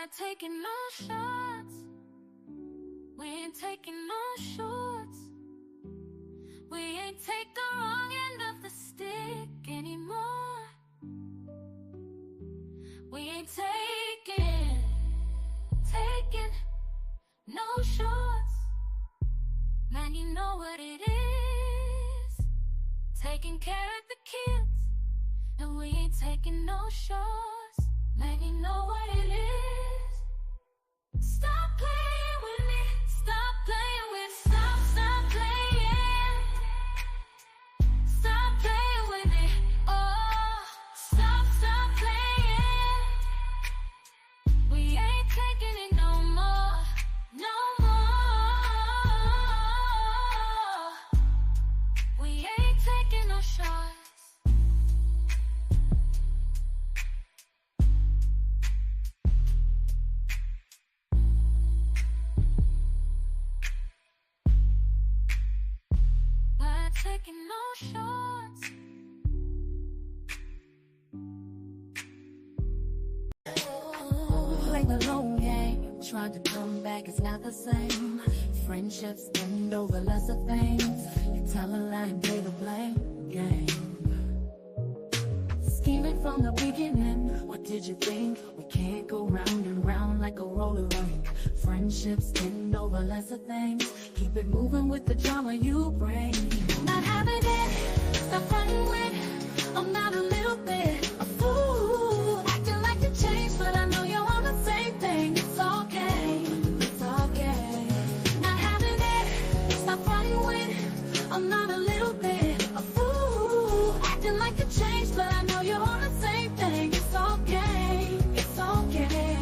ain't taking no shots. We ain't taking no shorts. We ain't take the wrong end of the stick anymore. We ain't taking no shorts. Man, you know what it is. Taking care of the kids. And we ain't taking no shorts. Man, you know what it is. Stop playing with me. Stop playing with. Stop playing. Stop playing with me. Oh, stop playing. We ain't taking it no more. No more. We ain't taking no shots. Taking no shots. Play the long game. Tried to come back, it's not the same. Friendships bend over lesser things. You tell a lie and play the blame game. Scheming from the beginning. What did you think? We can't go round and round like a roller rink. Friendships bend over lesser things. Keep it moving with the drama you bring. Not having it, stop running with. I'm not a little bit a fool. Acting like you changed, but I know you're on the same thing. It's okay, it's okay. Not having it, stop running with. I'm not a little bit a fool. Acting like you changed, but I know you're on the same thing. It's okay, it's okay.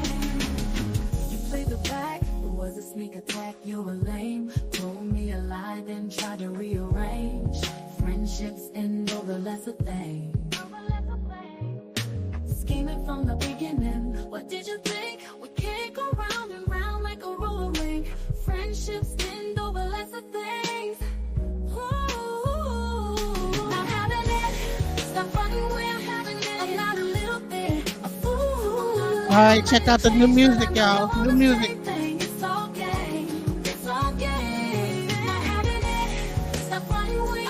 You played the back, it was a sneak attack. You were lame, told me a lie, then tried to rearrange. Friendships end over lesser things. Scheming from the beginning. What did you think? We can't go round and round like a roller rink. Friendships end over lesser things. Ooh, not having it. Stop running where having it. I'm not a little bit a fool. All right, check out the new music, y'all. New music. It's okay. It's okay. Not having it. Stop running where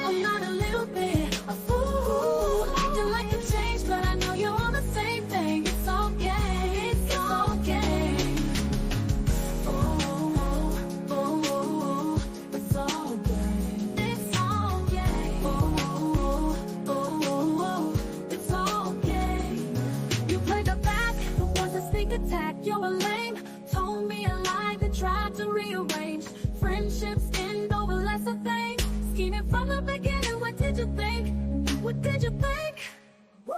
I'm not a little bit a fool. Acting like you changed, but I know you're on the same thing. It's okay. It's okay. Oh, oh, oh, oh. It's okay. It's okay. Oh, oh, oh, oh. It's okay. You played the back, it was a sneak attack. You were lame, told me a lie, then tried to rearrange. Friendships end over lesser things. Scheming from the beginning. What did you think? What did you think? Woo!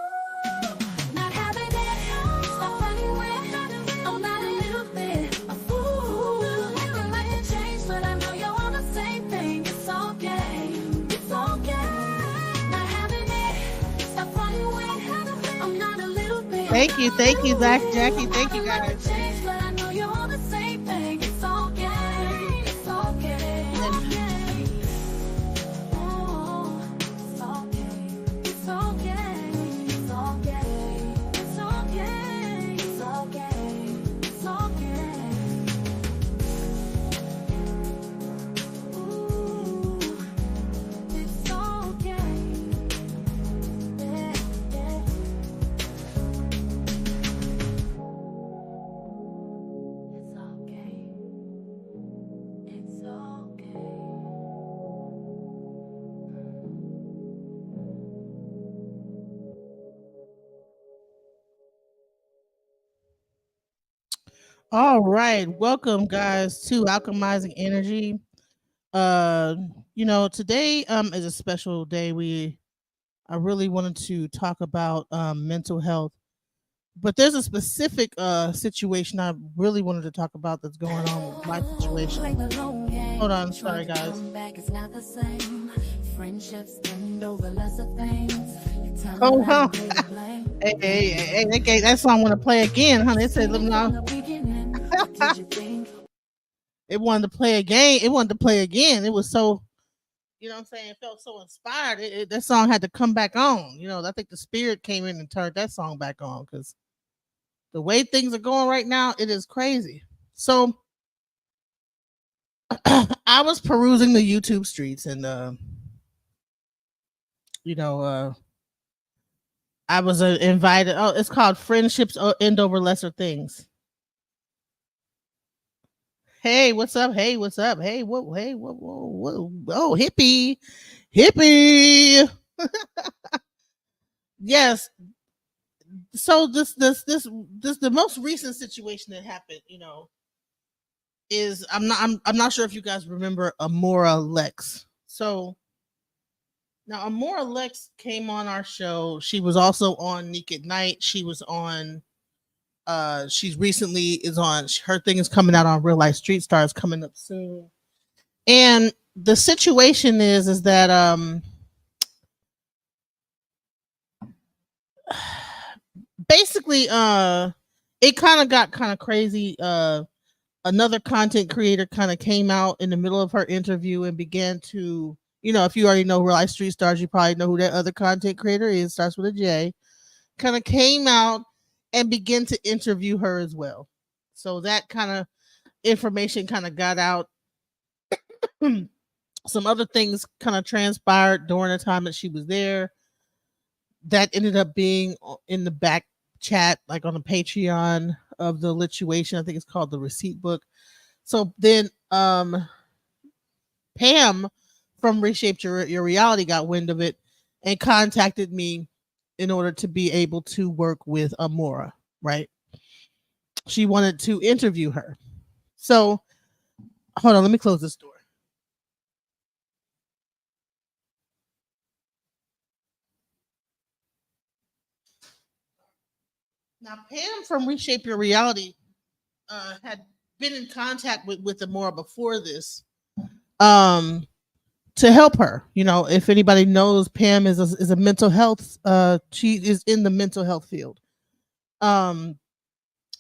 Not having it. Stop running with. I'm not a little bit a fool. Acting like you changed, but I know you're on the same thing. It's okay. It's okay. Not having it. Stop running with. I'm not a little bit. Thank you, Zach, Jackie. Thank you, guys. Change, but I know you're on the same thing. It's okay. It's okay. Okay. Oh, it's okay. It's okay. It's okay. It's okay. It's okay. It's okay. Ooh, it's okay. Yeah, yeah. It's okay. It's okay. All right, welcome, guys, to Alchemizing Energy. Uh, today is a special day. I really wanted to talk about mental health, but there's a specific situation I really wanted to talk about that's going on with my situation. Hold on, sorry, guys. Oh, wow. Hey, that song want to play again, huh? They said, let me know. It wanted to play again. It wanted to play again. It was so, what I'm saying? It felt so inspired. That song had to come back on. I think the spirit came in and turned that song back on because The way things are going right now, it is crazy. So I was perusing the YouTube streets, and you know, I was invited. Oh, it's called Friendships End Over Lesser Things. Hey, what's up? Hey, what's up? Hey, what? Hey, whoa, oh, hippie, hippie. Yes. So this the most recent situation that happened. Is I'm not sure if you guys remember Amora Lex. So now Amora Lex came on our show. She was also on Neek at Night. She was on. She's recently is on. Her thing is coming out on Real Life Street Stars coming up soon. And the situation is that basically it kind of got kind of crazy. Another content creator kind of came out in the middle of her interview and began to, if you already know Real Life Street Stars, you probably know who that other content creator is. Starts with a J. Kind of came out and began to interview her as well. So that kind of information kind of got out. Some other things kind of transpired during the time that she was there that ended up being in the back chat, like on the Patreon of the lituation. I think it's called the receipt book. So then Pam from Reshaped Your Reality got wind of it and contacted me in order to be able to work with Amora, right? She wanted to interview her. So hold on, let me close this door. Now, Pam from Reshape Your Reality had been in contact with Amora before this, um, to help her. If anybody knows, Pam is a mental health. She is in the mental health field. Um,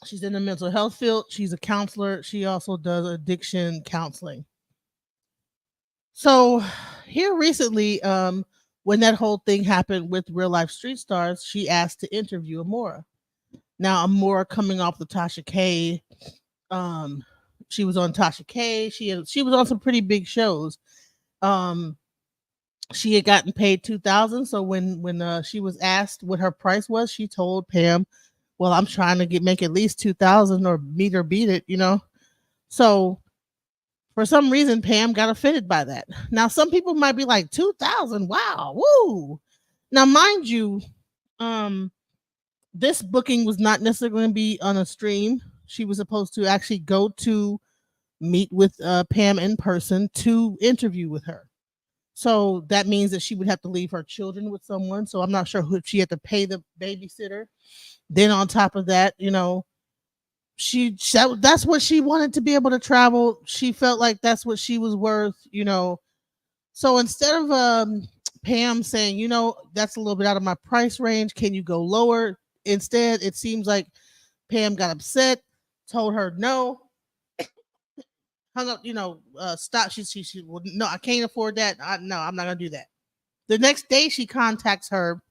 she's in the mental health field. She's a counselor. She also does addiction counseling. So here recently, when that whole thing happened with Real Life Street Stars, she asked to interview Amora. Now Amora coming off the Tasha K, um, she was on Tasha K. She was on some pretty big shows. Um, she had gotten paid 2,000. So when she was asked what her price was, she told Pam, "Well, I'm trying to make at least 2,000 or meet or beat it." So for some reason, Pam got offended by that. Now, some people might be like, 2,000, wow, woo. Now, mind you, um, this booking was not necessarily going to be on a stream. She was supposed to actually go to meet with Pam in person to interview with her. So that means that she would have to leave her children with someone. So I'm not sure if she had to pay the babysitter. Then on top of that, that's what she wanted to be able to travel. She felt like that's what she was worth. So instead of Pam saying, that's a little bit out of my price range, can you go lower? Instead, it seems like Pam got upset, told her no, hung up, stop. She well, no, I can't afford that. No, I'm not gonna do that. The next day, she contacts her,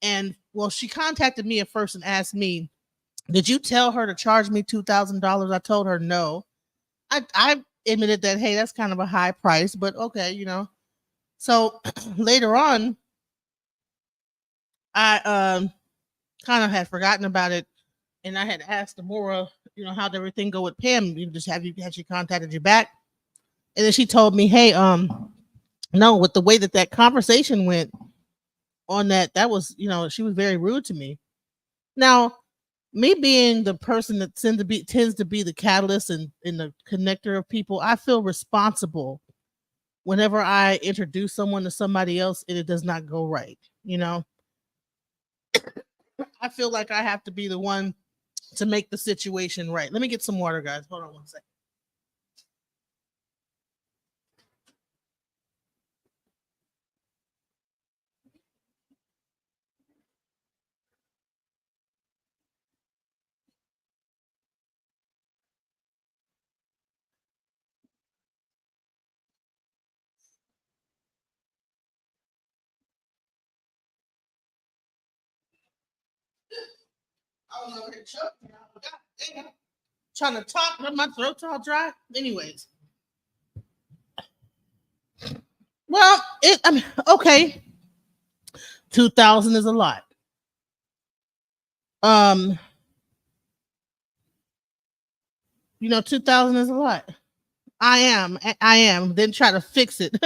and well, she contacted me at first and asked me, "Did you tell her to charge me $2,000?" I told her no. I admitted that, hey, that's kind of a high price, but okay. So later on, I kind of had forgotten about it, and I had asked Amora, how'd everything go with Pam? Had she contacted you back? And then she told me, hey, no, with the way that conversation went on that was, she was very rude to me. Now, me being the person that tends to be the catalyst and the connector of people, I feel responsible whenever I introduce someone to somebody else and it does not go right. I feel like I have to be the one to make the situation right. Let me get some water, guys. Hold on one second. I'm over here choking. God damn. Trying to talk, but my throat's all dry. Anyways, well, I mean, okay, 2,000 is a lot. Um, 2,000 is a lot. I am. Then try to fix it.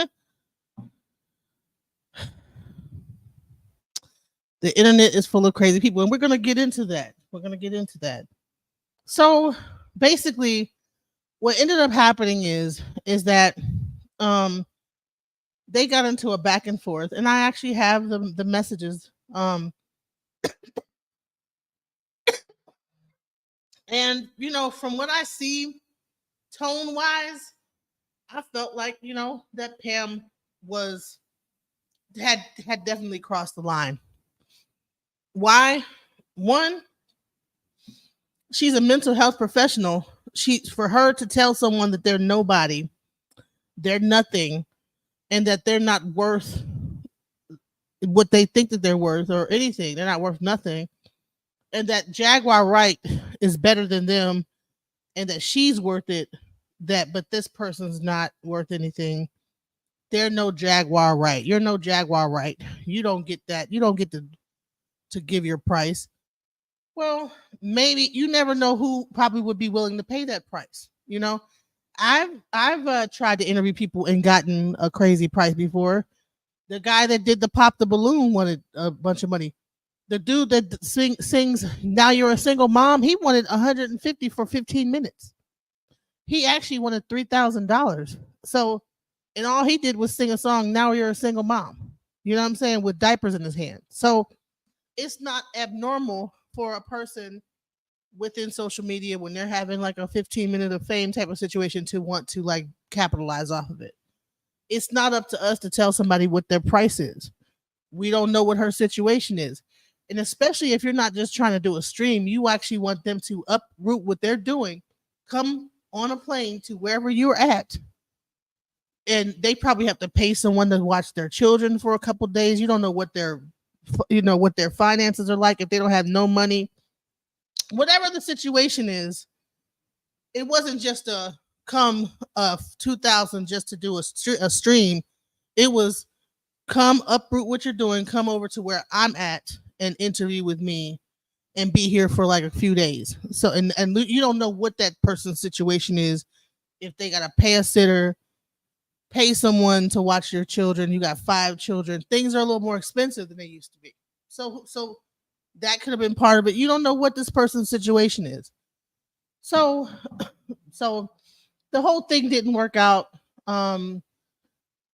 The internet is full of crazy people, and we're gonna get into that. We're gonna get into that. So basically, what ended up happening is that um they got into a back and forth, and I actually have the messages. And from what I see, tone wise, I felt like that Pam was had definitely crossed the line. Why? One, she's a mental health professional. For her to tell someone that they're nobody, they're nothing, and that they're not worth what they think that they're worth or anything. They're not worth nothing. And that Jaguar Wright is better than them, and that she's worth it, but this person's not worth anything. They're no Jaguar Wright. You're no Jaguar Wright. You don't get that. You don't get to give your price. Well, maybe you never know who probably would be willing to pay that price. I've tried to interview people and gotten a crazy price before. The guy that did the pop the balloon wanted a bunch of money. The dude that sings "Now You're a Single Mom," he wanted 150 for 15 minutes. He actually wanted $3,000. So, and all he did was sing a song, "Now You're a Single Mom." You know what I'm saying? With diapers in his hand. So it's not abnormal for a person within social media when they're having like a 15-minute of fame type of situation to want to like capitalize off of it. It's not up to us to tell somebody what their price is. We don't know what her situation is. And especially if you're not just trying to do a stream, you actually want them to uproot what they're doing, come on a plane to wherever you're at. And they probably have to pay someone to watch their children for a couple days. You don't know what their finances are like if they don't have no money. Whatever the situation is, it wasn't just a come 2,000 just to do a stream. It was come uproot what you're doing, come over to where I'm at and interview with me and be here for like a few days. So and you don't know what that person's situation is, if they got to pay a sitter, pay someone to watch your children. You got 5 children. Things are a little more expensive than they used to be. So that could have been part of it. You don't know what this person's situation is. So the whole thing didn't work out.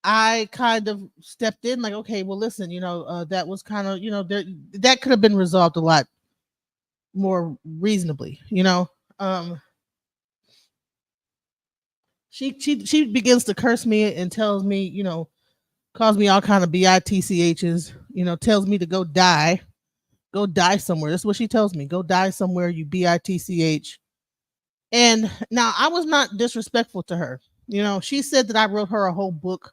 I kind of stepped in like, okay, well, listen, that was kind of, that could have been resolved a lot more reasonably, she begins to curse me and tells me, calls me all kind of bitchs, tells me to go die somewhere. That's what she tells me. Go die somewhere, you bitch. And now I was not disrespectful to her. She said that I wrote her a whole book.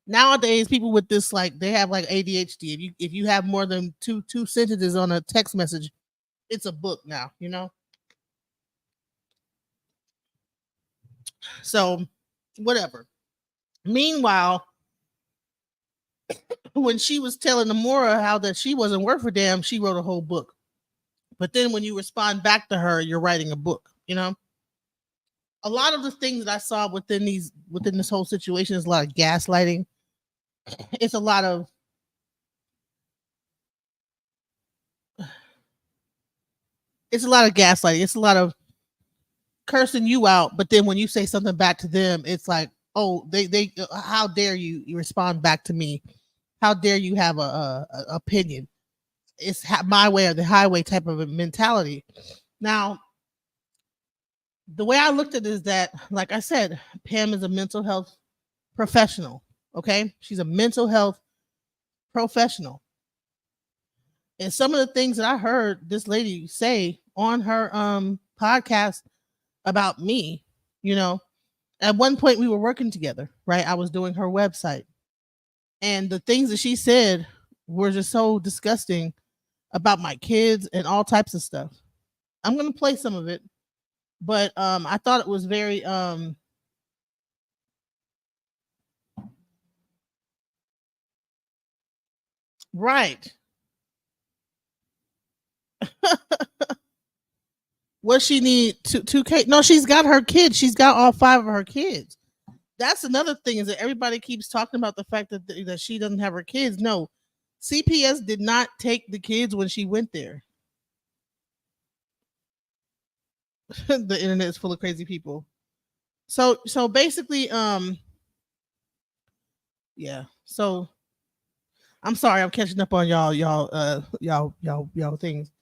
Nowadays people with this, like, they have like ADHD. If you have more than two sentences on a text message, it's a book now. So whatever. Meanwhile, when she was telling Amora how that she wasn't worth a damn, she wrote a whole book. But then when you respond back to her, you're writing a book. A lot of the things that I saw within this whole situation is a lot of gaslighting. It's a lot of gaslighting. It's a lot of cursing you out, but then when you say something back to them, it's like, oh, they how dare you respond back to me? How dare you have a opinion? It's my way or the highway type of a mentality. Now, the way I looked at it is that, like I said, Pam is a mental health professional. Okay, she's a mental health professional, and some of the things that I heard this lady say on her podcast about me, at one point we were working together, right? I was doing her website, and the things that she said were just so disgusting about my kids and all types of stuff. I'm gonna play some of it, but I thought it was very right. What she need two K? No, she's got her kids. She's got all five of her kids. That's another thing is that everybody keeps talking about the fact that she doesn't have her kids. No, CPS did not take the kids when she went there. The internet is full of crazy people. So basically, yeah. So I'm sorry, I'm catching up on y'all things.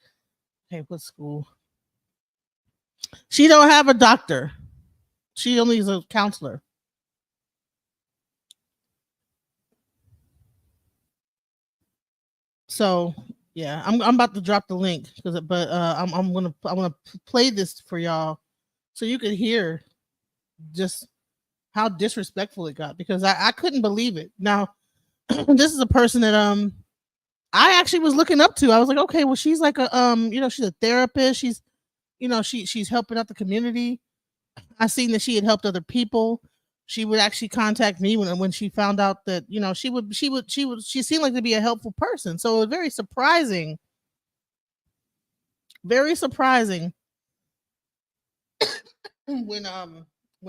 Hey, what school? She don't have a doctor. She only is a counselor. So yeah, I'm about to drop the link because but I'm gonna play this for y'all so you can hear just how disrespectful it got because I couldn't believe it. Now this is a person that I actually was looking up to. I was like, okay, well she's like a she's a therapist. She's she's helping out the community. I seen that she had helped other people. She would actually contact me when she found out that she seemed like to be a helpful person. So it was very surprising when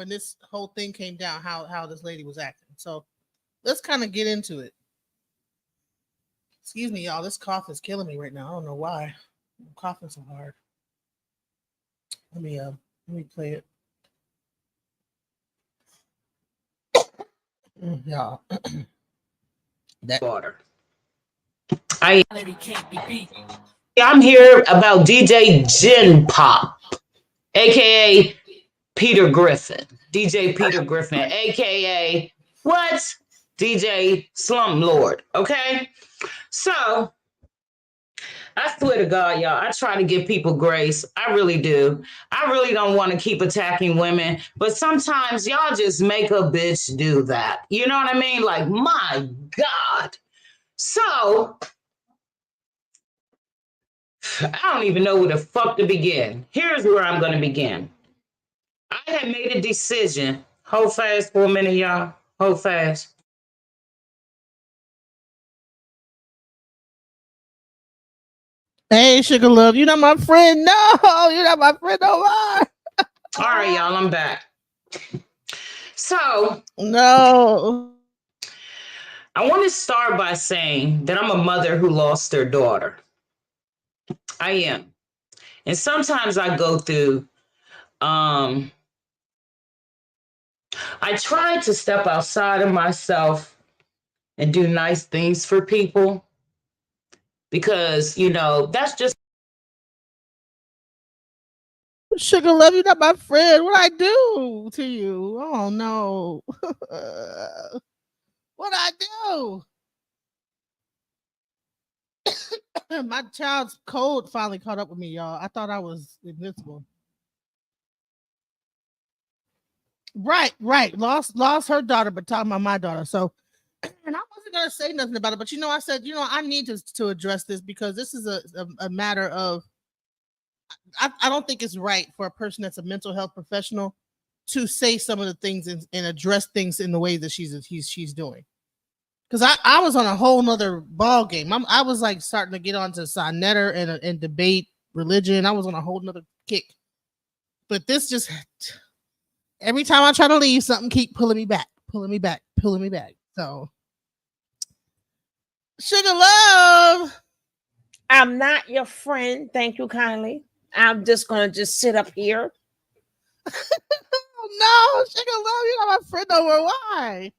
this whole thing came down how this lady was acting. So let's kind of get into it. Excuse me, y'all. This cough is killing me right now. I don't know why. I'm coughing so hard. Let me play it. Y'all. That water. I'm here about DJ Gen Pop, aka Peter Griffin. DJ Peter Griffin, aka what? DJ Slumlord. Okay? So I swear to God, y'all, I try to give people grace. I really do. I really don't want to keep attacking women, but sometimes y'all just make a bitch do that. You know what I mean? Like, my God. So I don't even know where the fuck to begin. Here's where I'm going to begin. I had made a decision. Hold fast for a minute, y'all. Hold fast. Hey, Sugar Love, you're not my friend. No, you're not my friend no more. All right, y'all, I'm back. So, no. I want to start by saying that I'm a mother who lost her daughter. I am. And sometimes I go through, I try to step outside of myself and do nice things for people because, that's just. Sugar Love, you're not my friend. What I do to you? Oh no. What I do? My child's cold finally caught up with me, y'all. I thought I was invincible. Right. Lost her daughter, but talking about my daughter. So, and I wasn't gonna say nothing about it, but I said, I need to address this because this is a matter of. I don't think it's right for a person that's a mental health professional to say some of the things and address things in the way that she's doing. Because I was on a whole nother ball game. I was like starting to get onto Sonetter and debate religion. I was on a whole nother kick. But this just every time I try to leave, something keep pulling me back. So Sugar Love. I'm not your friend. Thank you kindly. I'm just going to just sit up here. Oh, no, Sugar Love, you're not my friend no more. Why?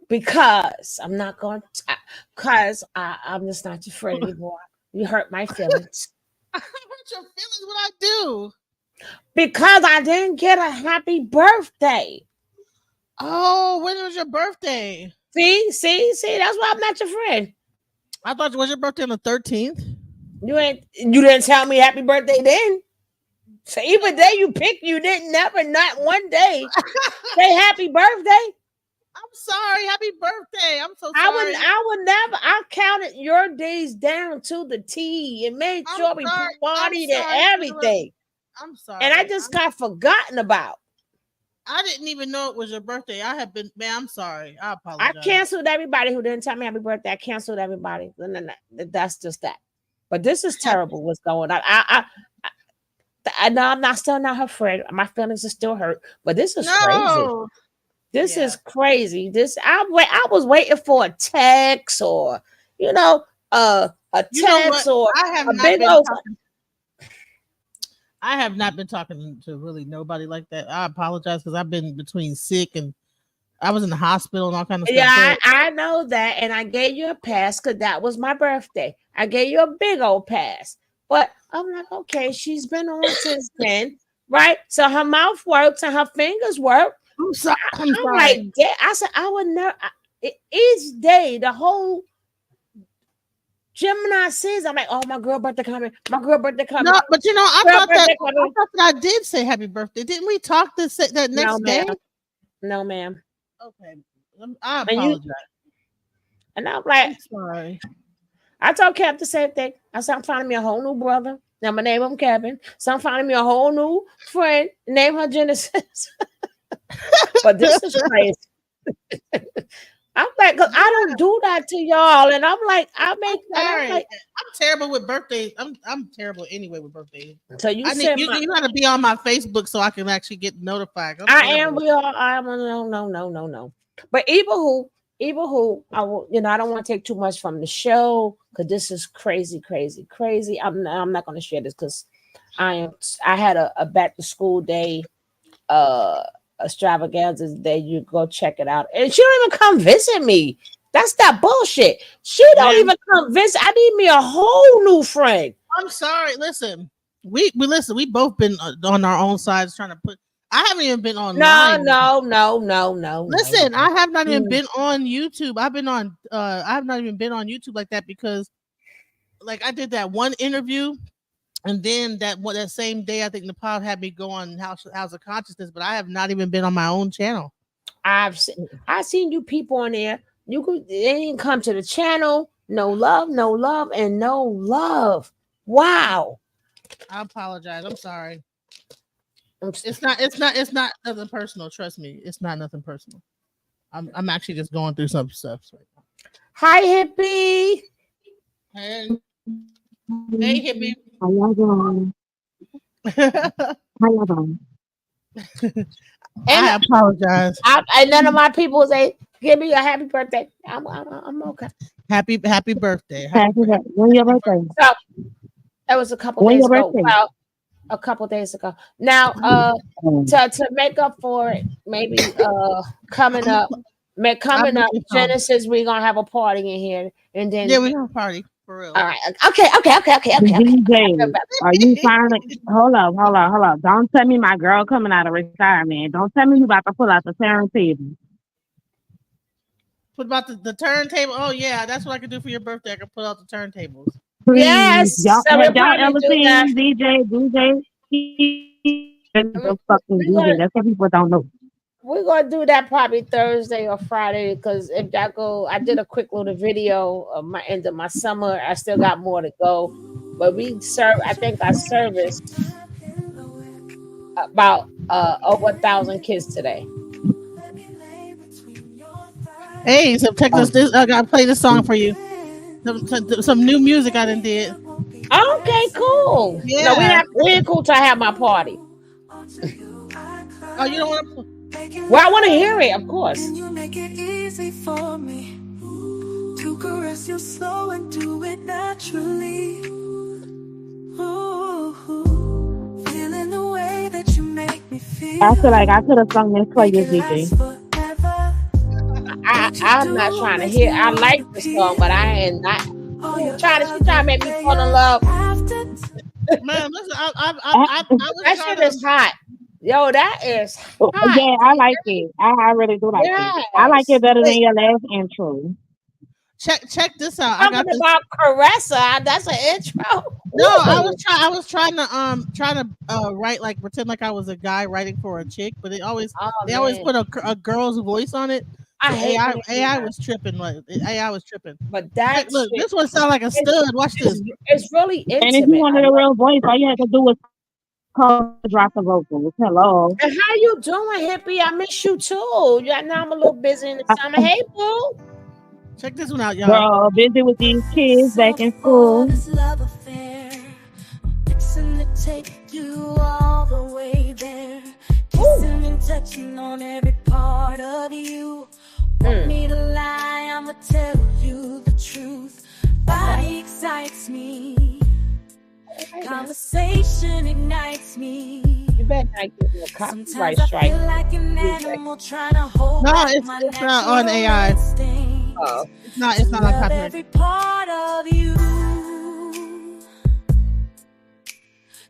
Because I'm not going to, because I'm just not your friend anymore. You hurt my feelings. I hurt your feelings what I do? Because I didn't get a happy birthday. Oh, when was your birthday? See, that's why I'm not your friend. I thought it was your birthday on the 13th. You didn't tell me happy birthday then. So even day you picked, you didn't never, not one day, say happy birthday. I'm sorry. Happy birthday. I'm so sorry. I would never. I counted your days down to the T and made I'm sure we sorry. partied I'm and sorry, everything. I'm sorry. And I just got forgotten about. I didn't even know it was your birthday. I have been, man. I'm sorry. I I apologize. canceled everybody who didn't tell me happy birthday. I canceled everybody. No, that's just that. But this is terrible. What's going on? I know I'm not still not her friend. My feelings are still hurt. But this is crazy. No. This Yeah. is crazy. I was waiting for a text or a You know text what? or I have a not big been old. talking. I have not been talking to really nobody like that. I apologize because I've been between sick and I was in the hospital and all kind of stuff. Yeah, So, I know that, and I gave you a pass because that was my birthday. I gave you a big old pass, but I'm like, okay, she's been on since then, right? So her mouth works and her fingers work. I'm sorry. I'm I'm sorry. like, I said, I would never. Each day, the whole Gemini says, I'm like, oh, my girl birthday coming, my girl birthday coming. No, but I Girl thought that birthday coming. I did say happy birthday. Didn't we talk that next No, day? ma'am. No, ma'am. Okay. I And you- apologize. And I'm like, I'm sorry. I told Cap the same thing. I said, I'm finding me a whole new brother. Now my name him Kevin. So I'm finding me a whole new friend. Name her Genesis. But this is crazy. I'm like, cause I don't do that to y'all. And I'm like, Sorry. I'm like, I'm terrible with birthdays. I'm terrible anyway with birthdays. so you I said need you got to be on my Facebook so I can actually get notified. I'm I am. terrible. We all. I'm. No. But even who. I will. I don't want to take too much from the show because this is crazy. I'm not going to share this because I had a back to school day, extravaganza day. You go check it out, and she don't even come visit me. That's that bullshit. She don't even come visit. I need me a whole new friend. I'm sorry. Listen, we listen. We both been on our own sides trying to put. I haven't even been online. No. Listen, I have not even Mm. been on YouTube. I've been on. I have not even been on YouTube like that because, like, I did that one interview, and then that same day, I think Nepal had me go on House of Consciousness, but I have not even been on my own channel. I seen you people on there. They didn't come to the channel. No love, and no love. Wow. I apologize. I'm sorry. I'm It's not nothing personal. Trust me, it's not nothing personal. I'm actually just going through some stuff right now. Hi, hippie. Hey, hippie. How y'all doing? How y'all doing? I apologize. And none of my people say, "Give me a happy birthday." I'm okay. Happy birthday. When your birthday? So that was a couple When days your ago. birthday? Well, a couple days ago. Now, to make up for it, maybe coming up, Genesis, we're gonna have a party in here, and then Yeah, we're gonna party for real. all right. Okay. DJ, are you trying to hold up? Don't tell me my girl coming out of retirement. Don't tell me you about to pull out the turntable. What about the turntable? Oh yeah, that's what I can do for your birthday. I can pull out the turntables. Please. Yes, Y'all, so we'll have y'all probably ever do seen that. DJ? The fucking DJ. That's what people don't know. We're gonna do that probably Thursday or Friday because if y'all go, I did a quick little video of my end of my summer. I still got more to go, but I think I serviced about over 1,000 kids today. Hey, so check this. I gotta play this song for you. Some new music I done did. Okay, cool. Yeah. No, we ain't cool till I have my party. Oh, you don't want to? Well, I want to hear it, of course. Can you make it easy for me to caress you slow and do it naturally? Ooh, feeling the way that you make me feel. I feel like I could have sung this for you, DJ. I'm not trying to hear. I like the song, but I ain't not trying to make me fall in love. Man, listen, I was That trying shit is hot. Yo, that is hot. Yeah, I like it. I really do like it. I like it better than your last intro. check this out. I got Talking this. about Caressa. That's an intro. No, I was trying to write like pretend like I was a guy writing for a chick, but they always Oh, put man. a girl's voice on it. I hate AI, when they do AI that. was tripping. Like AI was tripping. But Look, that look, shit this one sound like a is stud. Watch this. it's really And if you intimate. wanted a real voice, all you had to do was call drop the vocals. Hello. And how you doing, hippie? I miss you too. Yeah, now I'm a little busy in the summer. Hey, boo. Check this one out, y'all. Girl, busy with these kids back in For school. this love affair, I'm fixing to take you all the way there. Kissing and touching on every part of you. Want me to lie, I'ma tell you the truth. Body excites me, conversation ignites me. You better not give me a Sometimes copyright I strike. feel like an animal trying to hold No, back it's my not on natural AI. instinct. Oh, It's not on Love copyright. every part of you.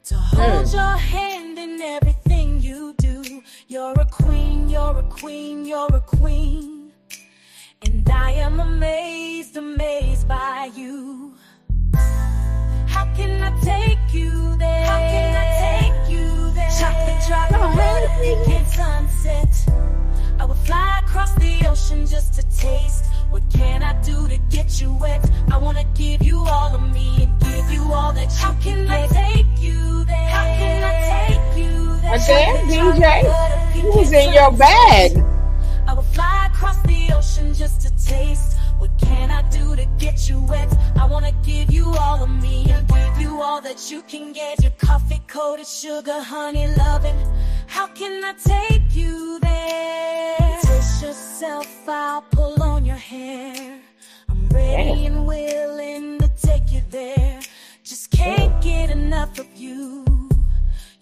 To hold your hand in everything you do. You're a queen, you're a queen, you're a queen. And I am amazed, amazed by you. How can I take you there? How can I take you there? Chocolate drop, butter, pecan sunset. I would fly across the ocean just to taste. What can I do to get you wet? I wanna give you all of me and give you all that you can get. How can I take you there? How can I take you there? again, Chocolate DJ, butter, you was pecan in your sunset. bag. I will fly across the ocean just to taste. What can I do to get you wet? I wanna give you all of me and give you all that you can get. Your coffee coated sugar, honey loving. How can I take you there? Twist yourself, I'll pull on your hair. I'm ready and willing to take you there. Just can't get enough of you.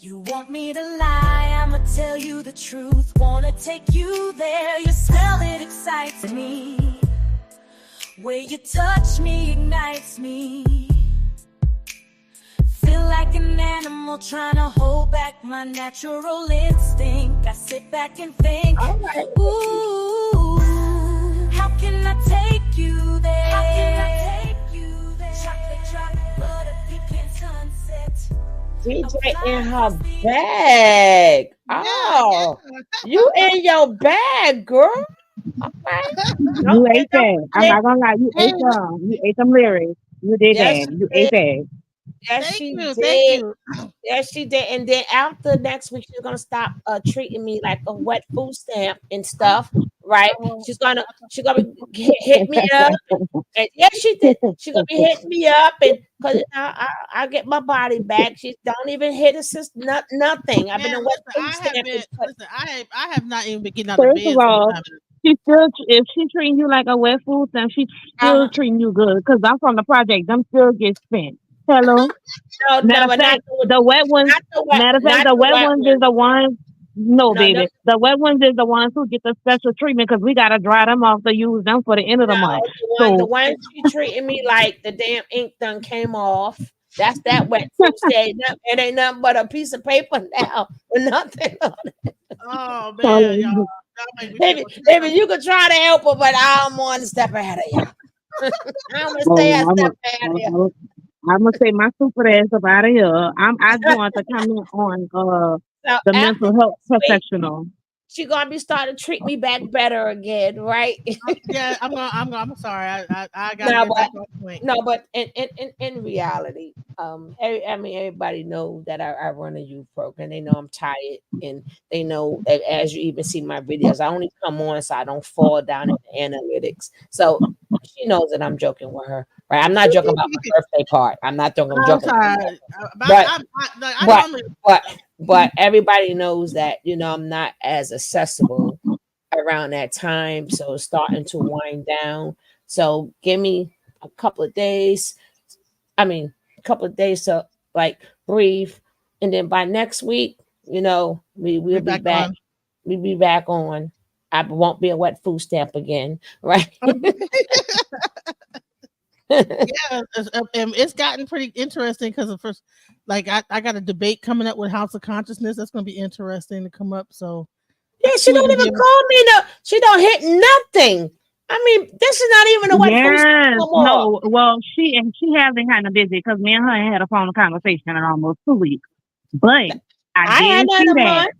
You want me to lie, I'ma tell you the truth. Wanna take you there, your smell it excites me. Where you touch me ignites me. Feel like an animal trying to hold back my natural instinct. I sit back and think, All right. ooh, how can I take you there? How can I take you there? Chocolate drop, butter, pecan sunset. DJ in her bag. Oh, you in your bag, girl. Okay. You ate that. I'm not gonna lie, you Hey, ate them. You ate them lyrics. You did Yes, that. You ate that. Yes, thank she you, did. thank you. Yes, she did. And then after next week, she's gonna stop treating me like a wet food stamp and stuff. Right? She's gonna hit me up. And yes, she did. She's gonna be hitting me up, and because I get my body back. She don't even hit assist nothing. I've been a Man, wet listen, food I have stamp. been. and put- Listen, I have not even been getting out of First bed of all, sometimes. she still, if she treating you like a wet food stamp, she still Uh-huh. treating you good. Cause I'm from the project, them still get spent. Hello. No, Matter but of not fact, the wet ones. not the wet, Matter of fact, not the the wet wet ones one. is the ones. No, No, baby, the wet ones is the ones who get the special treatment because we gotta dry them off to use them for the end of the month. the So one she treating me like the damn ink done came off. That's that wet food stamp. It ain't nothing but a piece of paper now with nothing on it. Oh man, y'all make me Baby, feel baby, you could try to help her, but I'm one step ahead of you. I'm gonna stay a step ahead of you. I'm gonna say my stupid ass up out of here. I just want to comment on So the after mental health this week, professional. she gonna be starting to treat me back better again, right? yeah, I'm sorry. I gotta No, get back on point. No, but in reality, I mean, everybody know that I run a youth program. They know I'm tired, and they know that as you even see my videos, I only come on so I don't fall down in the analytics. So she knows that I'm joking with her, right? I'm not joking about my birthday part. I'm not joking. I'm I'm joking. tired. But- I but- normally But everybody knows that I'm not as accessible around that time, so it's starting to wind down. So give me a couple of days. I mean, a couple of days to like breathe, and then by next week, we'll be back. on. We'll be back on. I won't be a wet food stamp again, right? Yeah, it's gotten pretty interesting because of first, like I got a debate coming up with House of Consciousness. That's going to be interesting to come up. So Yeah, she don't even call me. No, she don't hit nothing. I mean, this is not even a wet food Yes, stamp no more. no. Well, she has been kind of busy because me and her ain't had a phone conversation in almost 2 weeks. But I I had did that see a that. month.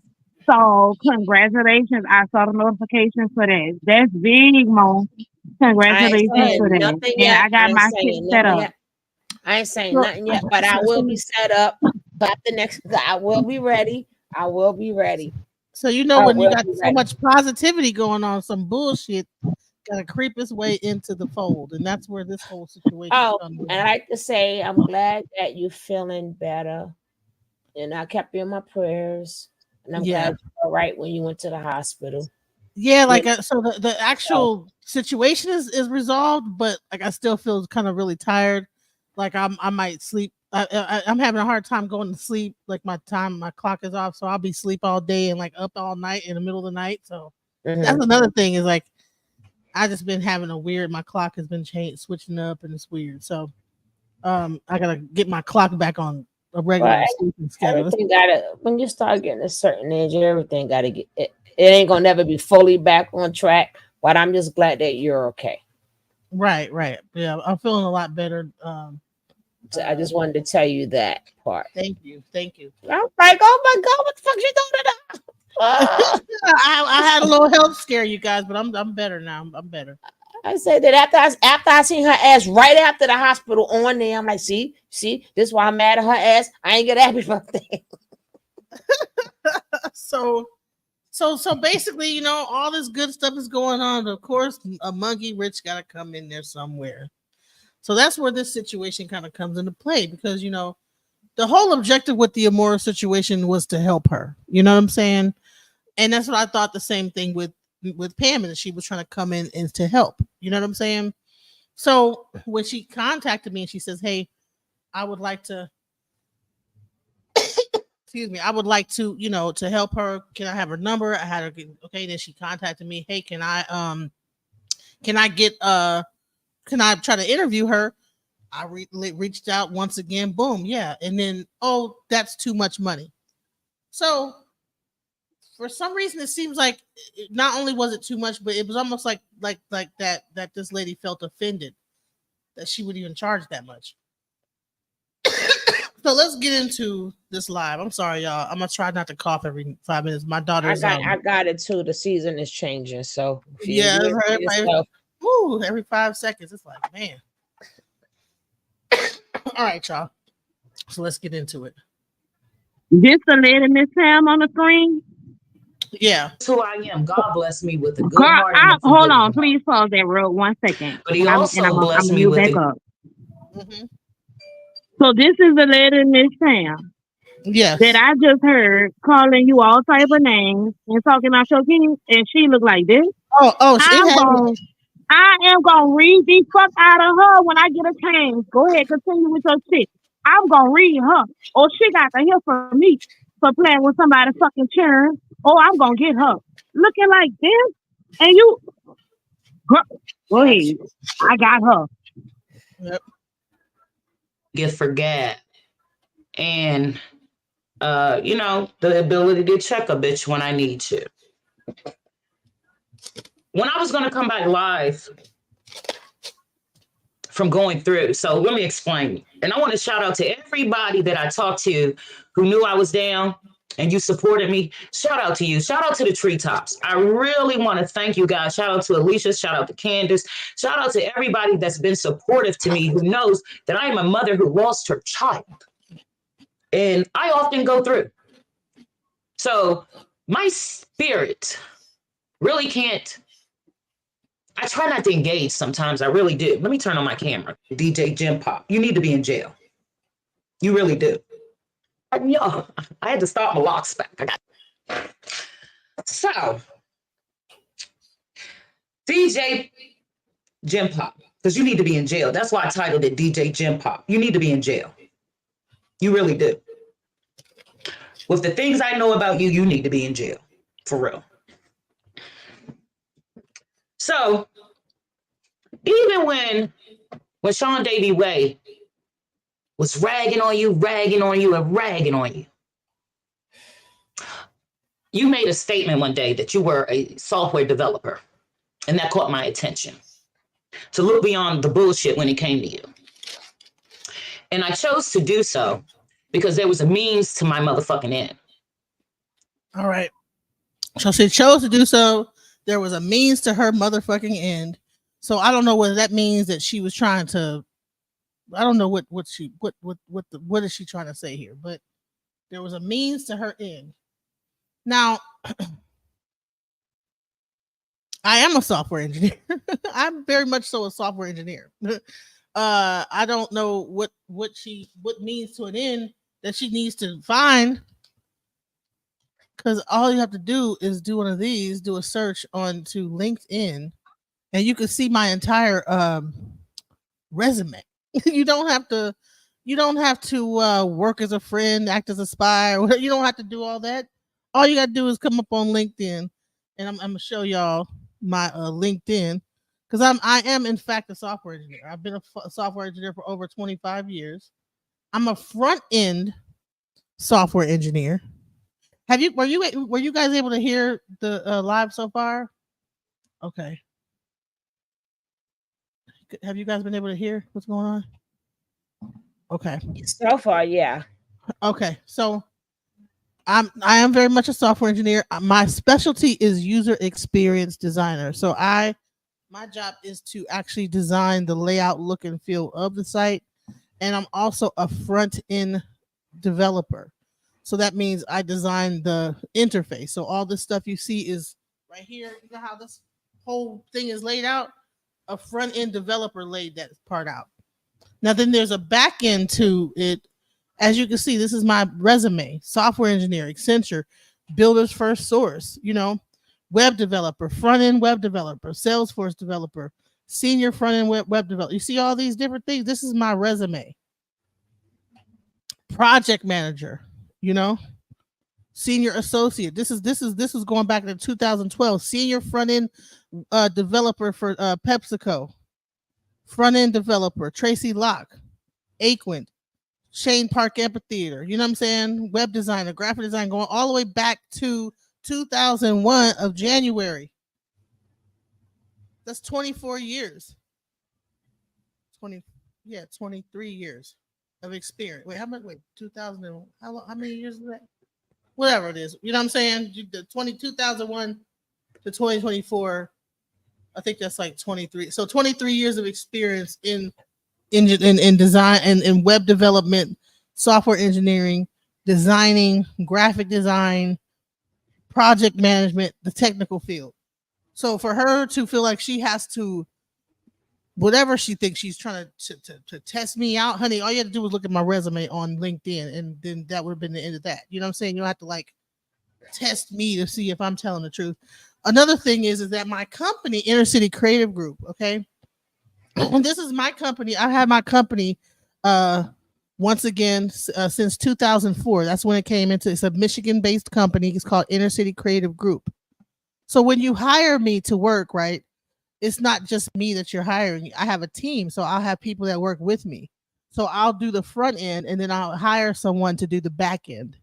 So congratulations. I saw the notification for that. That's big, Mo. I ain't Congratulations saying for that. nothing And yet. I got my shit set up. I ain't saying So- nothing yet, but I will be set up. But the next, I will be ready. I will be ready. So you know I when you will got be so ready. much positivity going on, some bullshit gotta creep its way into the fold, and that's where this whole situation Oh, comes in. and I like to say, I'm glad that you're feeling better, and I kept you in my prayers, and I'm Yeah. glad you're all right when you went to the hospital. Yeah, like so the actual situation is resolved, but like I still feel kind of really tired. Like I might sleep. I'm having a hard time going to sleep. Like my clock is off, so I'll be sleep all day and like up all night in the middle of the night. So Mhm. that's another thing is like I just been having a weird. My clock has been switching up, and it's weird. So I gotta get my clock back on a regular Right. sleeping schedule. Everything gotta, when you start getting a certain age, everything gotta get it. It ain't gonna never be fully back on track. But I'm just glad that you're okay. Right. Yeah, I'm feeling a lot better. So I just wanted to tell you that part. Thank you. I'm like, oh my god, what the fuck you doing to that? I had a little health scare, you guys, but I'm better now. I'm better. I said that after I seen her ass right after the hospital on there, I'm like, see, this is why I'm mad at her ass. I ain't get happy birthday. So basically, you know, all this good stuff is going on. Of course, a monkey rich got to come in there somewhere. So that's where this situation kind of comes into play because you know the whole objective with the Amora situation was to help her. You know what I'm saying? And that's what I thought. The same thing with Pam, and she was trying to come in and to help. You know what I'm saying? So when she contacted me and she says, "Hey, I would like to." Excuse me, I would like to, you know, to help her. Can I have her number? I had her okay, then she contacted me. Hey, can I get can I try to interview her? I reached out once again, boom, yeah. And then oh, that's too much money. So for some reason it seems like not only was it too much, but it was almost like that this lady felt offended that she would even charge that much. So let's get into this live. I'm sorry, y'all. I'm gonna try not to cough every 5 minutes. My daughter's I got it too. The season is changing, so if you yeah, do it for yourself, every 5 seconds. It's like, man. All right, y'all. So let's get into it. This the lady Miss Sam on the screen. Yeah. That's who I am. God bless me with a good Girl, heart. And a hold good on, heart. please pause that real 1 second. But he And I'm also I'm blessed gonna me mute with back a up. Mhm. So this is the lady Miss Sam Yes. that I just heard calling you all type of names and talking about your kids, and she look like this. I am gonna read the fuck out of her when I get a chance. Go ahead, continue with your shit. I'm gonna read her. Oh, she got to hear from me for playing with somebody's fucking children. Oh, I'm gonna get her looking like this, and you go ahead. I got her. Yep. Gift for gab. And you know, the ability to check a bitch when I need to. When I was gonna come back live from going through, so let me explain. And I want to shout out to everybody that I talked to who knew I was down and you supported me. Shout out to you. Shout out to the treetops. I really want to thank you guys. Shout out to Alicia. Shout out to Candace. Shout out to everybody that's been supportive to me, who knows that I am a mother who lost her child. And I often go through. So my spirit really can't. I try not to engage sometimes. I really do. Let me turn on my camera. DJ Jim Pop. You need to be in jail. You really do. Yo, I had to start my locks back. So, DJ Jim Pop, because you need to be in jail. That's why I titled it DJ Jim Pop. You need to be in jail. You really do. With the things I know about you, you need to be in jail. For real. So, even when Sean Davy Way was ragging on you, you made a statement one day that you were a software developer, and that caught my attention. To look beyond the bullshit when it came to you. And I chose to do so because there was a means to my motherfucking end. All right. So she chose to do so. There was a means to her motherfucking end. So I don't know whether that means that she was trying to. I don't know what is she trying to say here, but there was a means to her end. Now, I am a software engineer. I'm very much so a software engineer. I don't know what means to an end that she needs to find, because all you have to do is do one of these, do a search onto LinkedIn, and you can see my entire resume. You don't have to work as a friend, act as a spy, or you don't have to do all that. All you got to do is come up on LinkedIn, and I'm gonna show y'all my LinkedIn, because I am in fact a software engineer. I've been a software engineer for over 25 years. I'm a front end software engineer. Were you guys able to hear the live so far? Okay. Have you guys been able to hear what's going on? Okay. So far, yeah. Okay. So I am very much a software engineer. My specialty is user experience designer. So my job is to actually design the layout, look and feel of the site, and I'm also a front end developer. So that means I design the interface. So all this stuff you see is right here. You know how this whole thing is laid out? A front end developer laid that part out. Now then there's a back end to it. As you can see, this is my resume: software engineer, Accenture, Builders First Source, web developer, front end web developer, Salesforce developer, senior front end web developer. You see all these different things. This is my resume. Project manager, senior associate. This is going back to 2012. Senior front end developer for PepsiCo. Front end developer Tracy Locke, Aquint, Shane Park Amphitheater. You know what I'm saying? Web designer, graphic design, going all the way back to 2001 of January. That's 24 years. 23 years of experience. Wait, how much? Wait, 2000. How many years is that? Whatever it is. You know what I'm saying? The 2001 to 2024. I think that's like 23. So 23 years of experience in design and in web development, software engineering, designing, graphic design, project management, the technical field. So for her to feel like she has to, whatever she thinks she's trying to test me out, honey, all you have to do is look at my resume on LinkedIn, and then that would have been the end of that. You know what I'm saying? You don't have to like test me to see if I'm telling the truth. Another thing is that my company, Inner City Creative Group, okay, and this is my company. I had my company once again since 2004. That's when it came into. It's a Michigan-based company. It's called Inner City Creative Group. So when you hire me to work, right, it's not just me that you're hiring. I have a team, so I'll have people that work with me. So I'll do the front end, and then I'll hire someone to do the back end.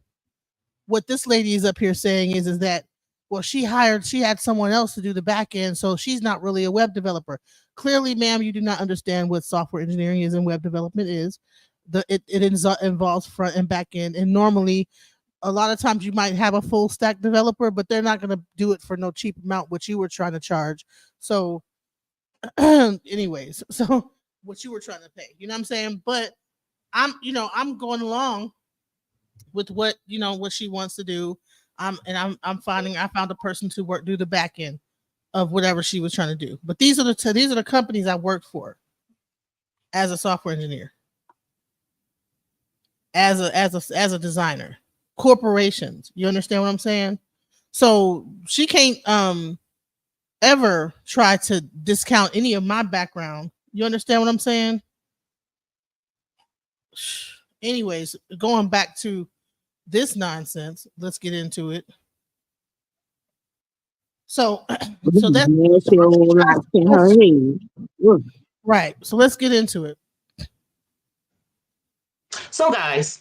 What this lady is up here saying is that, well, she had someone else to do the back end, so she's not really a web developer. Clearly, ma'am, you do not understand what software engineering is and web development is. It involves front and back end, and normally, a lot of times you might have a full stack developer, but they're not going to do it for no cheap amount, which you were trying to charge. So, anyways, so what you were trying to pay, you know what I'm saying? But I'm going along with what she wants to do. I found a person to do the back end of whatever she was trying to do. But these are the companies I worked for as a software engineer, as a designer, corporations. You understand what I'm saying? So she can't ever try to discount any of my background. You understand what I'm saying? Anyways, going back to this nonsense, let's get into it. So that's right. So let's get into it. So guys,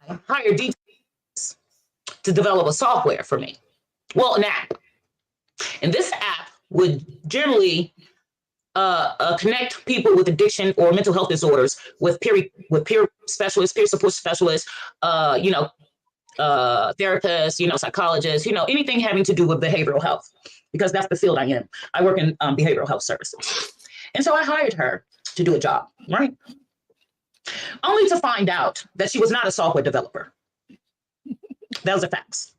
I hired DJs to develop a software for me. Well, an app. And this app would generally connect people with addiction or mental health disorders with peer specialists, peer support specialists, therapists, psychologists, anything having to do with behavioral health, because that's the field I am. I work in behavioral health services. And so I hired her to do a job, right? Only to find out that she was not a software developer. That was the facts.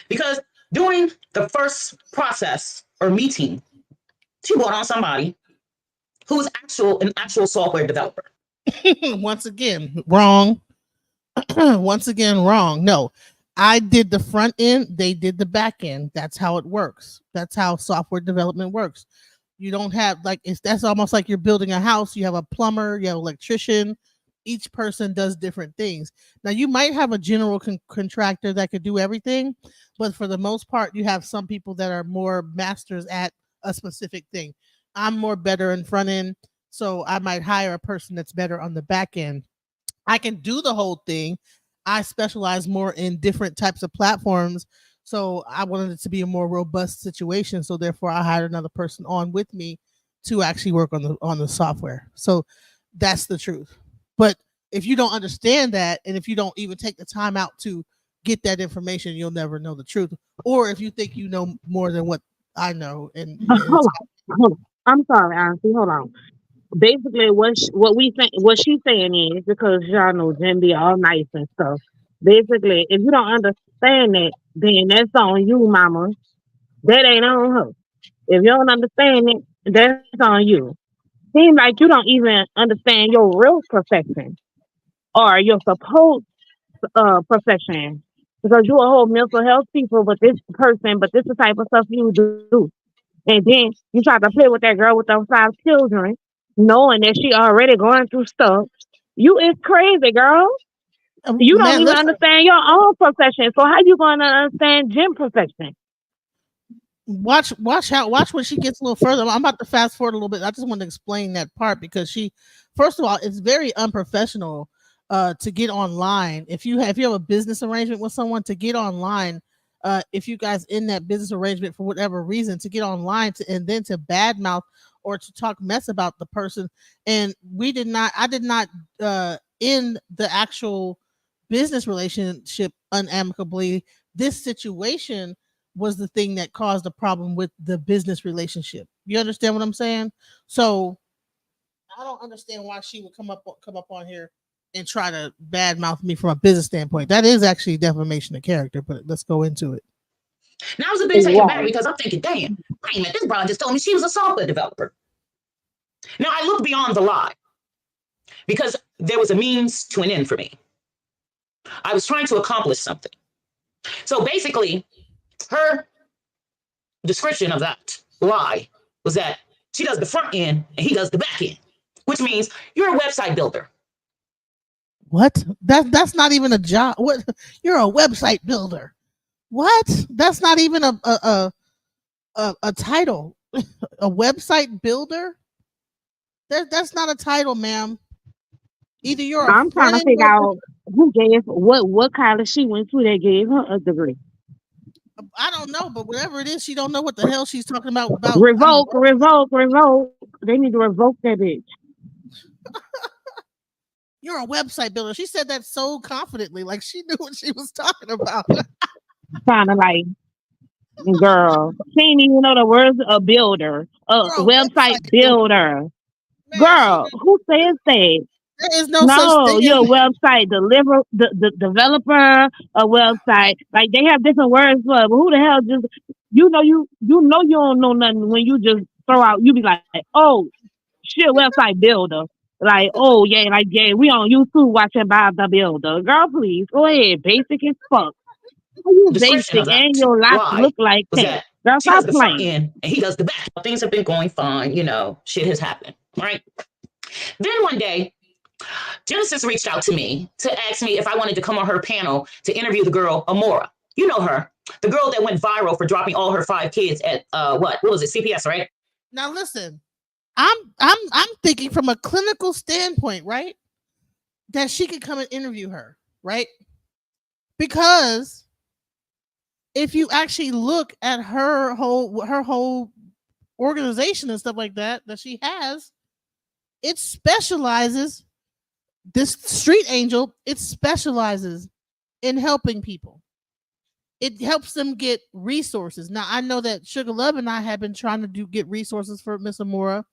Because during the first process or meeting, she brought on somebody who was an actual software developer. Once again, wrong. Once again, wrong. No, I did the front end. They did the back end. That's how it works. That's how software development works. You don't have that's almost like you're building a house. You have a plumber, you have an electrician. Each person does different things. Now you might have a general contractor that could do everything, but for the most part, you have some people that are more masters at a specific thing. I'm more better in front end, so I might hire a person that's better on the back end. I can do the whole thing. I specialize more in different types of platforms, so I wanted it to be a more robust situation. So therefore, I hired another person on with me to actually work on the software. So that's the truth. But if you don't understand that, and if you don't even take the time out to get that information, you'll never know the truth. Or if you think you know more than what I know, and Hold on. I'm sorry, Auntie. Hold on. Basically, what she's saying is, because y'all know Jen be all nice and stuff. Basically, if you don't understand it, then that's on you, mama. That ain't on her. If you don't understand it, that's on you. Seems like you don't even understand your real profession or your supposed profession, because you a whole mental health people, but this is the type of stuff you do. And then you try to play with that girl with those 5 children, knowing that she already going through stuff. You is crazy, girl. You don't man, even listen, understand your own profession. So how you gonna understand Jim's profession? watch when she gets a little further. I'm about to fast forward a little bit. I just want to explain that part because first of all, it's very unprofessional to get online. If you have a business arrangement with someone, to get online, if you guys in that business arrangement for whatever reason, to get online and then to badmouth or to talk mess about the person. And I did not end the actual business relationship unamicably. This situation was the thing that caused the problem with the business relationship. You understand what I'm saying? So I don't understand why she would come up on here and try to badmouth me from a business standpoint. That is actually defamation of character, but let's go into it. Now I was a bit taken back Right. because I'm thinking, damn, wait a minute, this broad just told me she was a software developer. Now I look beyond the lie because there was a means to an end for me. I was trying to accomplish something. So basically, her description of that lie was that she does the front end and he does the back end, which means you're a website builder. What? That's not even a job. What? You're a website builder. What? That's not even a title. A website builder? That's not a title, ma'am. Either you're a I'm trying to front-end figure worker. out who gave what college she went to that gave her a degree. I don't know, but whatever it is, she don't know what the hell she's talking about. Revoke. They need to revoke that bitch. You're a website builder. She said that so confidently, like she knew what she was talking about. Kind of like, girl, she didn't even know the words of builder, You're a website builder. Man, Girl, who says that? there is no such No, thing. you're a website developer, a website. Like they have different words for it, but who the hell just you know you don't know nothing when you just throw out you be like, oh, she a website builder. Like, oh yeah, we on YouTube watching Bob the Builder. Girl, please go ahead. Basic as fuck. You Description of basic that and your life lie look like was that. that Girl, she does stop the front playing. end and he does the back. Things have been going fine, shit has happened, right? Then one day, Genesis reached out to me to ask me if I wanted to come on her panel to interview the girl, Amora. You know her, the girl that went viral for dropping all her 5 kids at what was it, CPS, right? Now listen, I'm thinking from a clinical standpoint, right? That she could come and interview her, right? Because if you actually look at her whole organization and stuff like that she has, it specializes. This Street Angel, it specializes in helping people. it helps them get resources. Now I know that Sugar Love and I have been trying to get resources for Miss Amora,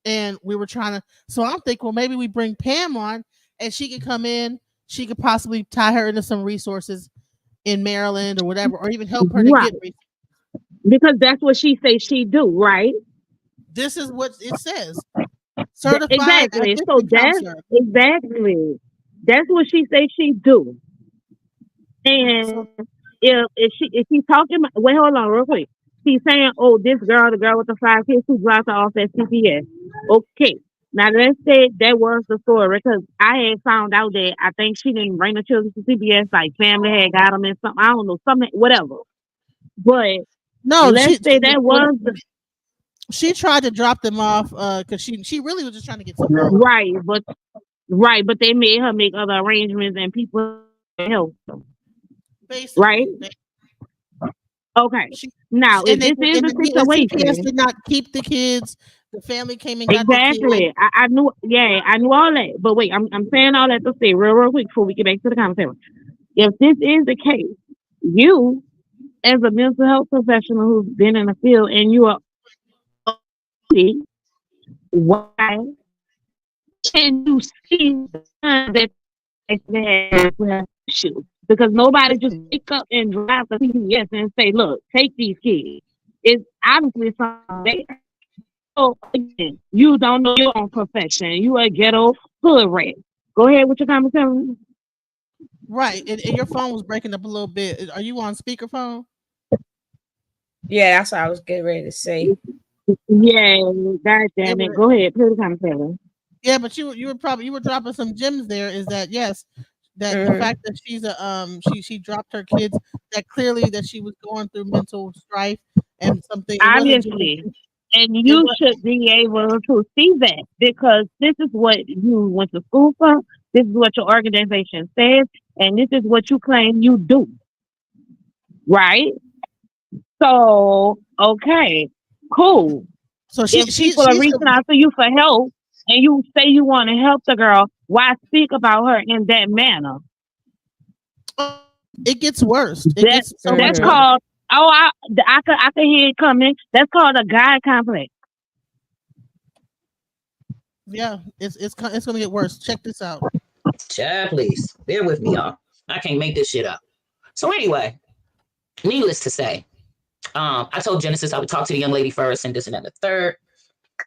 and we were trying to. So I'm thinking, well, maybe we bring Pam on, and she could come in. She could possibly tie her into some resources in Maryland or whatever, or even help her to Right. get resources. Because that's what she says she do, right? This is what it says. Certified Exactly. So identity counselor. exactly that's what she says she do. And So, if she's talking about, wait, hold on real quick. She's saying, oh, this girl, the girl with the 5 kids who dropped her off at CPS. Okay. Now let's say that was the story because I had found out that I think she didn't bring the children to CPS, like family had got them in something, I don't know, something, whatever. But no, let's say that was the, she tried to drop them off because she really was just trying to get some help. right, but they made her make other arrangements and people help them. Basically, Right? Okay. She, Now, if and this is the CPS situation, did not keep the kids. The family came and got the kids. exactly. I knew, yeah, I knew all that. But wait, I'm saying all that to say real quick before we get back to the commentary. If this is the case, you as a mental health professional who's been in the field and you are why can you see the signs that they have issues? Because nobody just pick up and drive the CPS and say, look, take these kids. It's obviously something there. So again, you don't know your own profession. You a ghetto hood rat. Go ahead with your commentary. Right, and your phone was breaking up a little bit. Are you on speakerphone? Yeah, that's what I was getting ready to say. Yeah, God damn it. Go ahead, play the commentary. Yeah, but you were dropping some gems there. Is that yes? That the fact that she's a she dropped her kids, that clearly that she was going through mental strife and something. Obviously. And you should be able to see that because this is what you went to school for. This is what your organization says, and this is what you claim you do. Right? So, okay, cool. So if people are reaching out to you for help and you say you want to help the girl, why speak about her in that manner? It gets worse. That's called, I can hear it coming. That's called a God complex. Yeah, it's going to get worse. Check this out. Chat, please. Bear with me, y'all. I can't make this shit up. So anyway, needless to say, I told Genesis I would talk to the young lady first and this and that and the third.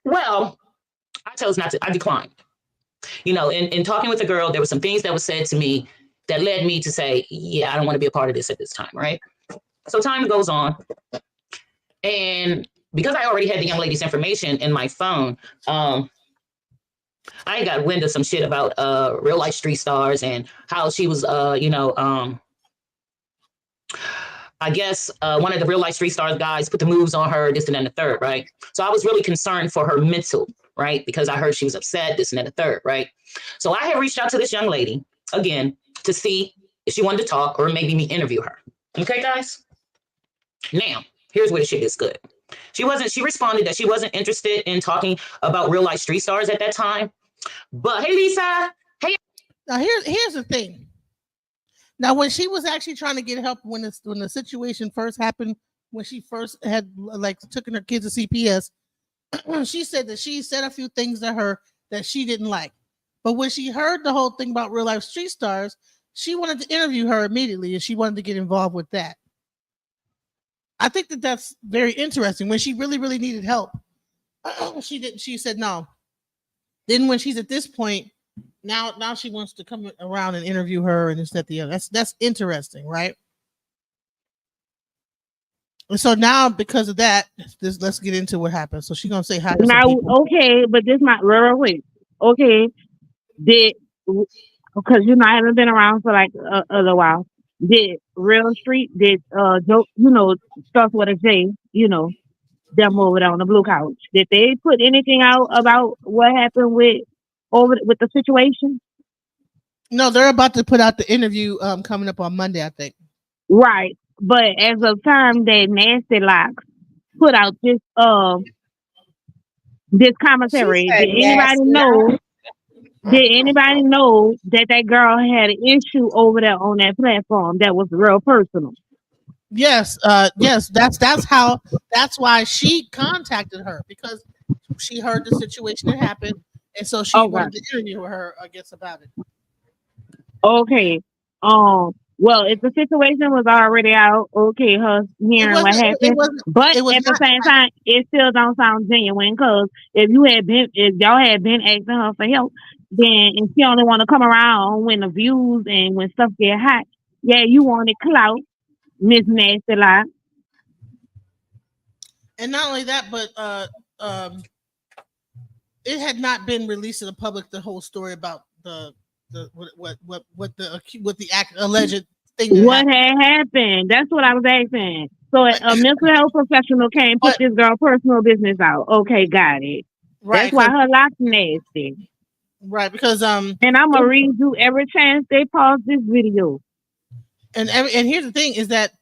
Well, I chose not to. I declined. You know, in talking with the girl, there were some things that were said to me that led me to say, yeah, I don't want to be a part of this at this time, right? So time goes on. And because I already had the young lady's information in my phone, I got wind of some shit about real life street stars and how she was, I guess one of the real life street stars guys put the moves on her, this and then the third, right? So I was really concerned for her mental, right? Because I heard she was upset, this and then the third, right? So I had reached out to this young lady again to see if she wanted to talk or maybe me interview her. Okay, guys? Now, here's where the shit gets good. She responded that she wasn't interested in talking about real life street stars at that time. But hey, Lisa, hey. Now here's the thing. Now, when she was actually trying to get help when the situation first happened, when she first had like taken her kids to CPS, she said that she said a few things to her that she didn't like. But when she heard the whole thing about real life street stars, she wanted to interview her immediately and she wanted to get involved with that. I think that that's very interesting. When she really, really needed help, she didn't. She said no. Then when she's at this point, now she wants to come around and interview her and this, that, the other. That's interesting, right? And so now because of that, let's get into what happened. So she's gonna say hi to some people. Okay, but this might real quick. Okay, because I haven't been around for like a little while. Did Real Street stuff with a J, them over there on the blue couch. Did they put anything out about what happened with the situation? No, they're about to put out the interview coming up on Monday, I think. Right. But as of time that Nasty Locks put out this commentary, did anybody know? Did anybody know that girl had an issue over there on that platform that was real personal? Yes, yes, that's why she contacted her because she heard the situation that happened, and so she Okay. wanted to interview her, I guess, about it. Okay. Well, if the situation was already out, okay, her It hearing what wasn't. It happened, wasn't. but It was at the not. same time, it still don't sound genuine. Cause if y'all had been asking her for help, then and she only want to come around when the views and when stuff get hot, yeah, you wanted clout, Miss Nasty Lie. And not only that, but um, it had not been released to the public. The whole story about the what the alleged thing that What happened. had happened? That's what I was asking. So a mental health professional came put But this girl personal business out. Okay, got it. right, That's why because her lock's nasty. right because And I'm gonna read you every chance they pause this video. and here's the thing is that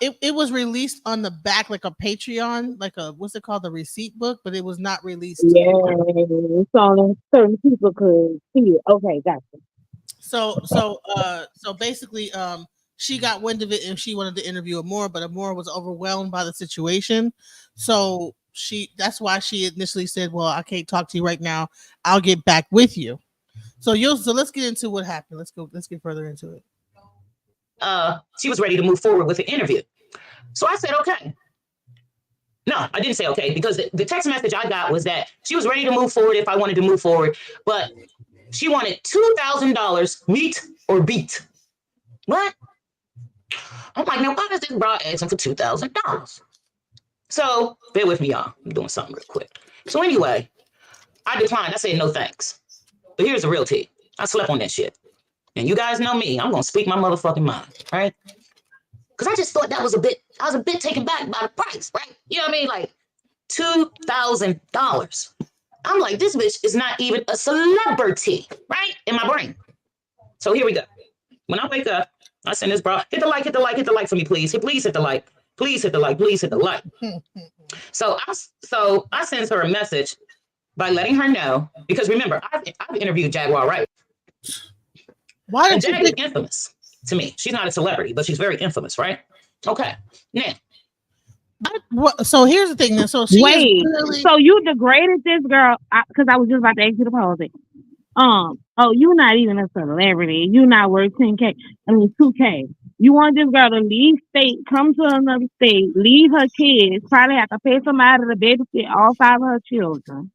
it was released on the back like a Patreon, like a what's it called, the receipt book, but it was not released to the Yeah, world. it's only certain people could see it. Okay, gotcha. So basically she got wind of it and she wanted to interview Amore, but Amore was overwhelmed by the situation. So that's why she initially said, well, I can't talk to you right now. I'll get back with you. So let's get into what happened. Let's get further into it. She was ready to move forward with the interview. So I said, okay. No, I didn't say okay because the text message I got was that she was ready to move forward if I wanted to move forward, but she wanted $2,000 meet or beat. What? I'm like, now why does this bra asking for $2,000? So bear with me, y'all. I'm doing something real quick. So anyway, I declined. I said no thanks. But here's the real tea. I slept on that shit. And you guys know me. I'm gonna speak my motherfucking mind, right? Because I just thought I was a bit taken back by the price, right? You know what I mean? Like $2,000. I'm like, this bitch is not even a celebrity, right? In my brain. So here we go. When I wake up, I send this bro, hit the like for me, please. Please hit the like. Please hit the like. Please hit the like. So I send her a message by letting her know, because remember, I've interviewed Jaguar Wright. Why And did you Jag is think? infamous to me. She's not a celebrity, but she's very infamous, right? Okay. Now, So here's the thing. Then, so she is Wait, really. so you degraded this girl? Because I was just about to ask you to pause it. Oh, you're not even a celebrity. You're not worth 10K. I mean 2K. You want this girl to leave state, come to another state, leave her kids, probably have to pay somebody to babysit all 5 of her children.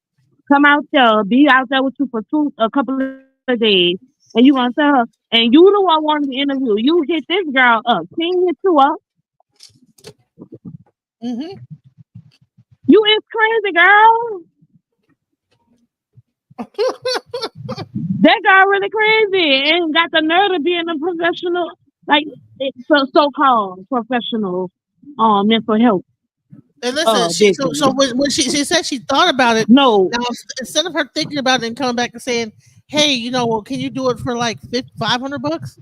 Come out there, be out there with you for a couple of days, and you gonna tell her, and you the one wanting the interview. You hit this girl up, king hit you up. Mm-hmm. You is crazy, girl. That girl really crazy and got the nerve of being a professional, like so-called professional mental health. And listen, business. so when she said she thought about it, No, now instead of her thinking about it and coming back and saying, "Hey, well, can you do it for like $500?"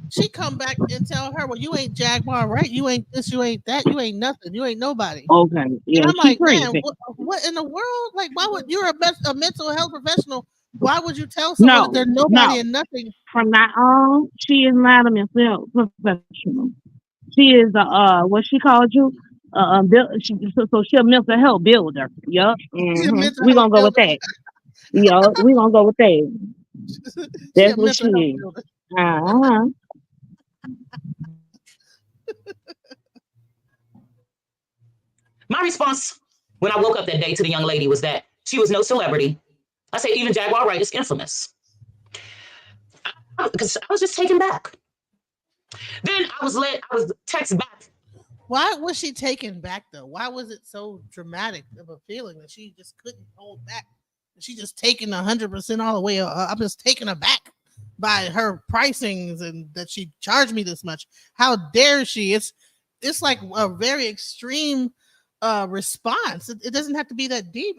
She come back and tell her, "Well, you ain't Jaguar, right? You ain't this, you ain't that, you ain't nothing, you ain't nobody." okay, yeah, And I'm she like, man, crazy. what in the world? Like, why would you're a mental health professional? Why would you tell someone that No, they're nobody and nothing? From now on, she is not a mental health professional. She is what she called you? So she a mental health builder. Yup. She's a Mm-hmm. mental We health gonna go with builder. that. Yup. We gonna go with that. She's a That's what mental health she is. builder. Uh-huh. my response when I woke up that day to the young lady was that she was no celebrity. I said, even Jaguar Wright is infamous. Because I was just taken back. Then I was texted back. Why was she taken back though? Why was it so dramatic of a feeling that she just couldn't hold back? She just taken 100% all the way. I'm just taken aback by her pricings and that she charged me this much. How dare she? It's like a very extreme response. It doesn't have to be that deep,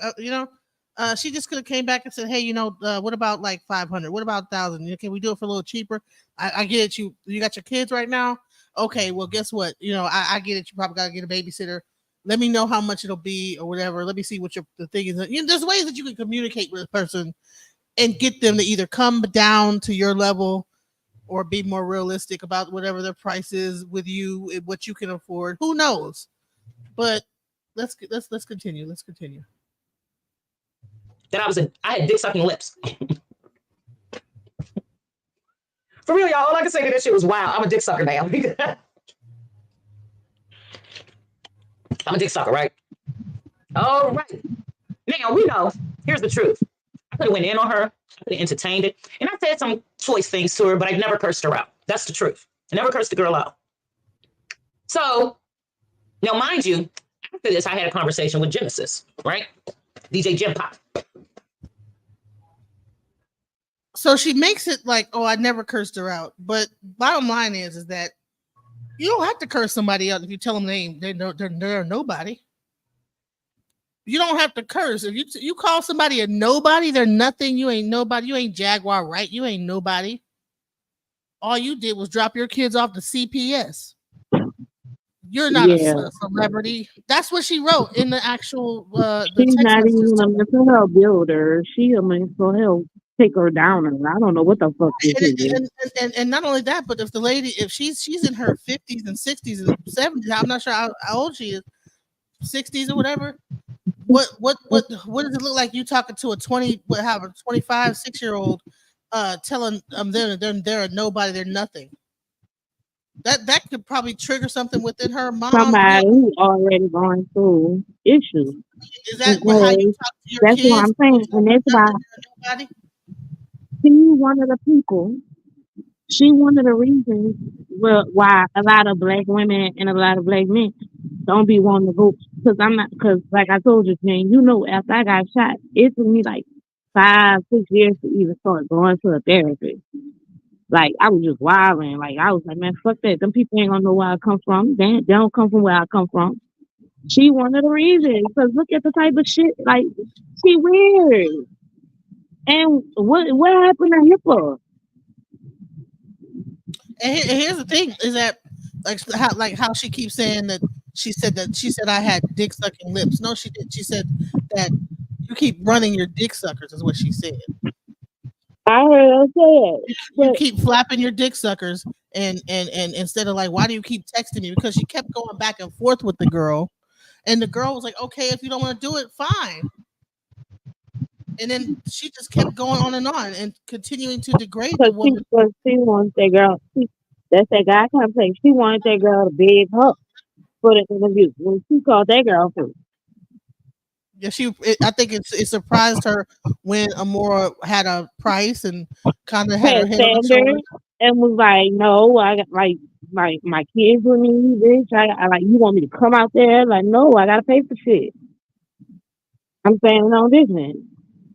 she just could have came back and said, "Hey, what about like 500? What about 1,000? Can we do it for a little cheaper? I get it. You got your kids right now. Okay, well, guess what? I get it. You probably got to get a babysitter. Let me know how much it'll be or whatever. Let me see what the thing is. There's ways that you can communicate with a person and get them to either come down to your level or be more realistic about whatever their price is with you, what you can afford. Who knows? But let's continue. Let's continue. That I had dick sucking lips. For real, y'all. All I can say to that shit was wow. I'm a dick sucker now. I'm a dick sucker, right? All right. Now we know. Here's the truth. I could have went in on her. I could have entertained it, and I said some choice things to her, but I never cursed her out. That's the truth. I never cursed the girl out. So now, mind you, after this, I had a conversation with Genesis, right? DJ Jim Pop. So she makes it like, oh, I never cursed her out. But bottom line is that you don't have to curse somebody out if you tell them they're nobody. You don't have to curse. If you call somebody a nobody, they're nothing. You ain't nobody. You ain't Jaguar, right? You ain't nobody. All you did was drop your kids off to CPS. You're not a celebrity. That's what she wrote in the actual. She's text not messages. even a mental health builder. She a mental health taker downer. I don't know what the fuck this is. And not only that, but if she's in her 50s and 60s and 70s, I'm not sure how old she is, 60s or whatever. What does it look like you talking to a 25, 6-year-old telling they're a nobody, they're nothing? That could probably trigger something within her mom. Somebody who already going through issues. Is that how you talk to your kids? That's what I'm saying, and that's why she's one of the people. She one of the reasons why a lot of black women and a lot of black men don't be wanting to go, because like I told you, man, after I got shot, it took me like 5-6 years to even start going to a therapist. Like I was just wilding. Like I was like, man, fuck that. Them people ain't gonna know where I come from. They don't come from where I come from. She one of the reasons, because look at the type of shit. Like she weird. And what happened to HIPAA? And here's the thing: is that how she keeps saying that she said I had dick sucking lips. No, she didn't. She said that you keep running your dick suckers. Is what she said. I heard her say it. You keep flapping your dick suckers, and instead of like, why do you keep texting me? Because she kept going back and forth with the girl, and the girl was like, okay, if you don't want to do it, fine. And then she just kept going on and continuing to degrade the woman. She wants that girl. That's that guy complex. She wanted that girl to beg her for the interview. When she called that girl first. Yeah, I think it surprised her when Amora had a price and kind of had her head on her shoulders. And was like, no, I got like my kids with me, bitch. I like, you want me to come out there? Like, no, I gotta pay for shit. I'm saying on business.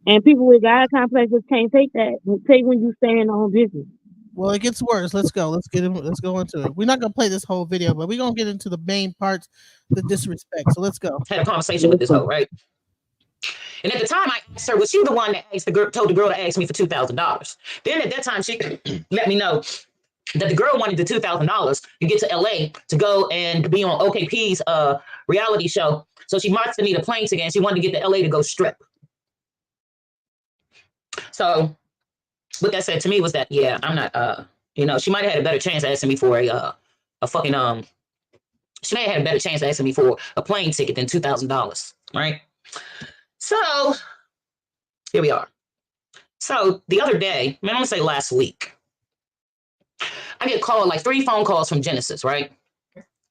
And people with God complexes can't take that. Take when you stand on business. Well, it gets worse. Let's go. Let's go into it. We're not gonna play this whole video, but we're gonna get into the main parts, the disrespect. So let's go. Had a conversation with this hoe, right? And at the time, I asked her, was she the one that told the girl to ask me for $2,000? Then at that time, she let me know that the girl wanted the $2,000 to get to LA to go and be on OKP's reality show. So she marched to need a plane ticket, and she wanted to get to LA to go strip. So what that said to me was that, yeah, I'm not, she might have had a better chance asking me for a fucking, she may have had a better chance asking me for a plane ticket than $2,000, right? So here we are. So the other day, I'm gonna say last week, I get called, like 3 phone calls from Genesis, right?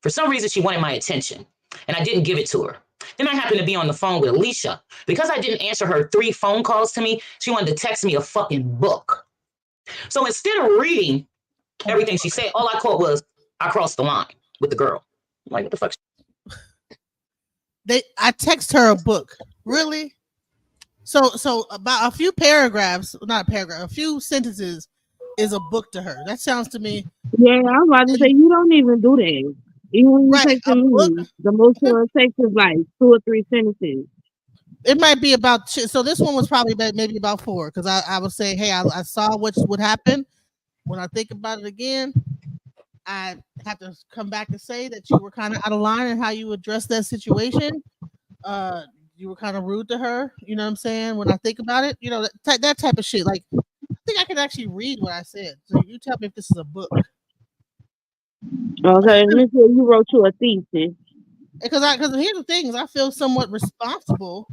For some reason, she wanted my attention, and I didn't give it to her. Then I happened to be on the phone with Alicia. Because I didn't answer her 3 phone calls to me, she wanted to text me a fucking book. So instead of reading everything she said, all I caught was, I crossed the line with the girl. I'm like, what the fuck? I text her a book. Really? So about a few paragraphs, not a paragraph, a few sentences is a book to her. That sounds to me. Yeah, I'm about to say, you don't even do that. Even when you text a movie, the most you'll text is like 2 or 3 sentences. It might be about, so this one was probably maybe about 4, because I was saying, hey, I saw what would happen. When I think about it again, I have to come back and say that you were kind of out of line in how you addressed that situation. You were kind of rude to her, you know what I'm saying? When I think about it, that type of shit. Like, think I can actually read what I said. So you tell me if this is a book. Okay, let me see. You wrote you a thesis. Because here's the thing: is I feel somewhat responsible.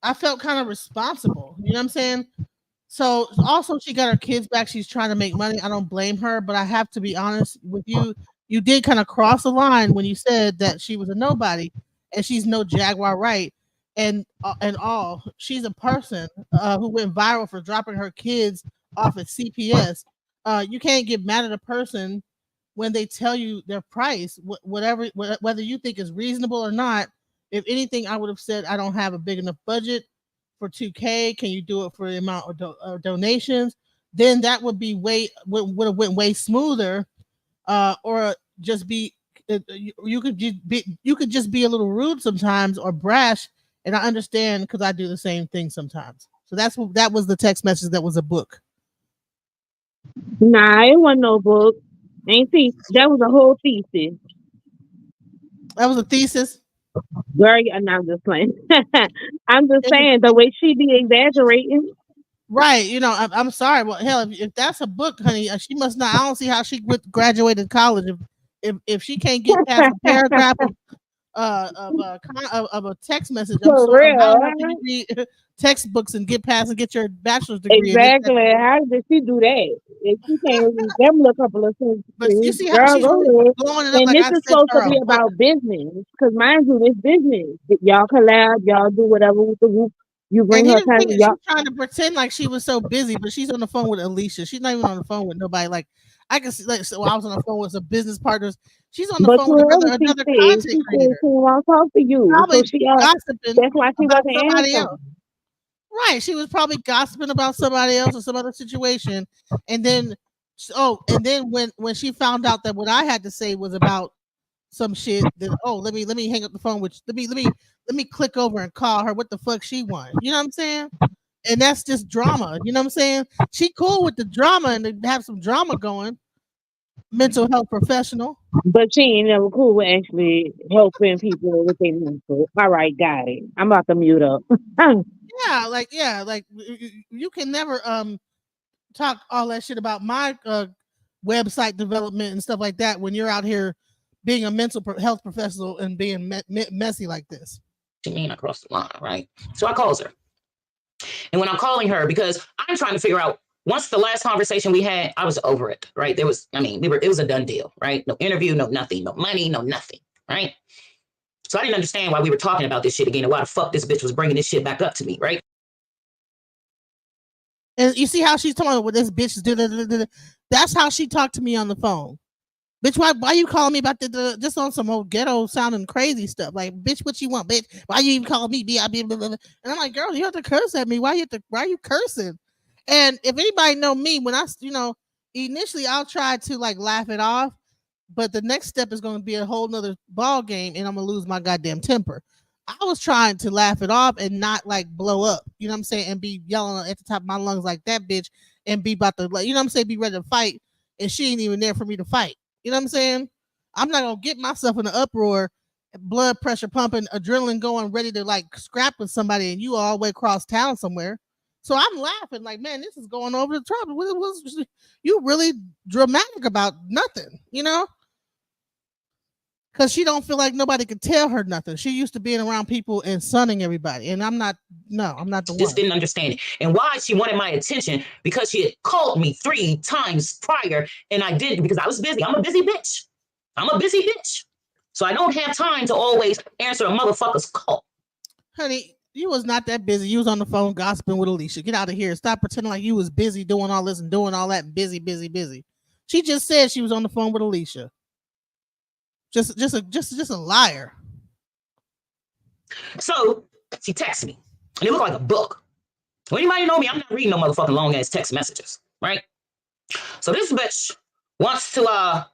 I felt kind of responsible. You know what I'm saying? So also she got her kids back. She's trying to make money. I don't blame her, but I have to be honest with you. You did kind of cross the line when you said that she was a nobody and she's no Jaguar Wright and all. She's a person who went viral for dropping her kids off at CPS. You can't get mad at a person when they tell you their price, whether you think is reasonable or not. If anything, I would have said I don't have a big enough budget for 2K. Can you do it for the amount of donations? Then that would be would have went way smoother, or just be you could just be a little rude sometimes or brash, and I understand because I do the same thing sometimes. So that was the text message that was a book. Nah, it wasn't no book. Ain't see that was a whole thesis. That was a thesis. Girl, and I'm just playing. I'm just And saying the way she be exaggerating. right, I'm sorry. Well, hell, if that's a book, honey, she must not. I don't see how she graduated college if she can't get past a paragraph of a text message. I'm For sorry. How real. can you read textbooks and get past and get your bachelor's degree? Exactly. How did she do that? If she can't read them a couple of But you sentences, see how girl, she's go really ahead. blowing it up And like this I is said supposed to her a be book. about business. Because mind you, it's business. Y'all collab, y'all do whatever with the group. You And bring her here's the kind thing: of is y'all. she's trying to pretend like she was so busy, but she's on the phone with Alicia. She's not even on the phone with nobody. Like I can see, like, so I was on the phone with some business partners. She's on the But phone you with heard what she another said. content She said creator, she didn't want to talk to you. probably So she gossiping that's why she about wasn't somebody else. answering. Right. She was probably gossiping about somebody else or some other situation. And then when she found out that what I had to say was about some shit, then let me hang up the phone with let me click over and call her what the fuck she want. You know what I'm saying? And that's just drama. You know what I'm saying? She cool with the drama and to have some drama going. Mental health professional. But she ain't never cool with actually helping people with their mental. All right, got it. I'm about to mute up. Yeah, like you can never talk all that shit about my website development and stuff like that when you're out here being a mental health professional and being messy like this. She mean across the line, right? So I calls her. And when I'm calling her, because I'm trying to figure out, once the last conversation we had, I was over it, right? It was a done deal, right? No interview, no nothing, no money, no nothing, right? So I didn't understand why we were talking about this shit again and why the fuck this bitch was bringing this shit back up to me, right? And you see how she's talking about what this bitch is. That's how she talked to me on the phone. Bitch, why you calling me about just on some old ghetto sounding crazy stuff? Like, bitch, what you want, bitch? Why you even calling me? And I'm like, girl, you have to curse at me. Why are you cursing? And if anybody know me, when initially I'll try to like laugh it off, but the next step is going to be a whole nother ball game, and I'm gonna lose my goddamn temper. I was trying to laugh it off and not like blow up, you know what I'm saying, and be yelling at the top of my lungs like that bitch, and be about to, like, you know what I'm saying, be ready to fight, and she ain't even there for me to fight. You know what I'm saying? I'm not gonna get myself in an uproar, blood pressure pumping, adrenaline going, ready to like scrap with somebody, and you all the way across town somewhere. So I'm laughing like, man, this is going over the top. You really dramatic about nothing, you know? Because she don't feel like nobody could tell her nothing. She used to being around people and sunning everybody, and I'm not the one. Just didn't understand it. And why she wanted my attention, because she had called me 3 times prior, and I didn't, because I was busy. I'm a busy bitch. So I don't have time to always answer a motherfucker's call. Honey, you was not that busy. You was on the phone gossiping with Alicia. Get out of here. Stop pretending like you was busy doing all this and doing all that. Busy. She just said she was on the phone with Alicia. Just a liar. So she texts me, and it looked like a book. Well, anybody know me? I'm not reading no motherfucking long ass text messages, right? So this bitch wants to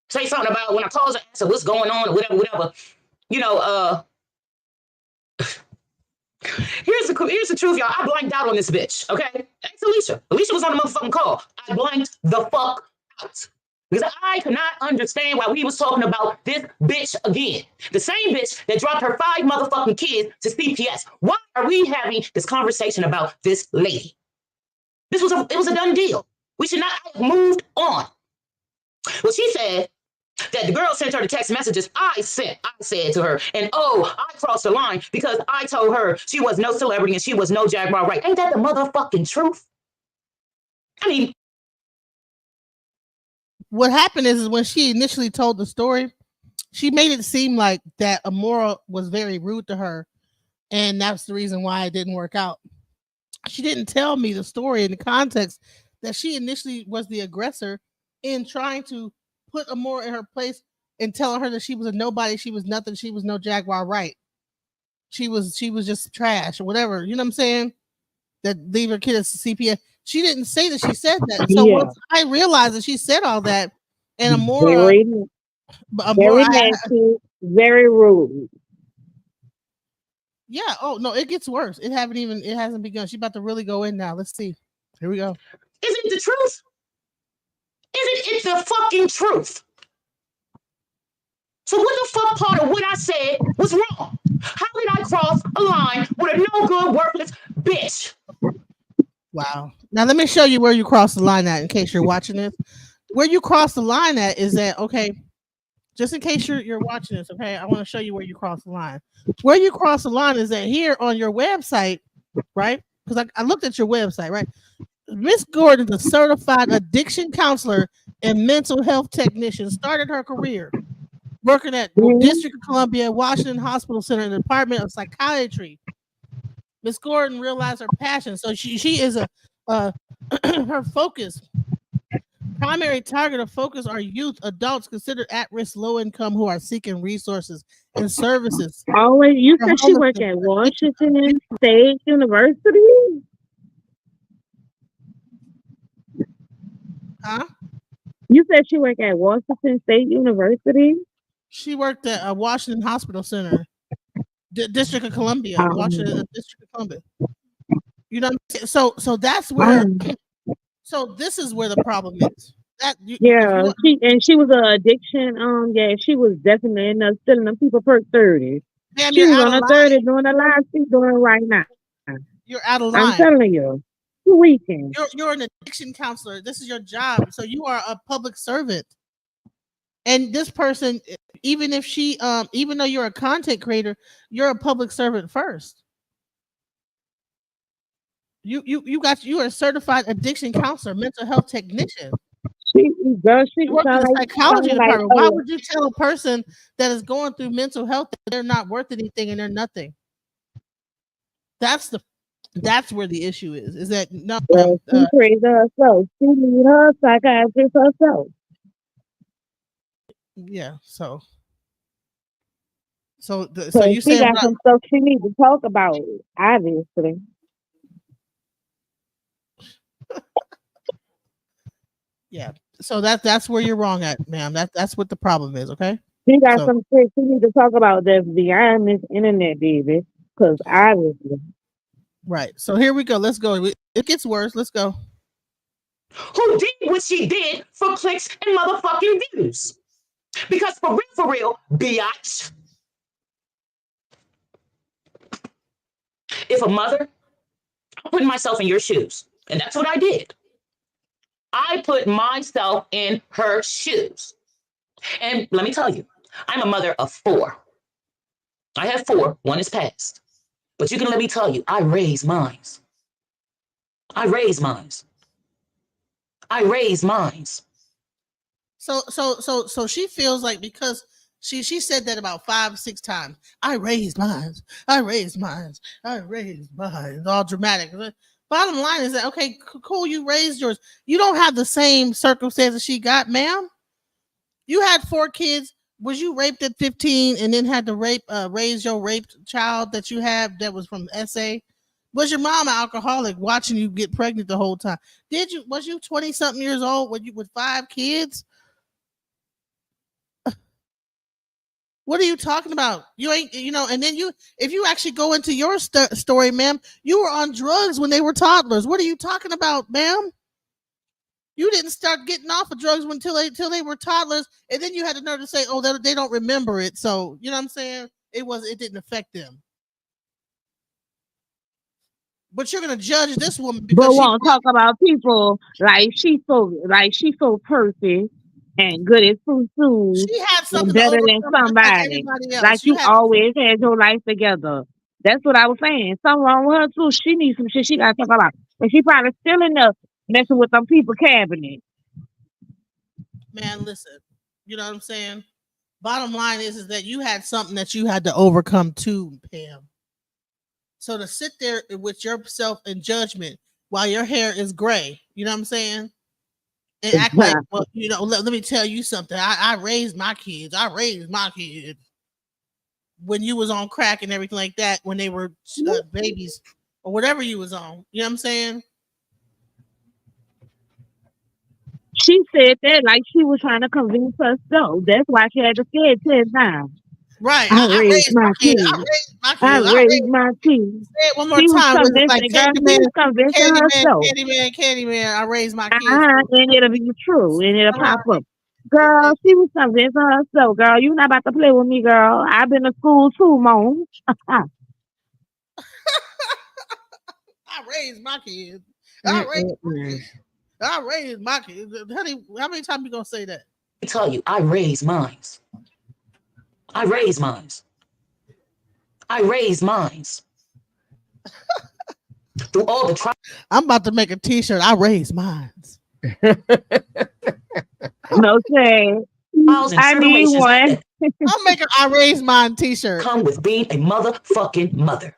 say something about, when I calls her, ask her what's going on or whatever. You know, here's the truth, y'all. I blanked out on this bitch. Okay, ask Alicia. Alicia was on the motherfucking call. I blanked the fuck out. Because I could not understand why we was talking about this bitch again. The same bitch that dropped her 5 motherfucking kids to CPS. Why are we having this conversation about this lady? It was a done deal. We should not have moved on. Well, she said that the girl sent her the text messages I said to her, and I crossed the line because I told her she was no celebrity and she was no Jaguar Wright. Ain't that the motherfucking truth? I mean, what happened is when she initially told the story, she made it seem like that Amora was very rude to her, and that's the reason why it didn't work out. She didn't tell me the story in the context that she initially was the aggressor in trying to put Amora in her place and telling her that she was a nobody, she was nothing, she was no Jaguar Wright. She was just trash or whatever. You know what I'm saying? That leave her kid at CPS. She didn't say that she said that. So once I realized that she said all that, and Amora, very nasty, very rude. Yeah. Oh no, it gets worse. It hasn't begun. She's about to really go in now. Let's see. Here we go. Isn't it the truth? Isn't it the fucking truth? So what the fuck part of what I said was wrong? How did I cross a line with a no good, worthless bitch? Wow. Now let me show you where you cross the line at in case you're watching this. Where you cross the line at is that, okay, just in case you're watching this, okay, I want to show you where you cross the line. Where you cross the line is that here on your website, right? Because I looked at your website, right? Miss Gordon is a certified addiction counselor and mental health technician. Started her career working at District of Columbia, Washington Hospital Center in the Department of Psychiatry. Miss Gordon realized her passion. So she is her focus. Primary target of focus are youth, adults considered at-risk, low-income who are seeking resources and services. Always, you said she worked at Washington State University? Huh? You said she worked at Washington State University? She worked at Washington Hospital Center, District of Columbia, Washington District of Columbia. You know, so that's where. So this is where the problem is. She was an addiction. She was definitely in there stealing them people perk 30. Damn, she was on a 30 doing the live she's doing right now. You're out of line. I'm telling you. Weekend. You're an addiction counselor. This is your job. So you are a public servant. And this person, even if she even though you're a content creator, you're a public servant first. You are a certified addiction counselor, mental health technician. She works in the psychology department. Why would you tell a person that is going through mental health that they're not worth anything and they're nothing? That's where the issue is. Is that no? She crazy herself. She need her psychiatrist herself. Yeah. So she you say got some stuff she needs to talk about, obviously. Yeah. So that's where you're wrong at, ma'am. That's what the problem is. Okay. She got some shit she need to talk about that's beyond this internet, baby. Because obviously. Right. So here we go. Let's go. It gets worse. Let's go. Who did what she did for clicks and motherfucking views? Because for real, biatch. If a mother, I'm putting myself in your shoes. And that's what I did. I put myself in her shoes. And let me tell you, I'm a mother of 4. I have 4. 1 is passed. But you can let me tell you, I raised mines. So she feels like because she said that about 5-6 times. I raised mines. All dramatic. Bottom line is that, okay, cool, you raised yours. You don't have the same circumstances she got, ma'am. You had 4 kids. Was you raped at 15 and then had to raise your raped child that you have that was from SA? Was your mom an alcoholic watching you get pregnant the whole time? Was you 20-something years old with 5 kids? What are you talking about? You ain't, and then if you actually go into your story, ma'am, you were on drugs when they were toddlers. What are you talking about, ma'am? You didn't start getting off of drugs until they were toddlers, and then you had the nerve to say, "Oh, they don't remember it." So you know what I'm saying? It didn't affect them. But you're gonna judge this woman But because she won't talk about people like she's so perfect and good at food had and something to better than overcome, just like somebody. everybody Like else. You you had always had your life together. That's what I was saying. Something wrong with her too. She needs some shit she gotta talk about. And she probably still in there messing with them people cabinet. man. Listen, you know what I'm saying. Bottom line is that you had something that you had to overcome too, Pam. So to sit there with yourself in judgment while your hair is gray, you know what I'm saying? And act like, well, you know, let me tell you something. I raised my kids. I raised my kids when you was on crack and everything like that, when they were babies or whatever you was on. You know what I'm saying? She said that like she was trying to convince herself. That's why she had to say it 10 times. Right. I raised my kids. I raised my kids. I raised my kids. Say it one more She was time. Was it like convincing, girl. She was convincing herself. Candyman, I raised my kids. And it'll be true. And it'll pop up. Girl, she was convincing herself, girl. You not about to play with me, girl. I've been to school too, Mom. I raised my kids. I raised my kids. Honey, how many times you gonna say that? I tell you, I raised mines. I raised mines. I raised mines. Through all the trials. I'm about to make a t-shirt. I raised mine. No say. I need one. I'll make an I raised mine t-shirt. Come with being a motherfucking mother.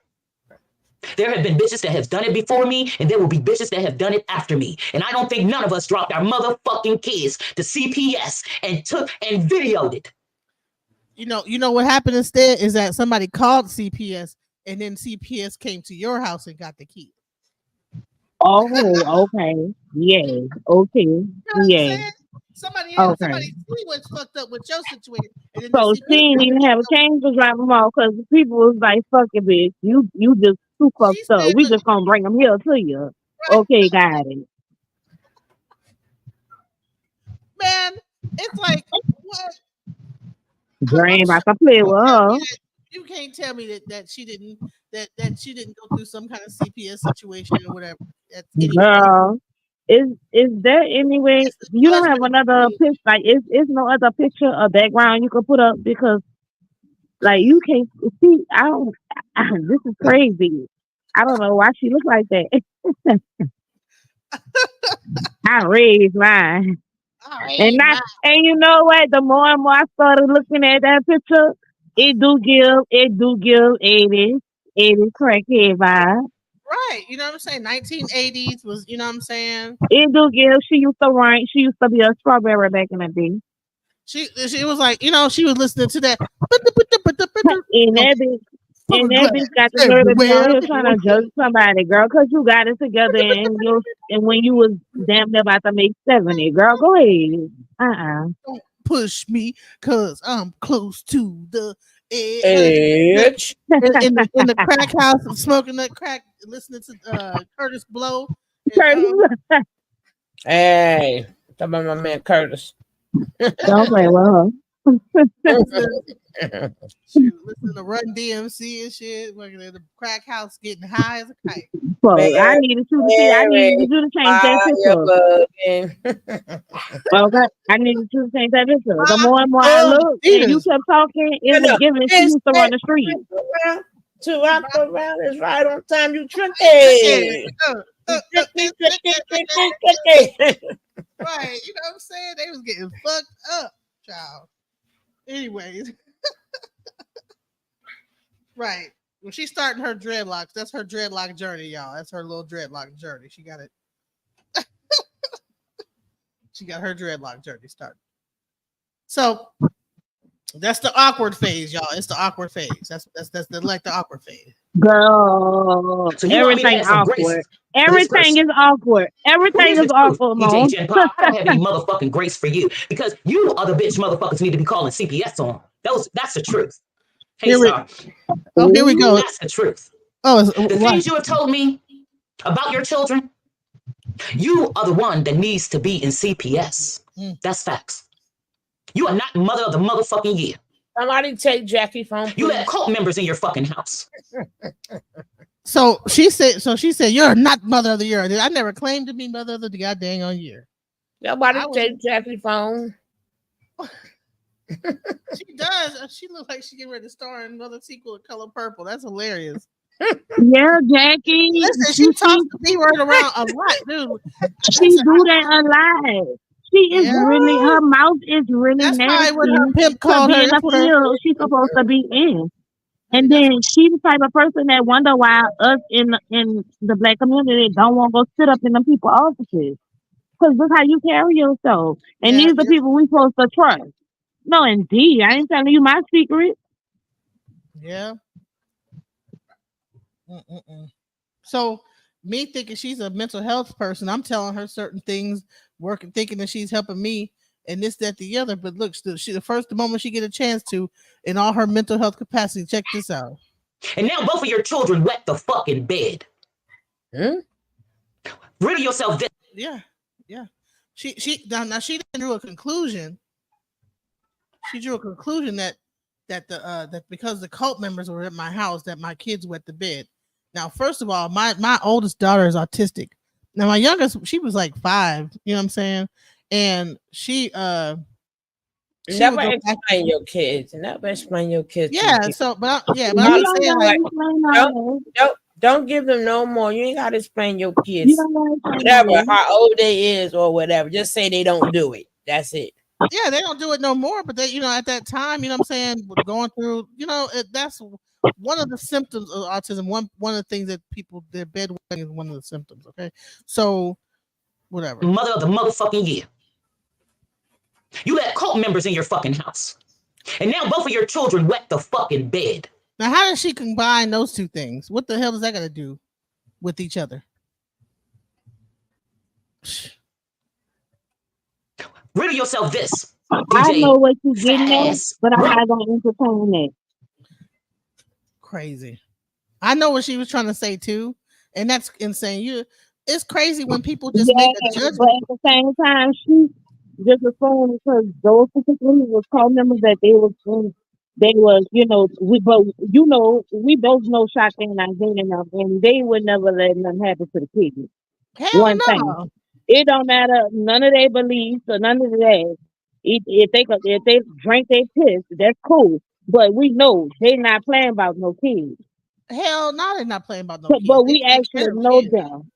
There have been bitches that have done it before me, and there will be bitches that have done it after me. And I don't think none of us dropped our motherfucking kids to CPS and took and videoed it. You know what happened instead is that somebody called CPS, and then CPS came to your house and got the key. Oh, okay. Yeah. Okay. You know yeah. Somebody Okay. was fucked up with your situation. And then So she didn't even have a change to drive them off because people was like, fuck it, bitch. You just too fucked up. We just gonna bring them here to you. Right. Okay, got it. Man, it's like, what? Brain about to play with her. You can't tell me that she didn't go through some kind of CPS situation or whatever. Girl, is there anyway? You don't have another picture? Like, is no other picture or background you can put up because, like, you can't see. This is crazy. I don't know why she look like that. I raised mine. And you know what? The more and more I started looking at that picture, it do give 80s crackhead vibe. Right, you know what I'm saying? 1980s was, you know what I'm saying? It do give. She used to be a strawberry back in the day. She was like, you know, she was listening to that. And that bitch got the nerve to be out here trying to judge somebody, girl, because you got it together and when you was damn near about to make 70, girl, go ahead. Don't push me because I'm close to the edge. in the crack house, smoking that crack, listening to Curtis Blow. Hey, talk about my man Curtis. Don't play with her. Listen to Run DMC and shit, working at the crack house, getting high as a kite. Well, I needed you to see. I needed you to change that picture. Okay, I needed you to change that picture. The more and more I looked, and you kept talking, it was giving. She used to run the street. To wrap around is right on time. You tricky. Right, you know what I'm saying? They was getting fucked up, child. Anyways, right. When she's starting her dreadlocks, that's her dreadlock journey, y'all. That's her little dreadlock journey. She got it. She got her dreadlock journey started. So that's the awkward phase, y'all. It's the awkward phase. That's the awkward phase. Girl, so everything awkward. Everything is awkward. Everything is awkward, Mom. I don't have any motherfucking grace for you because you are the bitch motherfuckers need to be calling CPS on. That's the truth. Hey, here we go. That's the truth. Oh, the things you have told me about your children, You are the one that needs to be in CPS. That's facts. You are not mother of the motherfucking year. Somebody take Jackie phone, You please. let cult members in your fucking house. So she said, you're not mother of the year. I never claimed to be mother of the goddamn on year. Nobody I was- take Jackie phone. She does. She looks like she getting ready to star in another sequel of Color Purple. That's hilarious. Yeah, Jackie. Listen, she talks the B word around a lot, dude. She do that a lot. She is Yeah. really, her mouth is really That's nasty. probably what her pimp To called be her. in That's the what her, field she's supposed to be in. And That's- then she's the type of person that wonder why us in the black community don't want to go sit up in them people's offices. Because look how you carry yourself. And Yeah, these are the people we supposed to trust. No, indeed. I ain't telling you my secret. Yeah. Mm-mm-mm. So me thinking she's a mental health person, I'm telling her certain things, working, thinking that she's helping me, and this, that, the other. But look, the moment she get a chance to, in all her mental health capacity, check this out. And now both of your children wet the fucking bed. Hmm? Rid of yourself. Yeah. She now she didn't drew a conclusion. She drew a conclusion that that because the cult members were at my house, that my kids wet the bed. Now, first of all, my oldest daughter is autistic. Now, my youngest, she was like 5. You know what I'm saying? And she Never would go back- explain your kids. Never explain your kids. to yeah. people. So, but You I'm don't saying gotta like, explain all that. Don't give them no more. You ain't got to explain your You kids. don't gotta explain Whatever, all that. how old they is or whatever. Just say they don't do it. That's it. yeah, they don't do it no more. But they, you know, at that time, you know what I'm saying, going through, you know, that's one of the symptoms of autism. One of the things that people, their bedwetting is one of the symptoms. Okay, so whatever. Mother of the motherfucking year. You let cult members in your fucking house. And now both of your children wet the fucking bed. Now, how does she combine those two things? What the hell does that got to do with each other? Rid of yourself this. I DJ know what you're getting at, Fast. but I'm not gonna entertain it. Crazy. I know what she was trying to say too, and that's insane. It's crazy when people just make a Yeah, judgment. but at the same time, she just assumed because those particularly was called members that they was, you know, we both know Shaka and Isaiah and them, and they would never let nothing happen to the kids. Hell One thing. no. It don't matter none of their beliefs or none of that. If they drink their piss, that's cool. But we know they not playing about no kids. Hell no, they're not playing about no But, kids. but They we take care actually of know kids. them.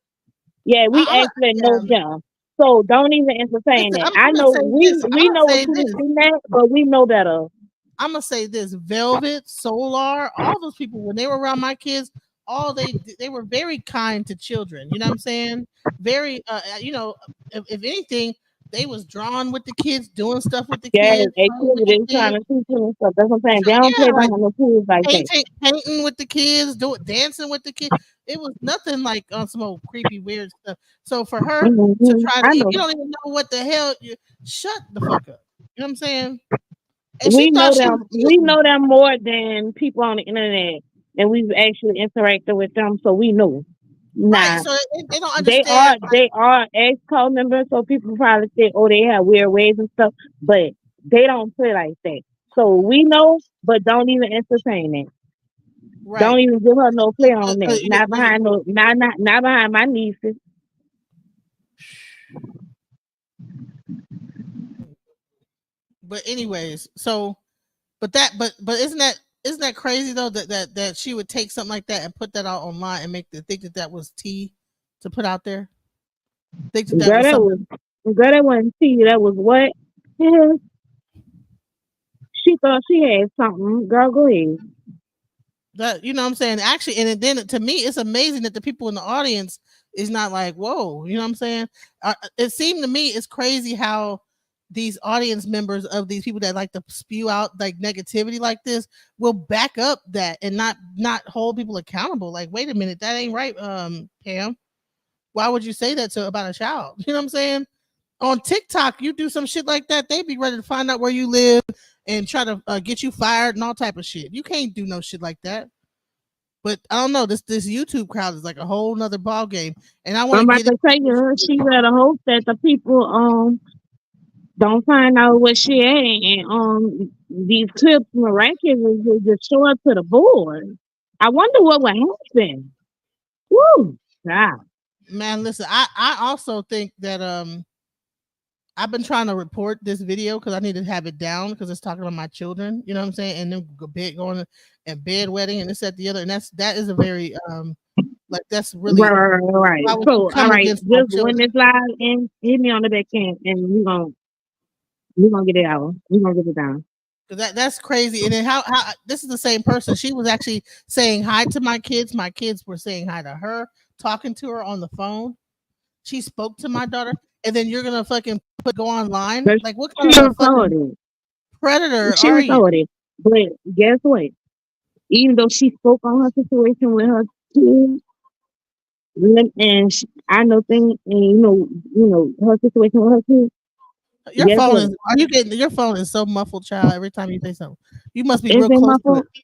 Yeah, we I- actually know them. So don't even entertain Listen, it. I'm I gonna know say we this. I'm we gonna know what say you this. was getting at, but we know better. I'm gonna say this: Velvet, Solar, all those people when they were around my kids, all they were very kind to children. You know what I'm saying? Very, you know, if anything, they was drawn with the kids, doing stuff with the Yeah, kids, playing with the activities trying kids, to teach them and stuff. That's what I'm saying. They don't yeah, play like behind the kids like that. painting with the kids, dancing with the kids. It was nothing like on some old creepy weird stuff. So for her to Mhm. try I to, know. you don't even know what the hell. Shut the fuck up. You know what I'm saying? And We she know thought she them. was We cute. know them more than people on the internet, and we've actually interacted with them, so we know. Right, Nah, so they don't they understand. are ex cult members, so people probably say, "Oh, they have weird ways and stuff," but they don't play like that. So we know, but don't even entertain it. Right. Don't even give her no play on that. You- Not behind no, not behind my nieces. But anyways, so but isn't that crazy though that she would take something like that and put that out online and think that was tea to put out there? Think that Girl, was that something. that wasn't tea. That was what? Yeah. She thought she had something. Girl, go ahead. That, you know what I'm saying? Actually, and then to me, it's amazing that the people in the audience is not like, whoa, you know what I'm saying? It seemed to me it's crazy how these audience members of these people that like to spew out like negativity like this will back up that and not hold people accountable. Like, wait a minute, that ain't right, Pam. Why would you say that about a child? You know what I'm saying? On TikTok, you do some shit like that, they be ready to find out where you live and try to get you fired and all type of shit. You can't do no shit like that. But I don't know. This YouTube crowd is like a whole nother ball game, and I want I'm to about get to tell you, she better hope that the people don't find out what she ain't. And these clips miraculously just show up to the board. I wonder what would happen. Woo! God. Man, listen, I also think that I've been trying to report this video because I need to have it down because it's talking about my children, you know what I'm saying? And then going and bedwetting and this, that, the other. And that is a very like that's really Right. I would So, all come right, against my just when children. this live and hit me on the back end, and we gonna get it out. We gonna get it down. That's crazy. And then how this is the same person. She was actually saying hi to my kids. My kids were saying hi to her, talking to her on the phone. She spoke to my daughter, and then you're gonna fucking go online? But Like, what kind she of a fucking recorded. predator She are you? recorded. But guess what? Even though she spoke on her situation with her kids, and I know things, and her situation with her kids. Your Guess phone what? is. Are you getting your phone is so muffled, child? Every time you say something, you must be Is real it close to muffled? it.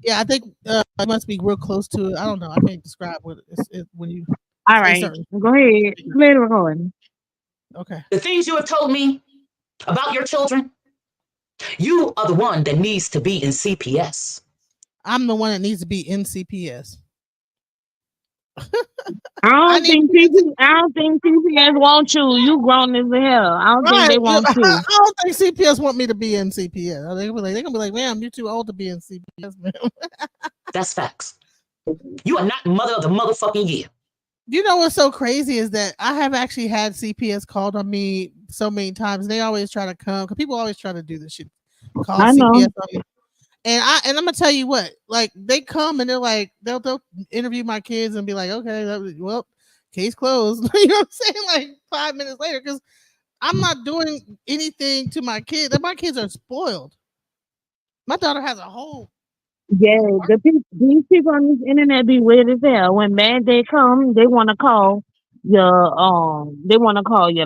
Yeah, I think you must be real close to it. I don't know. I can't describe what it's when you All say right, certain. go ahead. Play the recording. Okay, The things you have told me about your children, you are the one that needs to be in CPS. I'm the one that needs to be in CPS. I I don't need think to be CPS want you. You grown as hell. I don't think right. they want I you. don't think CPS want me to be in CPS. They're gonna be like, "Ma'am, you're too old to be in CPS, ma'am." That's facts. You are not mother of the motherfucking year. You know what's so crazy is that I have actually had CPS called on me so many times. They always try to come because people always try to do this shit. Call I CPS know. on me. And I'm gonna tell you what, like they come and they're like they'll interview my kids and be like, okay, well, case closed. You know what I'm saying? Like 5 minutes later, because I'm not doing anything to my kids. My kids are spoiled. My daughter has a whole Yeah, these people on this internet be weird as hell. When bad day come, they want to call your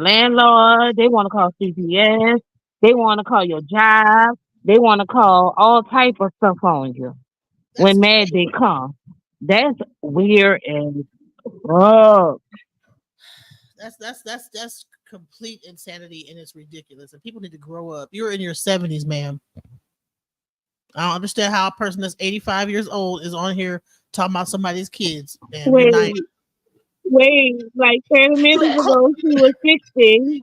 landlord. They want to call CPS. They want to call your job. They want to call all type of stuff on you that's when mad day come. That's weird and fuck. that's complete insanity and it's ridiculous. And people need to grow up. You're in your 70s, ma'am. I don't understand how a person that's 85 years old is on here talking about somebody's kids. And you're Wait, not. like 30 You minutes had ago she was 60.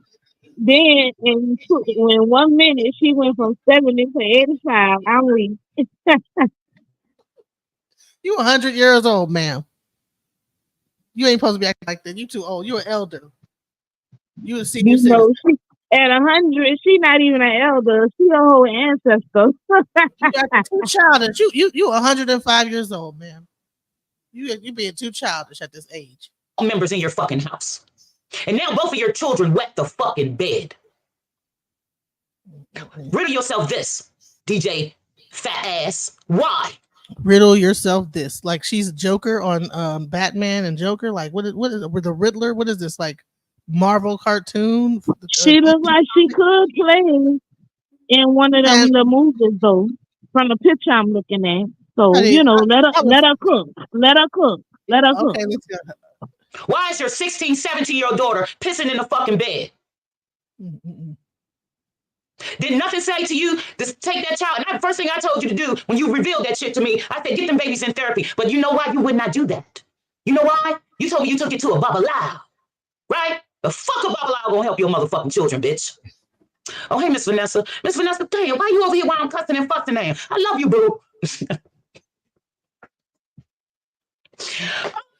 Then in 1 minute she went from 70 to 85. I'm weak. You 100 years old, ma'am. You ain't supposed to be acting like that. You too old. You're an elder. You a senior You citizen. know, at 100, she not even an elder. She a whole ancestor. You got too childish. You 105 years old, ma'am. You being too childish at this age. members in your fucking house. And now both of your children wet the fucking bed. Riddle yourself this, DJ fat ass. Why? Riddle yourself this. Like she's Joker on Batman and Joker. Like what is with the Riddler? What is this like Marvel cartoon? She look like she could play in one of them Man, the movies though. From the picture I'm looking at. So, honey, I was let her cook. Let her cook. Let her cook. okay. Let's go. Why is your 16, 17-year-old daughter pissing in the fucking bed? Mm-mm. Did nothing say to you to take that child? And the first thing I told you to do when you revealed that shit to me, I said, get them babies in therapy. But you know why you would not do that? You know why? You told me you took it to a babalao, right? The fuck a babalao gonna help your motherfucking children, bitch. Oh, hey, Miss Vanessa. Miss Vanessa, damn, why you over here while I'm cussing and fussing now? I love you, boo.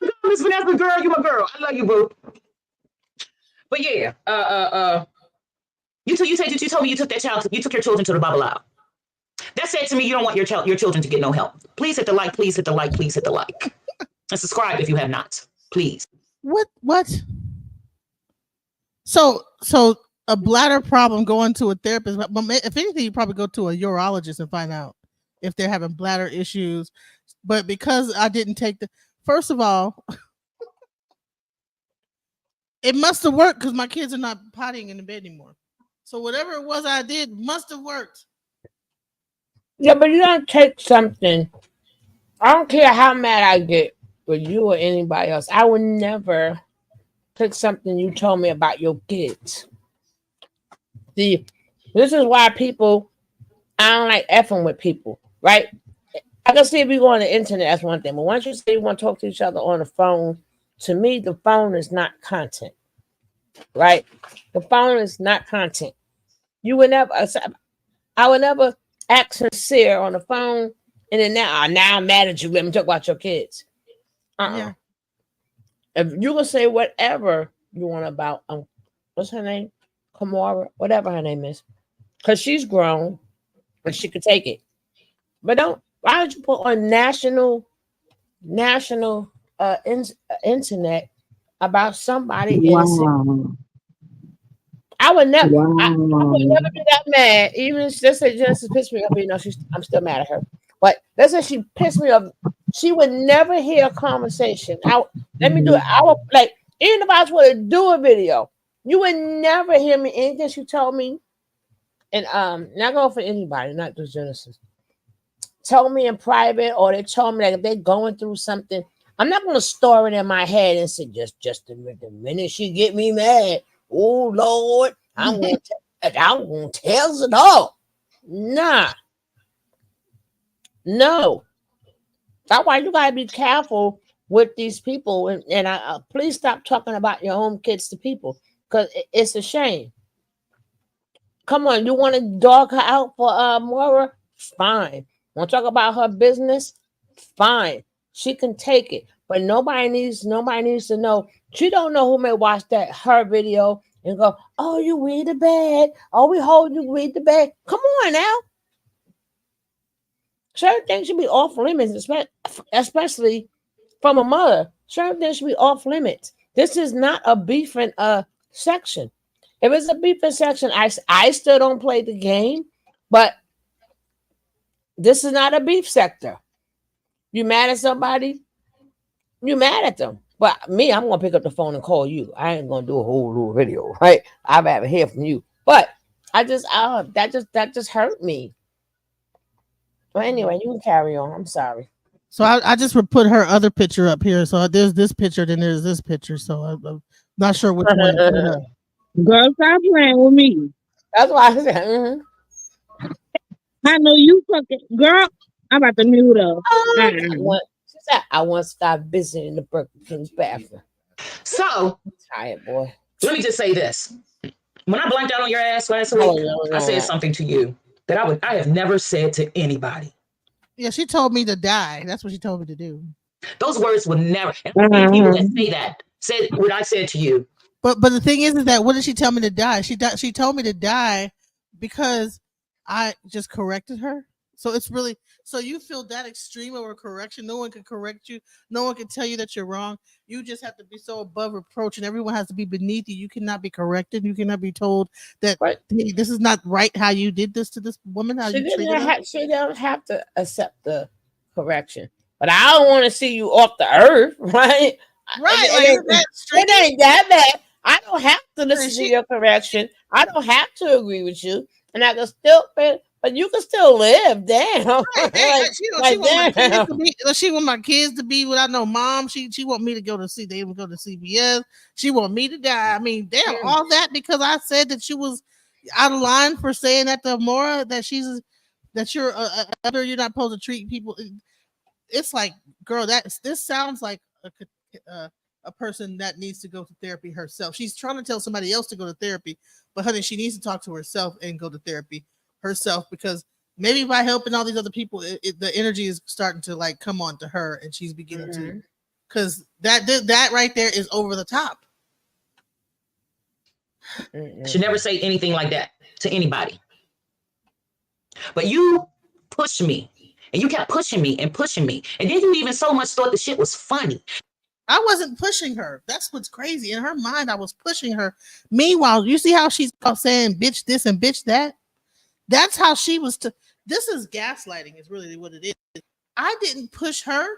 Oh, Miss Vanessa, girl, you my girl. I love you, boo. But yeah, you told me you took your children to the babalao. That said to me, you don't want your children to get no help. Please hit the like, please hit the like, please hit the like. And subscribe if you have not. Please. What? So a bladder problem going to a therapist. But if anything, you probably go to a urologist and find out if they're having bladder issues. But because I didn't take first of all, it must have worked because my kids are not pottying in the bed anymore. So whatever it was I did must have worked. Yeah, but you don't take something I don't care how mad I get with you or anybody else. I would never pick something you told me about your kids. See, this is why people, I don't like effing with people, right? I can see if you go on the internet, that's one thing. But once you say you want to talk to each other on the phone, to me, the phone is not content, right? The phone is not content. You would never, I would never act sincere on the phone, and then now I'm mad at you. Let me talk about your kids. Yeah. If you can say whatever you want about what's her name, Kamara, whatever her name is, because she's grown and she could take it. But don't. Why would you put on national internet about somebody innocent? Wow. I would never. I Wow. would never be that mad. Even if let's say Genesis pissed me off, you know, I'm still mad at her. But let's say she pissed me off. She would never hear a conversation. Let me do it. I would like even if I was going to do a video, you would never hear me anything she told me. And not going for anybody, not just Genesis. Told me in private, or they told me that if they're going through something, I'm not going to store it in my head and say just the minute she get me mad. Oh Lord, I'm going to tell it all. Nah, no. That's why you gotta be careful with these people, and please stop talking about your own kids to people because it's a shame. Come on, you want to dog her out for Mora? Fine. Want to talk about her business? Fine. She can take it, but nobody needs to know. She don't know who may watch her video and go, "Oh, you read the bed. Oh, we hold you read the bed." Come on now. Certain things should be off limits, especially from a mother. Certain things should be off limits. This is not a beefing section. If it's a beefing section, I still don't play the game, but this is not a beef sector. You mad at somebody, you mad at them. But me, I'm gonna pick up the phone and call you. I ain't gonna do a whole little video, right? I'd rather hear from you. But that just hurt me. Well, anyway, you can carry on. I'm sorry. So I just would put her other picture up here. So there's this picture, then there's this picture. So I'm not sure which one to put her. Girl, stop playing with me. That's why I said, I know you fucking girl. I'm about to mute up. She said, I want to stop visiting the Burger King's bathroom. So, I'm tired, boy. let me just say this. When I blanked out on your ass last week, I said something to you that I have never said to anybody. Yeah, she told me to die. That's what she told me to do. Those words would never. And people that say that said what I said to you. But the thing is that what did she tell me to die? She told me to die because I just corrected her. So it's really, so you feel that extreme of a correction. No one can correct you. No one can tell you that you're wrong. You just have to be so above reproach, and everyone has to be beneath you. You cannot be corrected. You cannot be told that hey, this is not right how you did this to this woman. How She you treated her. she don't have to accept the correction. But I don't want to see you off the earth, right? Right. It ain't that bad. I don't have to listen to your correction. I don't have to agree with you. And I can still, but you can still live. Damn. She want my kids to be without no mom. She want me to go to see. They even go to CBS. She want me to die. I mean, damn, all that because I said that she was out of line for saying that to Mora that you're you're not supposed to treat people. It's like, girl, this sounds like a person that needs to go to therapy herself. She's trying to tell somebody else to go to therapy, but honey, she needs to talk to herself and go to therapy herself because maybe by helping all these other people, the energy is starting to like come on to her, and she's beginning to, because that right there is over the top. I should never say anything like that to anybody. But you pushed me, and you kept pushing me, and then you even so much thought the shit was funny. I wasn't pushing her. That's what's crazy. In her mind, I was pushing her. Meanwhile, you see how she's saying bitch this and bitch that? That's how she was. This is gaslighting is really what it is. I didn't push her.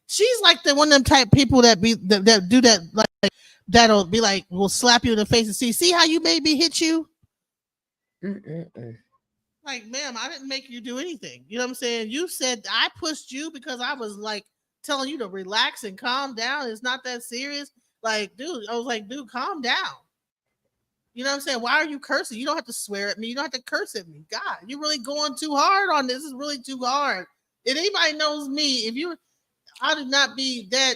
She's like the one of them type people that do that, like that'll be like, will slap you in the face and see how you made me hit you. Like, ma'am, I didn't make you do anything. You know what I'm saying? You said I pushed you because I was like telling you to relax and calm down. It's not that serious. Like, dude, I was like, dude, calm down. You know what I'm saying? Why are you cursing? You don't have to swear at me. You don't have to curse at me. God, you're really going too hard on this. It's really too hard. If anybody knows me, I did not be that.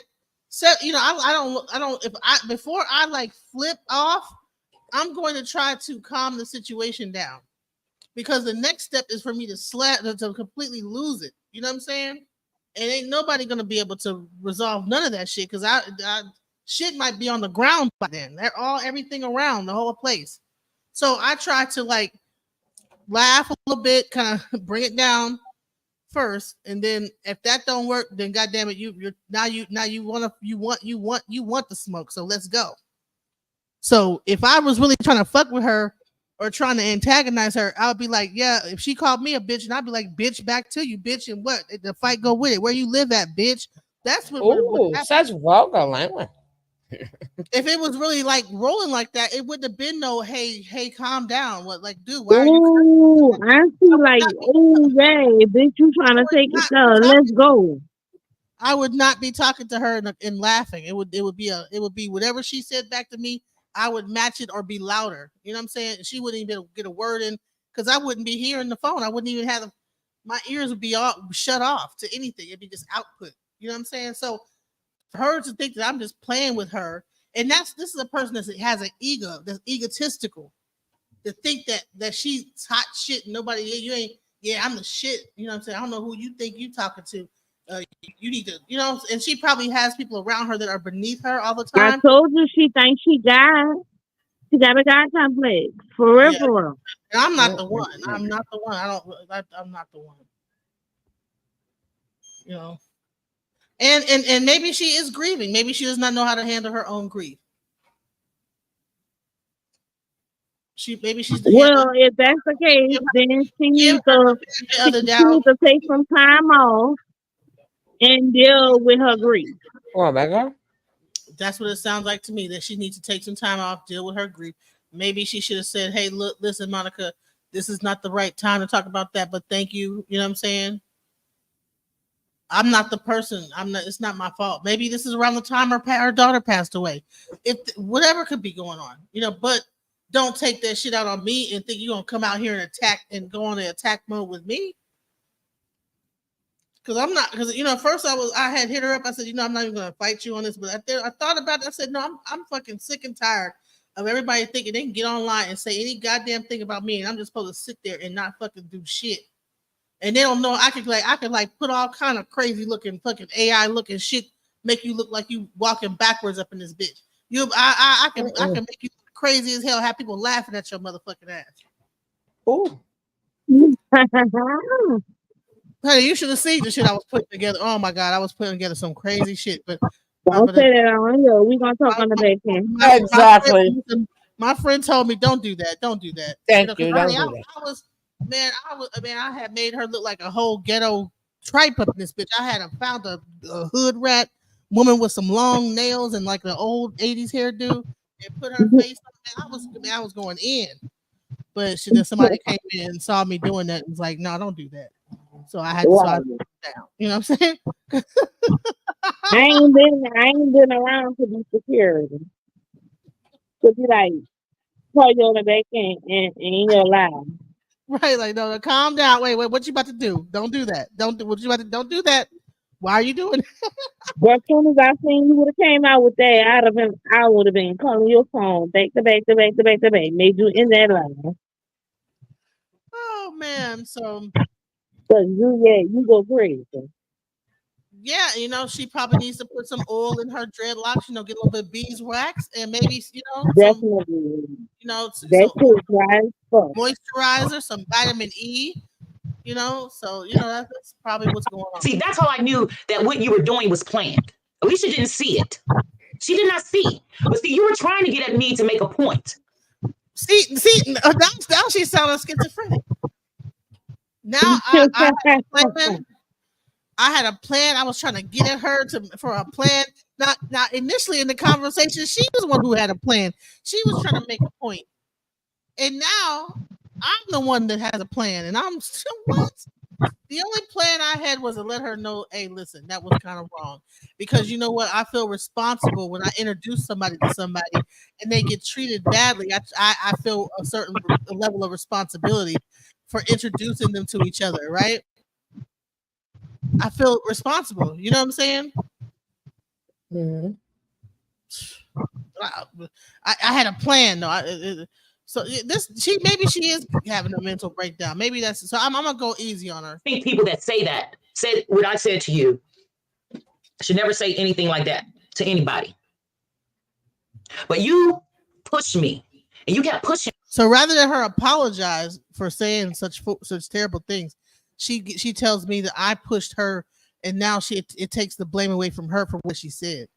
So, you know, I don't. If I before I like flip off, I'm going to try to calm the situation down because the next step is for me to completely lose it. You know what I'm saying? And ain't nobody gonna be able to resolve none of that shit because I shit might be on the ground by then. They're all everything around the whole place. So I try to like laugh a little bit, kind of bring it down first, and then if that don't work, then goddamn it, you want the smoke. So let's go. So if I was really trying to fuck with her or trying to antagonize her, I would be like, yeah, if she called me a bitch, and I'd be like, bitch, back to you, bitch, and what? The fight go with it. Where you live at, bitch. That's what Ooh, such vulgar language. if it was really like rolling like that, it wouldn't have been no hey, calm down. What like, dude, why are you Ooh, I see like, oh yeah, bitch, you trying to take it down. Let's go. I would not be talking to her and laughing. It would be whatever she said back to me. I would match it or be louder. You know what I'm saying? She wouldn't even get a word in because I wouldn't be hearing the phone. I wouldn't even have my ears would be all shut off to anything. It'd be just output. You know what I'm saying? So for her to think that I'm just playing with her, and this is a person that has an ego, that's egotistical, to think that she's hot shit and nobody, you ain't, yeah, I'm the shit. You know what I'm saying? I don't know who you think you talking to. You need to, you know, and she probably has people around her that are beneath her all the I time. told you she thinks she got a God complex. For real, Yeah. for real. And I'm not the one. I'm not the one. I'm not the one. You know. And maybe she is grieving. Maybe she does not know how to handle her own grief. Maybe she's Well, if that's the case, then she needs to take some time off and deal with her grief. Oh my God. That's what it sounds like to me, that she needs to take some time off, deal with her grief. Maybe she should have said, hey, look, listen, Monica, this is not the right time to talk about that, but thank you. You know what I'm saying? I'm not the person. It's not my fault. Maybe this is around the time her daughter passed away. Whatever could be going on, you know, but don't take that shit out on me and think you're going to come out here and attack and go on the attack mode with me. Because you know, first I had hit her up. I said, you know, I'm not even gonna fight you on this. But I thought about it. I said, no, I'm fucking sick and tired of everybody thinking they can get online and say any goddamn thing about me, and I'm just supposed to sit there and not fucking do shit. And they don't know I could put all kind of crazy looking fucking AI looking shit, make you look like you walking backwards up in this bitch. I can make you crazy as hell, have people laughing at your motherfucking ass. Ooh. Honey, you should have seen the shit I was putting together. Oh my God, I was putting together some crazy shit. But don't say that on here. We're gonna talk on the back end. Exactly. My friend told me, don't do that. Don't do that. Thank you. Don't do that. I had made her look like a whole ghetto tripe up in this bitch. I had found a hood rat woman with some long nails and like the old 80s hairdo and put her face on. I was going in. But somebody came in and saw me doing that and was like, no, don't do that. So I had to start down. You know what I'm saying? I ain't been around to be security. To be like, call you on the back end and in your life. Right, like no, calm down. Wait, what you about to do? Don't do that. Don't do that. Why are you doing it? But as soon as I seen you would have came out with that, I would have been calling your phone back to back, made you in that line. Oh man, so you go crazy. Yeah, you know, she probably needs to put some oil in her dreadlocks, you know, get a little bit of beeswax and maybe, you know, definitely, moisturizer, some vitamin E, you know, so, you know, that's probably what's going on. See, that's how I knew that what you were doing was planned. Alicia didn't see it. She did not see. But see, you were trying to get at me to make a point. See, now she's sounding schizophrenic. Now I had a plan. I was trying to get at her for a plan. Now, initially in the conversation, she was the one who had a plan. She was trying to make a point. And now I'm the one that has a plan, and I'm still what? The only plan I had was to let her know, hey, listen, that was kind of wrong. Because you know what? I feel responsible when I introduce somebody to somebody and they get treated badly. I feel a certain level of responsibility for introducing them to each other, right? I feel responsible. You know what I'm saying? Mhm. I had a plan. No, so maybe she is having a mental breakdown. Maybe that's so. I'm gonna go easy on her. I think people that say that said what I said to you should never say anything like that to anybody. But you pushed me, and you kept pushing. So rather than her apologize for saying such terrible things, she tells me that I pushed her, and now it takes the blame away from her for what she said.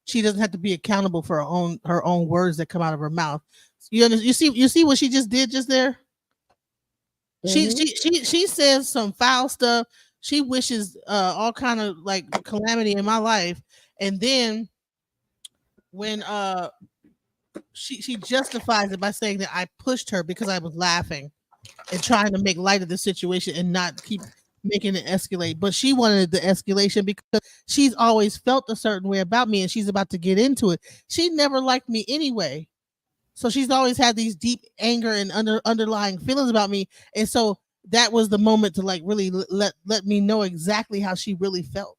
She doesn't have to be accountable for her own words that come out of her mouth. You see what she just did just there? Mhm. She says some foul stuff. She wishes all kind of like calamity in my life, and then when she justifies it by saying that I pushed her because I was laughing and trying to make light of the situation and not keep making it escalate. But she wanted the escalation because she's always felt a certain way about me, and she's about to get into it. She never liked me anyway. So she's always had these deep anger and underlying feelings about me. And so that was the moment to like really let me know exactly how she really felt.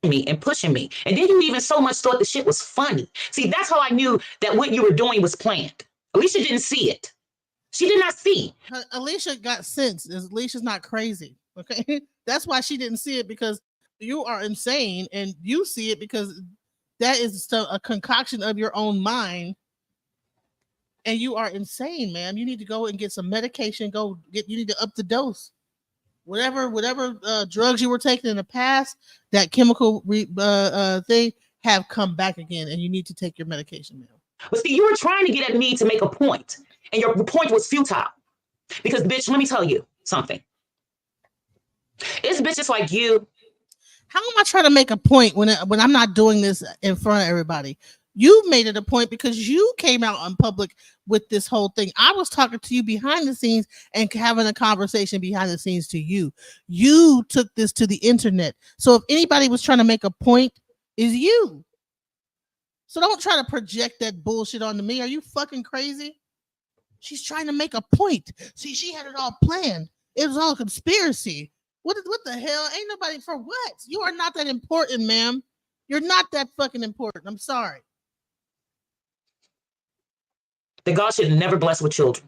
Me and pushing me. And then you even so much thought the shit was funny. See, that's how I knew that what you were doing was planned. Alicia didn't see it. She did not see. Alicia got sense. Alicia's not crazy. Okay. That's why she didn't see it, because you are insane, and you see it because that is a concoction of your own mind. And you are insane, man. You need to go and get some medication. You need to up the dose. Whatever drugs you were taking in the past, that chemical thing have come back again, and you need to take your medication now. But see, you were trying to get at me to make a point, and your point was futile. Because, bitch, let me tell you something. It's bitches like you. How am I trying to make a point when I'm not doing this in front of everybody? You made it a point because you came out in public with this whole thing. I was talking to you behind the scenes and having a conversation behind the scenes to you. You took this to the internet. So if anybody was trying to make a point, is you. So don't try to project that bullshit onto me. Are you fucking crazy? She's trying to make a point. See, she had it all planned. It was all a conspiracy. What the hell? Ain't nobody for what? You are not that important, ma'am. You're not that fucking important. I'm sorry. That God should never bless with children.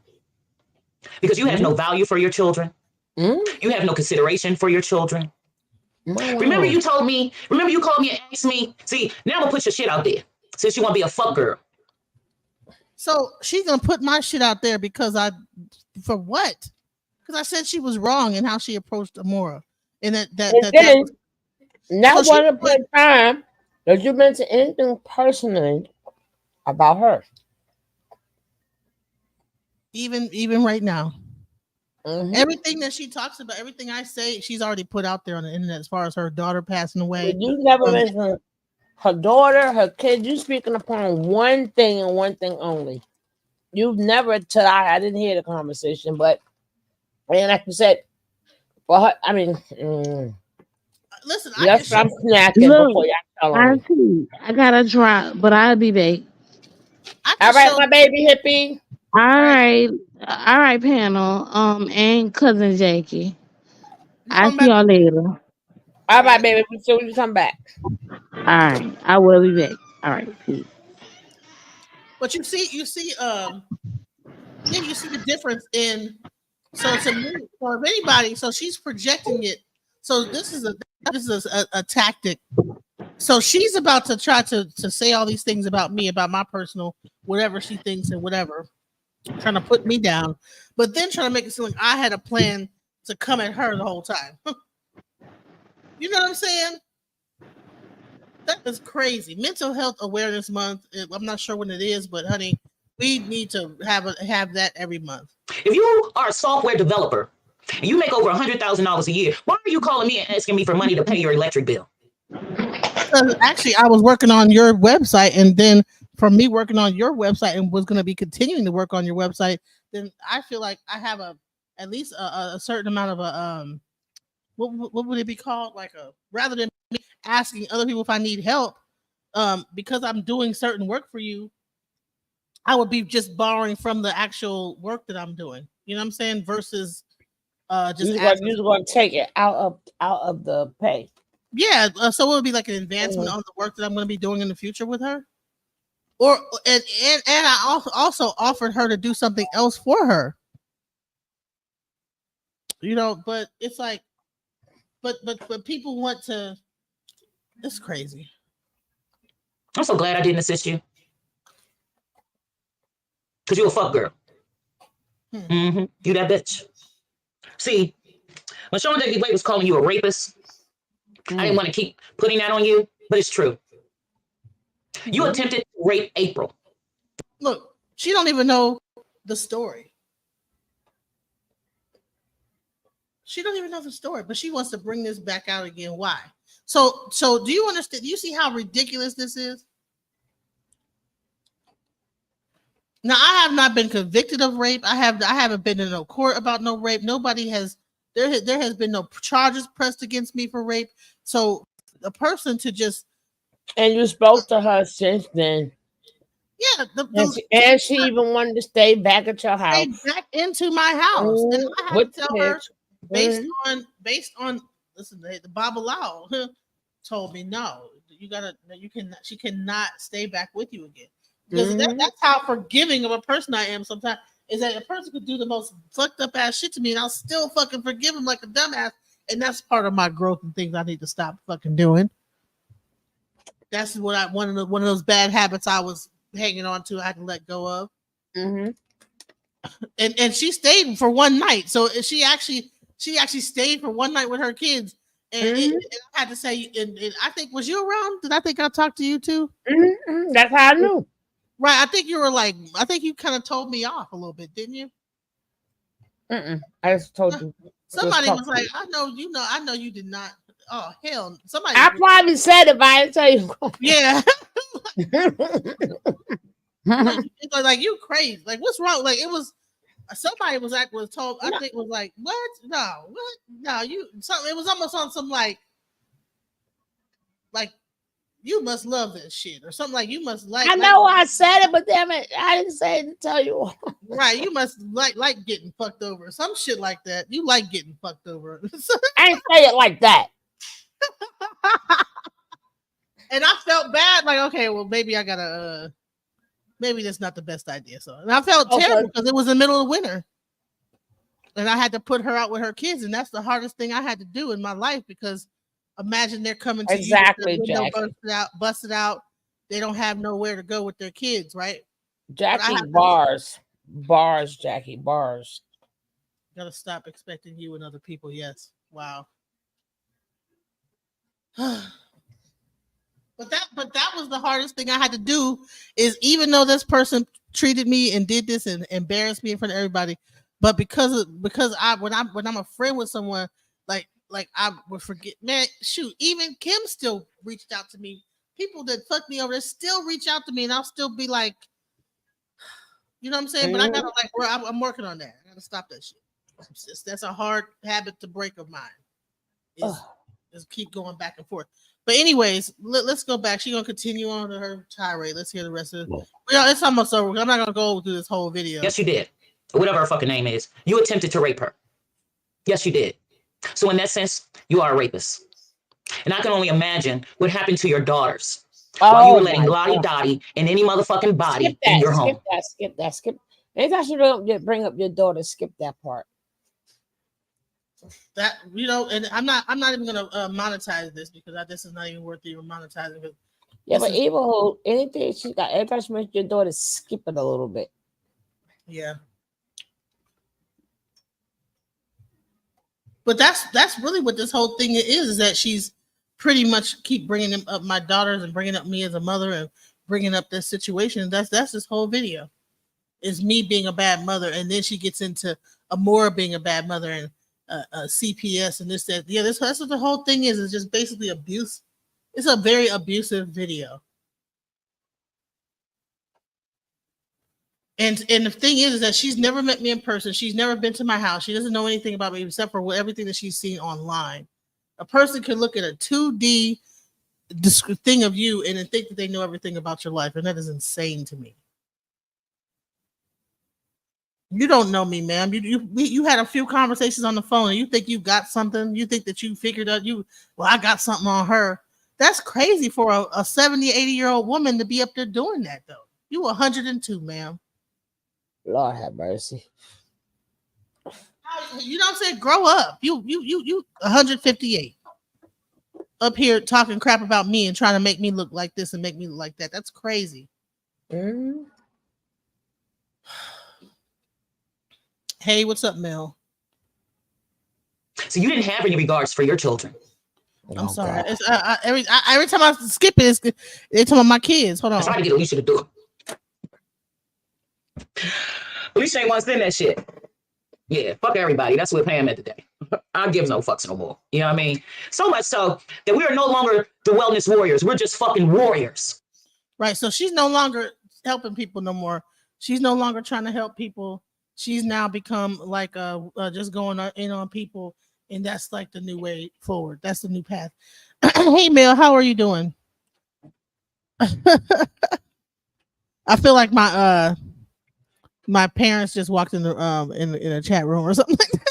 Because you have no value for your children. You have no consideration for your children. Remember you called me and asked me, see, now I'm gonna put your shit out there since you want to be a fuck girl. So she's gonna put my shit out there for what? Because I said she was wrong in how she approached Amora. And not one upon a time that you mention anything personally about her. Even right now. Everything that she talks about, everything I say, she's already put out there on the internet as far as her daughter passing away. But you never mentioned her daughter, her kid. You speaking upon one thing and one thing only. You've never I didn't hear the conversation, but and like you said, for her, I mean, listen, yes, I'm snacking before y'all tell me. I gotta drop, but I'll be back. All right, my baby hippie. All right, panel. And cousin Jackie. I'll see y'all later. All right, baby. So you come back. All right, I will be back. All right, peace. But you see, then you see the difference in. So to me, or if anybody, so she's projecting it. So this is a tactic. So she's about to try to say all these things about me, about my personal whatever she thinks and whatever, trying to put me down, but then trying to make it seem like I had a plan to come at her the whole time. You know what I'm saying? That is crazy. Mental Health Awareness Month. I'm not sure when it is, but honey, we need to have that every month. If you are a software developer and you make over $100,000 a year, why are you calling me and asking me for money to pay your electric bill? Actually, I was working on your website, and then from me working on your website and was going to be continuing to work on your website, then I feel like I have at least a certain amount of a what would it be called? Like a rather than me asking other people if I need help, because I'm doing certain work for you, I would be just borrowing from the actual work that I'm doing. You know what I'm saying? Versus just asking. You're going to take it out of the pay. Yeah, so it would be like an advancement on the work that I'm going to be doing in the future with her. Or and I also offered her to do something else for her. You know, but it's like, but people want to. It's crazy. I'm so glad I didn't assist you. Because you a fuck girl. Mm-hmm. You that bitch. See, when Sean David Blake was calling you a rapist, I didn't want to keep putting that on you, but it's true. You attempted to rape April. Look, she don't even know the story. She don't even know the story, but she wants to bring this back out again. Why? So do you understand? Do you see how ridiculous this is? Now, I have not been convicted of rape. I haven't been in no court about no rape. Nobody has. There has been no charges pressed against me for rape. So a person to just. And you spoke to her since then. Yeah, and she even wanted to stay back at your house. Stay back into my house, and I had to tell her based on listen. The Babalao told me no. She cannot stay back with you again. Because that's how forgiving of a person I am sometimes, is that a person could do the most fucked up ass shit to me and I'll still fucking forgive him like a dumbass. And that's part of my growth and things I need to stop fucking doing. That's what one of those bad habits I was hanging on to, I had to let go of. And she stayed for one night. So she actually stayed for one night with her kids. And, and I had to say, and I think, was you around? Did I think I talked to you too? That's how I knew. Right, I think you were like, I think you kind of told me off a little bit, didn't you? I just told you. Somebody was like, I know you did not. Oh hell, somebody. I probably said it, but I didn't tell you. Yeah. like you crazy. Like what's wrong? Like it was. Somebody was told. I think was like, what? No, what? No, you. Something. It was almost on some like. You must love this shit or something like you must like. I know I said it, but damn it, I didn't say it to tell you. Right, you must like getting fucked over, some shit like that. You like getting fucked over. I didn't say it like that. And I felt bad, like okay, well maybe I gotta, maybe that's not the best idea. So, and I felt terrible because it was the middle of winter, and I had to put her out with her kids, and that's the hardest thing I had to do in my life because. Imagine they're coming to you, Jack. Busted out. They don't have nowhere to go with their kids, right? Jackie, bars, Jackie, bars. Gotta stop expecting you and other people. Yes. Wow. But that was the hardest thing I had to do. Is even though this person treated me and did this and embarrassed me in front of everybody, but because when I'm a friend with someone like I would forget, man. Shoot, even Kim still reached out to me. People that fucked me over, they still reach out to me, and I'll still be like, you know what I'm saying? But I gotta I'm working on that. I gotta stop that shit. That's a hard habit to break of mine. Is keep going back and forth. But anyways, let's go back. She's gonna continue on to her tirade. Let's hear the rest of it. It's almost over. I'm not gonna go through this whole video. Yes, you did. Whatever her fucking name is, you attempted to rape her. Yes, you did. So in that sense, you are a rapist. And I can only imagine what happened to your daughters while you were letting Lottie Dottie in any motherfucking body in your home. Skip that. Anytime you don't bring up your daughter, skip that part. That and I'm not even gonna monetize this because this is not even worth even monetizing. Yeah, but Evil, anything she got, every time she mentions your daughter, skip it a little bit. Yeah. But that's really what this whole thing is that she's pretty much keep bringing them up, my daughters, and bringing up me as a mother and bringing up this situation. That's this whole video is me being a bad mother, and then she gets into Amora being a bad mother and CPS and this that. Yeah, that's what the whole thing is. It's just basically abuse. It's a very abusive video. And the thing is that she's never met me in person. She's never been to my house. She doesn't know anything about me except for everything that she's seen online. A person can look at a 2D thing of you and then think that they know everything about your life, and that is insane to me. You don't know me, ma'am. You had a few conversations on the phone, and you think you got something. You think that you figured out I got something on her. That's crazy for a 70, 80-year-old woman to be up there doing that, though. You 102, ma'am. Lord have mercy. You know what I'm saying? Grow up. You 158. Up here talking crap about me and trying to make me look like this and make me look like that. That's crazy. Mm. Hey, what's up, Mel? So you didn't have any regards for your children. I'm sorry. It's, every time I skip it, they're talking about my kids. Hold on. I tried to get Alicia to do it. Alicia ain't want to send that shit. Yeah, fuck everybody. That's what Pam at today. I give no fucks no more. You know what I mean? So much so that we are no longer the wellness warriors. We're just fucking warriors. Right. So she's no longer helping people no more. She's no longer trying to help people. She's now become like just going in on people, and that's like the new way forward. That's the new path. Hey, Mel, how are you doing? I feel like my parents just walked in the in a chat room or something like that.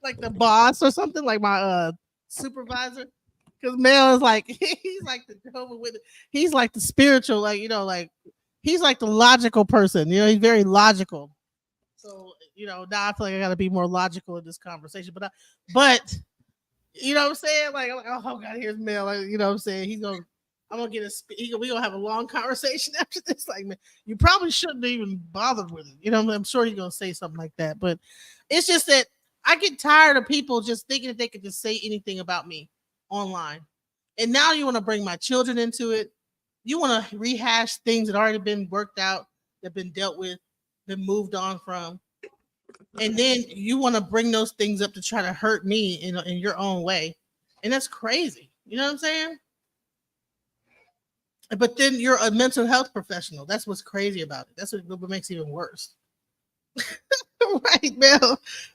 Like the boss or something, like my supervisor. Because Mel is like he's like the Jehovah Witness. He's like the spiritual, like like he's like the logical person. He's very logical. So now I feel like I got to be more logical in this conversation. But you know what I'm saying? Like oh god, here's Mel. Like, you know what I'm saying? I'm gonna get we're gonna have a long conversation after this. Like, man, you probably shouldn't even bother with it. I'm sure he's gonna say something like that. But it's just that I get tired of people just thinking that they could just say anything about me online. And now you want to bring my children into it. You want to rehash things that already been worked out, that been dealt with, been moved on from. And then you want to bring those things up to try to hurt me in your own way. And that's crazy. You know what I'm saying? But then you're a mental health professional. That's what's crazy about it. That's what makes it even worse. Right,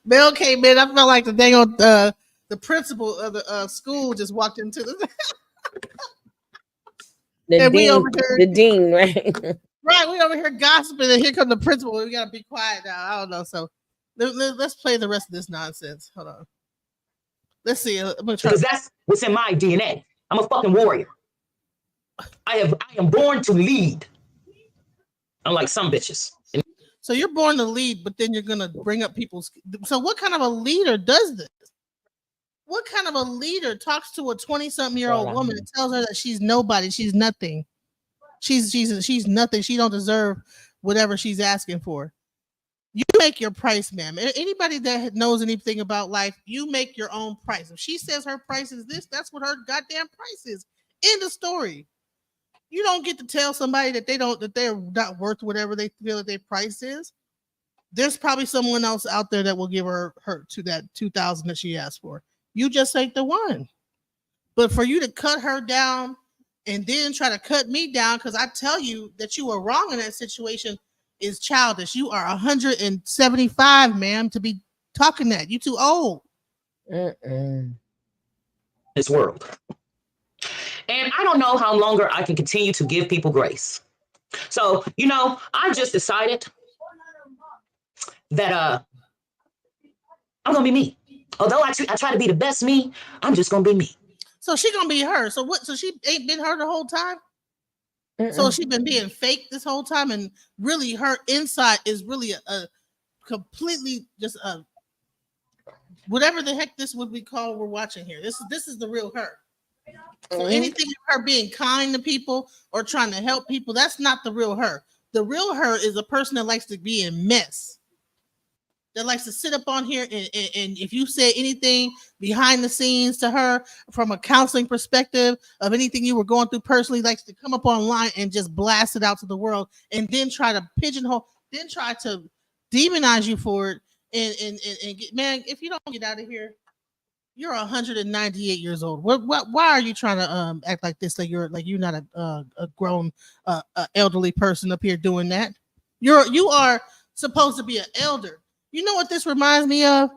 Mel came in. I felt like the dang old the principal of the school just walked into the the dean, right? Right, we over here gossiping, and here comes the principal. We gotta be quiet now. I don't know. So let's play the rest of this nonsense. Hold on. Let's see. I'm gonna try. Because that's what's in my DNA. I'm a fucking warrior. I am born to lead. Unlike some bitches. So you're born to lead, but then you're gonna bring up people's. So what kind of a leader does this? What kind of a leader talks to a 20-something-year-old woman and tells her that she's nobody, she's nothing, she's nothing, she don't deserve whatever she's asking for? You make your price, ma'am. Anybody that knows anything about life, you make your own price. If she says her price is this, that's what her goddamn price is. End of story. You don't get to tell somebody that they're not worth whatever they feel that their price is. There's probably someone else out there that will give her to that 2,000 that she asked for. You just ain't the one. But for you to cut her down and then try to cut me down because I tell you that you were wrong in that situation is childish. You are 175, ma'am, to be talking that. You too old. This world. And I don't know how longer I can continue to give people grace. So, I just decided that I'm gonna be me. Although I try to be the best me, I'm just gonna be me. So she gonna be her. So what? So she ain't been her the whole time. So she been being fake this whole time, and really her inside is really a completely just a whatever the heck this would be called. We're watching here. This is the real her. So anything of her being kind to people or trying to help people, that's not the real her. The real her is a person that likes to be in mess. That likes to sit up on here and if you say anything behind the scenes to her from a counseling perspective of anything you were going through personally, likes to come up online and just blast it out to the world and then try to pigeonhole, then try to demonize you for it. And get, man, if you don't get out of here, you're 198 years old. Why are you trying to act like this? Like you're not a grown elderly person up here doing that? You are supposed to be an elder. You know what this reminds me of?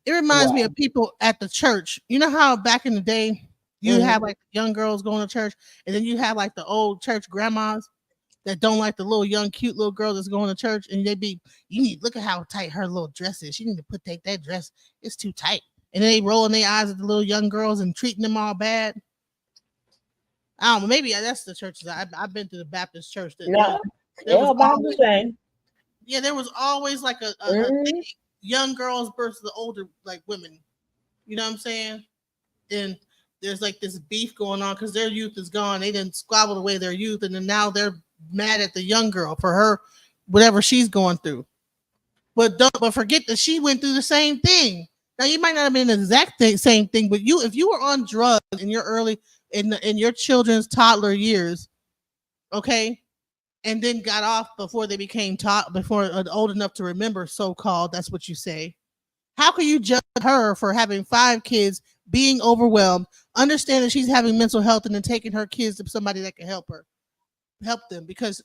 It reminds me of people at the church. You know how back in the day you have like young girls going to church, and then you have like the old church grandmas that don't like the little young cute little girl that's going to church, and you need look at how tight her little dress is. She need to take that dress. It's too tight, and then they rolling their eyes at the little young girls and treating them all bad. I don't know. Maybe that's the churches. I've been to the Baptist church. No, they're about the same. Yeah, there was always like a young girls versus the older like women. You know what I'm saying? And there's like this beef going on because their youth is gone. They didn't squabble away their youth, and then now they're mad at the young girl for her whatever she's going through. But forget that she went through the same thing. Now you might not have been the exact same thing, but if you were on drugs in your early in your children's toddler years, okay, and then got off before they became old enough to remember, so-called, that's what you say. How can you judge her for having 5 kids, being overwhelmed, understanding she's having mental health, and then taking her kids to somebody that can help them because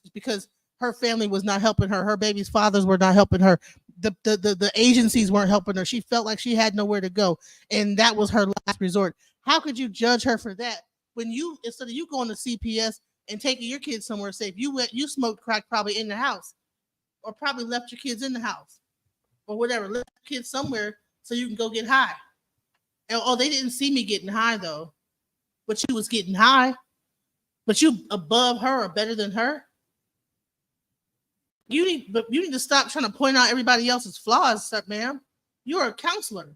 her family was not helping her. Her baby's fathers were not helping her. The agencies weren't helping her. She felt like she had nowhere to go, and that was her last resort. How could you judge her for that when instead of you going to CPS and taking your kids somewhere safe, you smoked crack probably in the house, or probably left your kids in the house, or whatever, left your kids somewhere so you can go get high. And, they didn't see me getting high though, but you was getting high. But you above her or better than her. You need to stop trying to point out everybody else's flaws, ma'am. You're a counselor.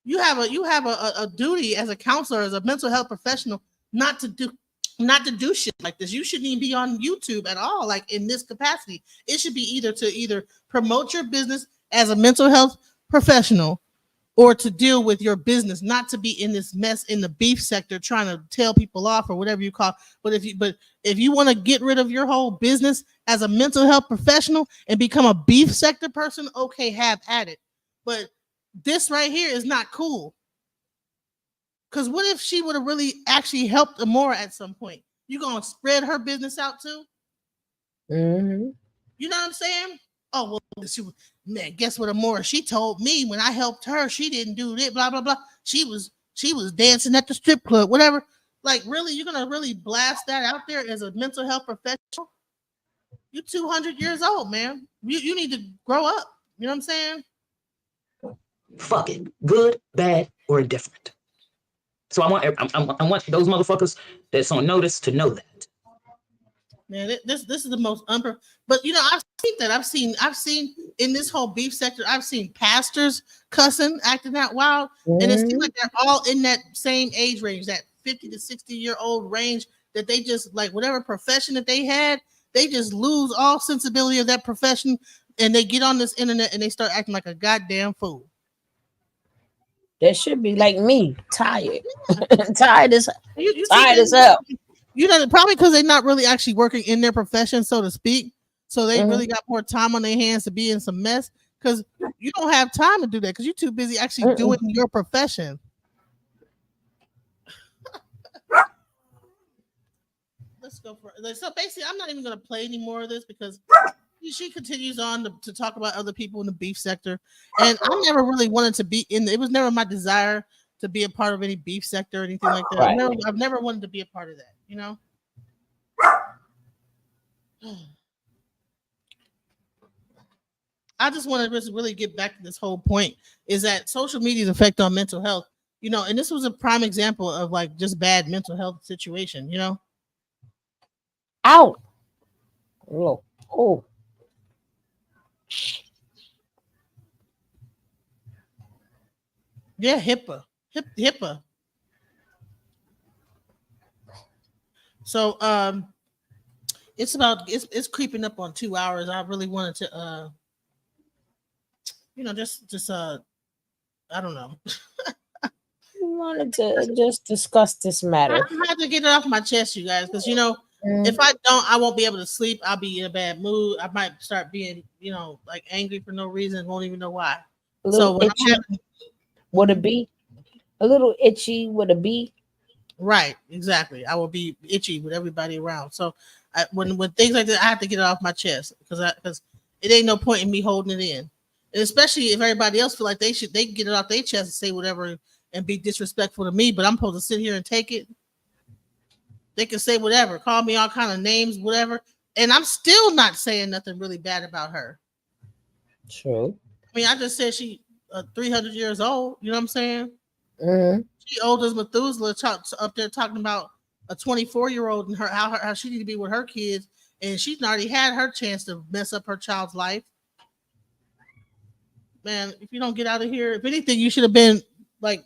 You have a duty as a counselor, as a mental health professional, not to do shit like this. You shouldn't even be on YouTube at all, like in this capacity. It should be either promote your business as a mental health professional, or to deal with your business, not to be in this mess in the beef sector trying to tell people off or whatever you call. But if you want to get rid of your whole business as a mental health professional and become a beef sector person, okay, have at it. But this right here is not cool. Because what if she would have really actually helped Amora at some point? You gonna spread her business out too? Mm-hmm. You know what I'm saying? Oh, well, man, guess what, Amora? She told me when I helped her, she didn't do it, blah, blah, blah. She was dancing at the strip club, whatever. Like, really, you're going to really blast that out there as a mental health professional? You're 200 years old, man. You need to grow up. You know what I'm saying? Fuck it. Good, bad, or indifferent. So I want those motherfuckers that's on notice to know that. Man, this is the most but I've seen that. I've seen in this whole beef sector, I've seen pastors cussing, acting out wild, and it seems like they're all in that same age range, that 50 to 60-year-old range, that they just, like, whatever profession that they had, they just lose all sensibility of that profession, and they get on this internet and they start acting like a goddamn fool. That should be like me, tired, tired as hell. Probably because they're not really actually working in their profession, so to speak. So they really got more time on their hands to be in some mess, because you don't have time to do that because you're too busy actually doing your profession. Let's go for it. So basically, I'm not even going to play any more of this because she continues on to talk about other people in the beef sector. And I never really wanted to be it was never my desire to be a part of any beef sector or anything like that. Right. I've never wanted to be a part of that, you know? I just want to really get back to this whole point, is that social media's effect on mental health, and this was a prime example of like just bad mental health situation, Ow. Oh. Yeah, HIPAA. So it's creeping up on 2 hours. I really wanted to just I don't know. I wanted to just discuss this matter. I have to get it off my chest, you guys, because if I don't, I won't be able to sleep. I'll be in a bad mood. I might start being, like angry for no reason. Won't even know why. So would it be a little itchy? Would it be? Right, exactly. I will be itchy with everybody around. So when things like that, I have to get it off my chest because it ain't no point in me holding it in, and especially if everybody else feel like they can get it off their chest and say whatever and be disrespectful to me, but I'm supposed to sit here and take it. They can say whatever, call me all kind of names, whatever, and I'm still not saying nothing really bad about her. True. I mean, I just said she 300 years old. You know what I'm saying? Mm-hmm. She old as Methuselah up there talking about a 24-year-old and how she need to be with her kids, and she's already had her chance to mess up her child's life. Man, if you don't get out of here, if anything, you should have been like,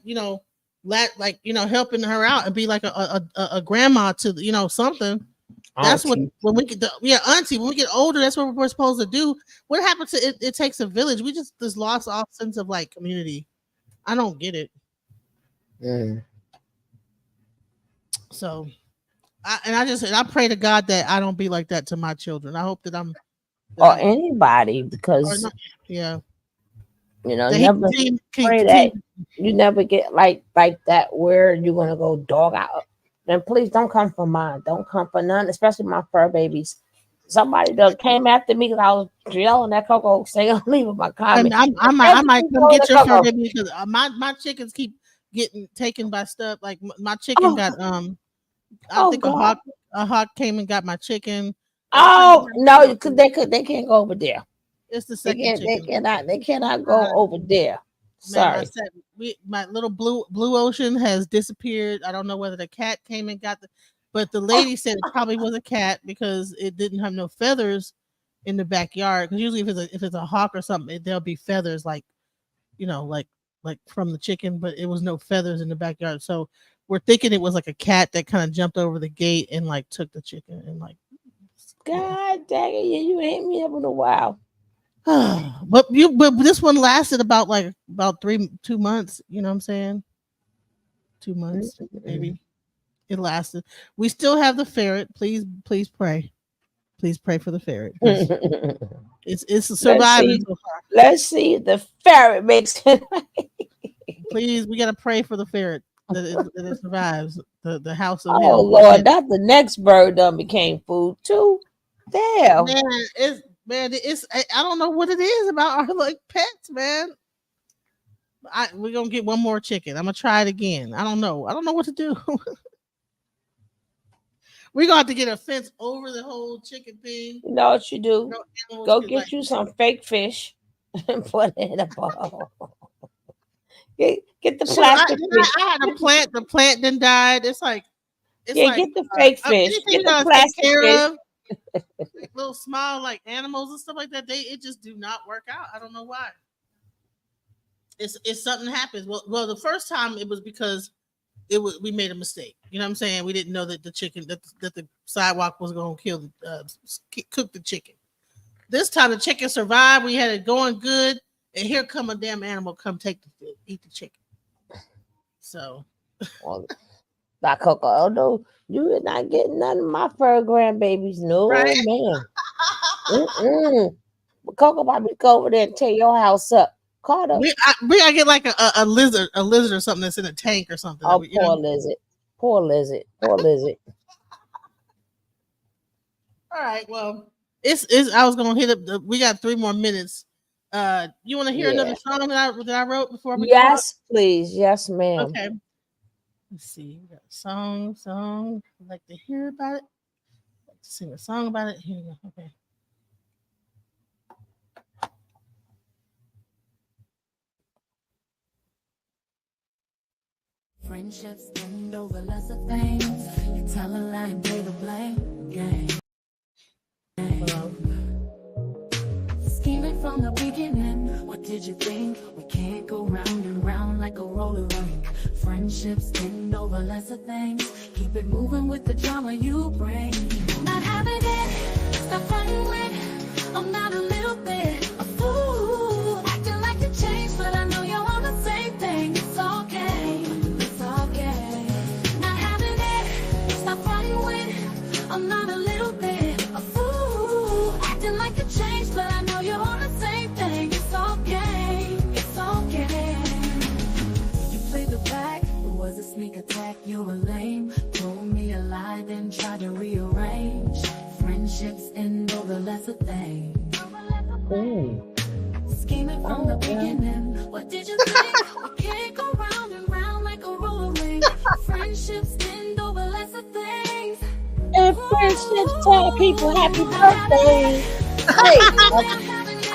helping her out and be like a grandma to, something. That's Auntie. when we get auntie. When we get older, that's what we're supposed to do. What happens to it? It takes a village. We just lost all sense of like community. I don't get it. So, I pray to God that I don't be like that to my children. I hope that I'm or anybody, because yeah. Never pray that you never get like that where you're gonna go dog out. Then please don't come for mine. Don't come for none, especially my fur babies. Somebody that came after me because I was yelling at Coco saying leave my comment. I might come get your fur baby because my chickens keep getting taken by stuff. Like my chicken got I think a hawk came and got my chicken. Oh no, because they can't go over there. It's the second chicken. They cannot go over there. Sorry. My little blue ocean has disappeared. I don't know whether the cat came and got but the lady said it probably was a cat because it didn't have no feathers in the backyard. Because usually if it's a hawk or something, there'll be feathers like from the chicken, but it was no feathers in the backyard. So we're thinking it was like a cat that kind of jumped over the gate and like took the chicken and like. God dang it! You ain't me up in a while. but this one lasted about 2 months. You know what I'm saying? 2 months, maybe. It lasted. We still have the ferret. Please pray. Please pray for the ferret. It's surviving so far. Let's see if the ferret makes it. Please, we gotta pray for the ferret that it survives. The house of hell. Lord, not the next bird done became food too. Damn. It's I don't know what it is about our like pets, man. We're gonna get one more chicken. I'm gonna try it again. I don't know what to do. We're gonna have to get a fence over the whole chicken thing. You know what you do? Go get you some fake fish and put it in a bowl. Get the plastic fish. I had a plant. The plant then died. It's like get the fake fish. Get the plastic fish. Like little small like animals and stuff like that, it just do not work out. I don't know why. It's something happens. Well, the first time it was because we made a mistake. You know what I'm saying? We didn't know that the chicken that the sidewalk was going to cook the chicken. This time the chicken survived. We had it going good, and here come a damn animal come eat the chicken. So, like Coco, oh no. You are not getting none of my fur grandbabies. No, right? Man. But Coco about to go over there and tear your house up. Caught up. We gotta get like a lizard or something that's in a tank or something. Oh, poor lizard. All right, well, it's I was gonna hit up. We got 3 more minutes. You want to hear another song that I wrote before we? Yes, please. Yes, ma'am. Okay. Let's see. We got a song. I'd like to hear about it. I'd like to sing a song about it. Here we go. Okay. Friendships bend over lesser things. You tell a lie and play the blame game. Scheming from the beginning. What did you think? We can't go round and round like a roller rink. Friendships bend over lesser things. Keep it moving with the drama you bring. Not having it. Stop running with. I'm not a little bit a fool. Acting like you changed, but I know you're on the same thing. It's okay. It's okay. Not having it. Stop running with. I'm not a little bit a fool. Acting like you changed, but I know you're on the same thing. It's okay. It's okay. You played the back. It was a sneak attack. You were lame. Told me a lie, then tried to rearrange. Friendships end over lesser things. Ooh. Scheming from the beginning. What did you think? We can't go round and round like a rolling. Friendships end over lesser things. And friendships tell people happy birthday. Hey,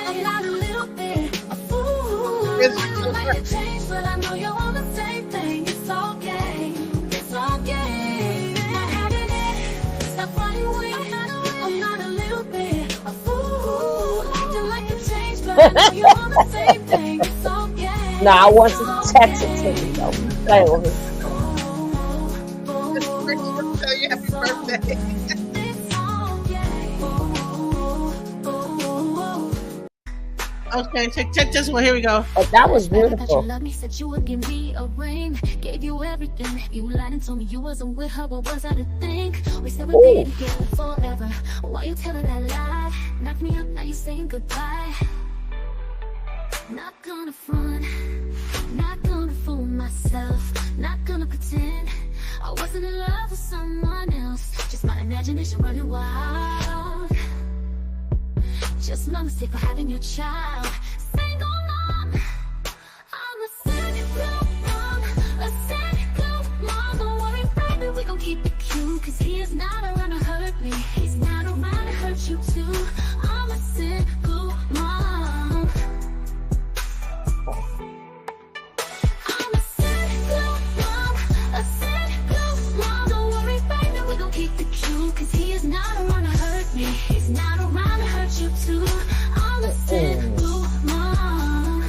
I'm not a little bit a fool. I might have changed, but I know you're on the same thing. It's okay. It's okay. Not having it. Stop running away. I'm not a little bit a fool. Acting like you changed, but I know you're on the same thing. It's okay. no, I want to text it to you though. Play with it. Tell you happy birthday. Okay, check this one. Here we go. But that was Thought you beautiful. loved me, said you would give me a ring. Gave you everything. You lied and told me you wasn't with her. What was I to think? We said we'd be together forever. Why you tell her that lie? Knock me up, now you saying goodbye. Not gonna front. Not gonna fool myself. Not gonna pretend I wasn't in love with someone else. Just my imagination running wild. Just my mistake for having your child. Single mom. I'm a single mom. A single mom. Don't worry, baby, we gon' keep it cute. Cause he is not around to hurt me. He's not around to hurt you too. I'm a single mom. I'm a single mom. A single mom. Don't worry, baby, we gon' keep it cute. Cause he is not around to hurt me. He's not around to hurt you too. I'm a single mom.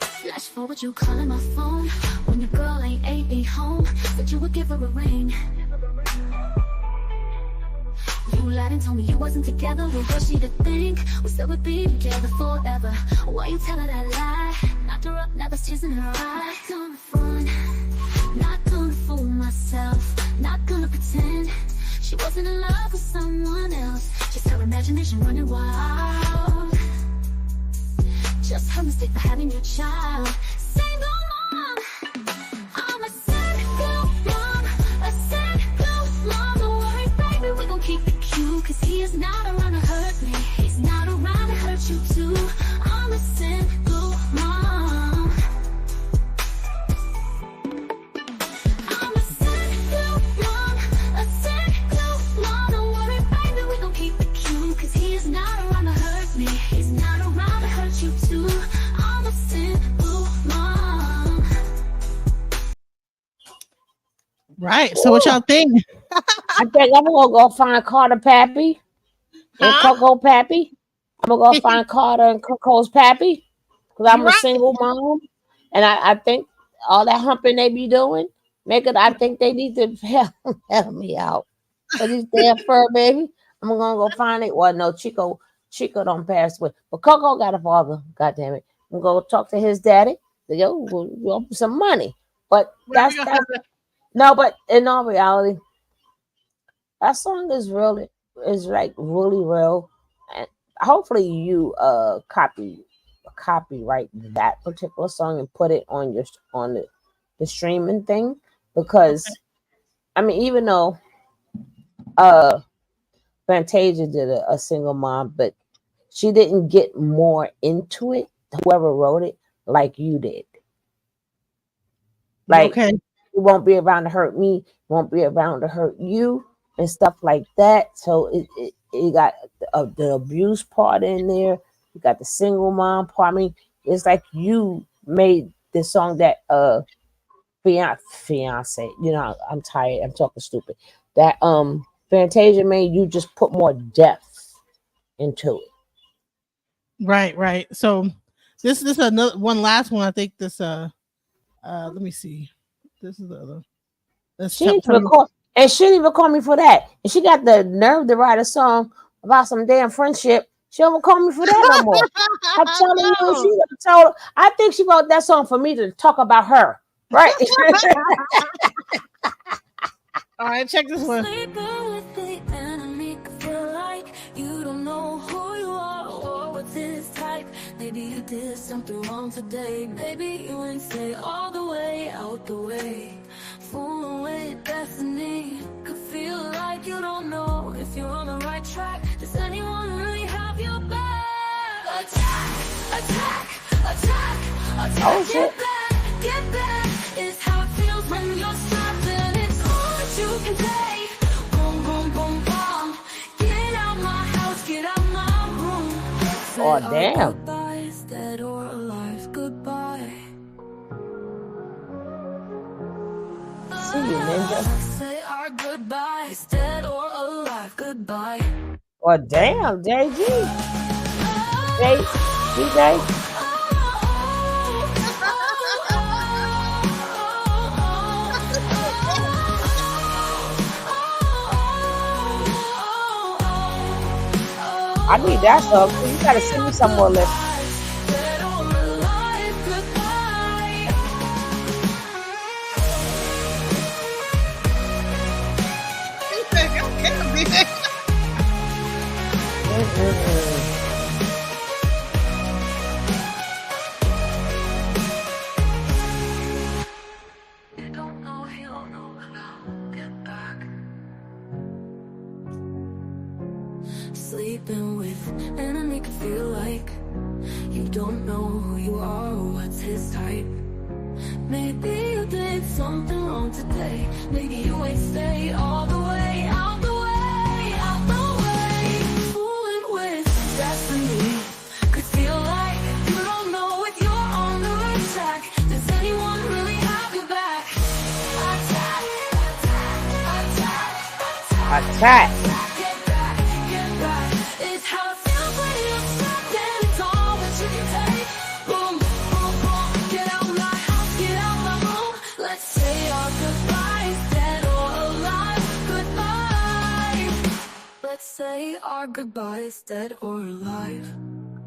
Flash forward, you calling my phone when your girl ain't me home. Said you would give her a ring. You lied and told me you wasn't together. What was she to think? We said we'd be together forever. Why you tell her that lie? Knocked her up, now there's tears in her eye. Not gonna front, not gonna fool myself. Not gonna pretend she wasn't in love with someone else. Just her imagination running wild. Just her mistake for having your child. Single mom. I'm a single mom. A single mom. Don't worry, baby, we gon' keep it cute. Cause he is not around to hurt me. He's not around to hurt you too. I'm a single mom. I'm a single mom. A single mom. Don't worry, baby, we gon' keep it cute. Cause he is not around to hurt me. He's not around to hurt you too. I'm a single mom. Right. So what y'all think? I think I'm gonna go find Carter Pappy and Huh? Coco Pappy. I'm gonna go find Carter and Coco's Pappy because I'm a Right. single mom, and I think all that humping they be doing, I think they need to help me out for these damn fur baby. I'm gonna go find it. Well, no, Chico don't pass away, but Coco got a father. God damn it, I'm gonna go talk to his daddy. Yo, we'll some money, but that's no. But in all reality, that song is really like really real, and hopefully you copyright that particular song and put it on the streaming thing, because I mean, even though Fantasia did a single mom, but she didn't get more into it, whoever wrote it, like you did. Like, Okay. it won't be around to hurt me, won't be around to hurt you, and stuff like that. So it got the abuse part in there. You got the single mom part. I mean, it's like you made the song that fiance. You know, I'm tired. I'm talking stupid. That Fantasia made, you just put more depth into it. Right. So this is another one last one. I think this let me see. This is the other. Let's She didn't even call, and she didn't even call me for that. And she got the nerve to write a song about some damn friendship. She don't call me for that no more. I'm telling you, she would have told. I think she wrote that song for me to talk about her. Right. All right, check this one. Sleeping with the enemy, feel like you don't know who you are or what's his type. Maybe you did something wrong today. Maybe you ain't stay all the way out the way. Fooling with destiny, could feel like You don't know if you're on the right track. Does anyone really have your back? Attack, attack, attack, attack. Oh, shit. Get back is how it feels when you're strapped and it's all that you can take. Boom, boom, boom, boom. Get out my house, get out my room. Oh, Say our damn. goodbyes, dead or alive, goodbye. See you, ninja. Say our goodbyes, dead or alive, goodbye. Oh, damn, JG. DJ. I need that song. You gotta sing me some more, listen. Dead or alive, goodbye. He said, "God damn, DJ." You don't know, you don't know how. Get back. Sleeping with an enemy could feel like you don't know who you are or what's his type. Maybe you did something wrong today. Maybe you ain't stay all the way, out the way, out the way. Fooling with destiny could feel like you don't know if you're on the right track. Does anyone really have your back? Attack, attack, attack, Attack. Get back, it's how it feels when you're strapped and it's all that you can take. Boom, boom, boom, get out my house, get out my room. Let's say our goodbyes, dead or alive, goodbye. Let's say our goodbyes, dead or alive,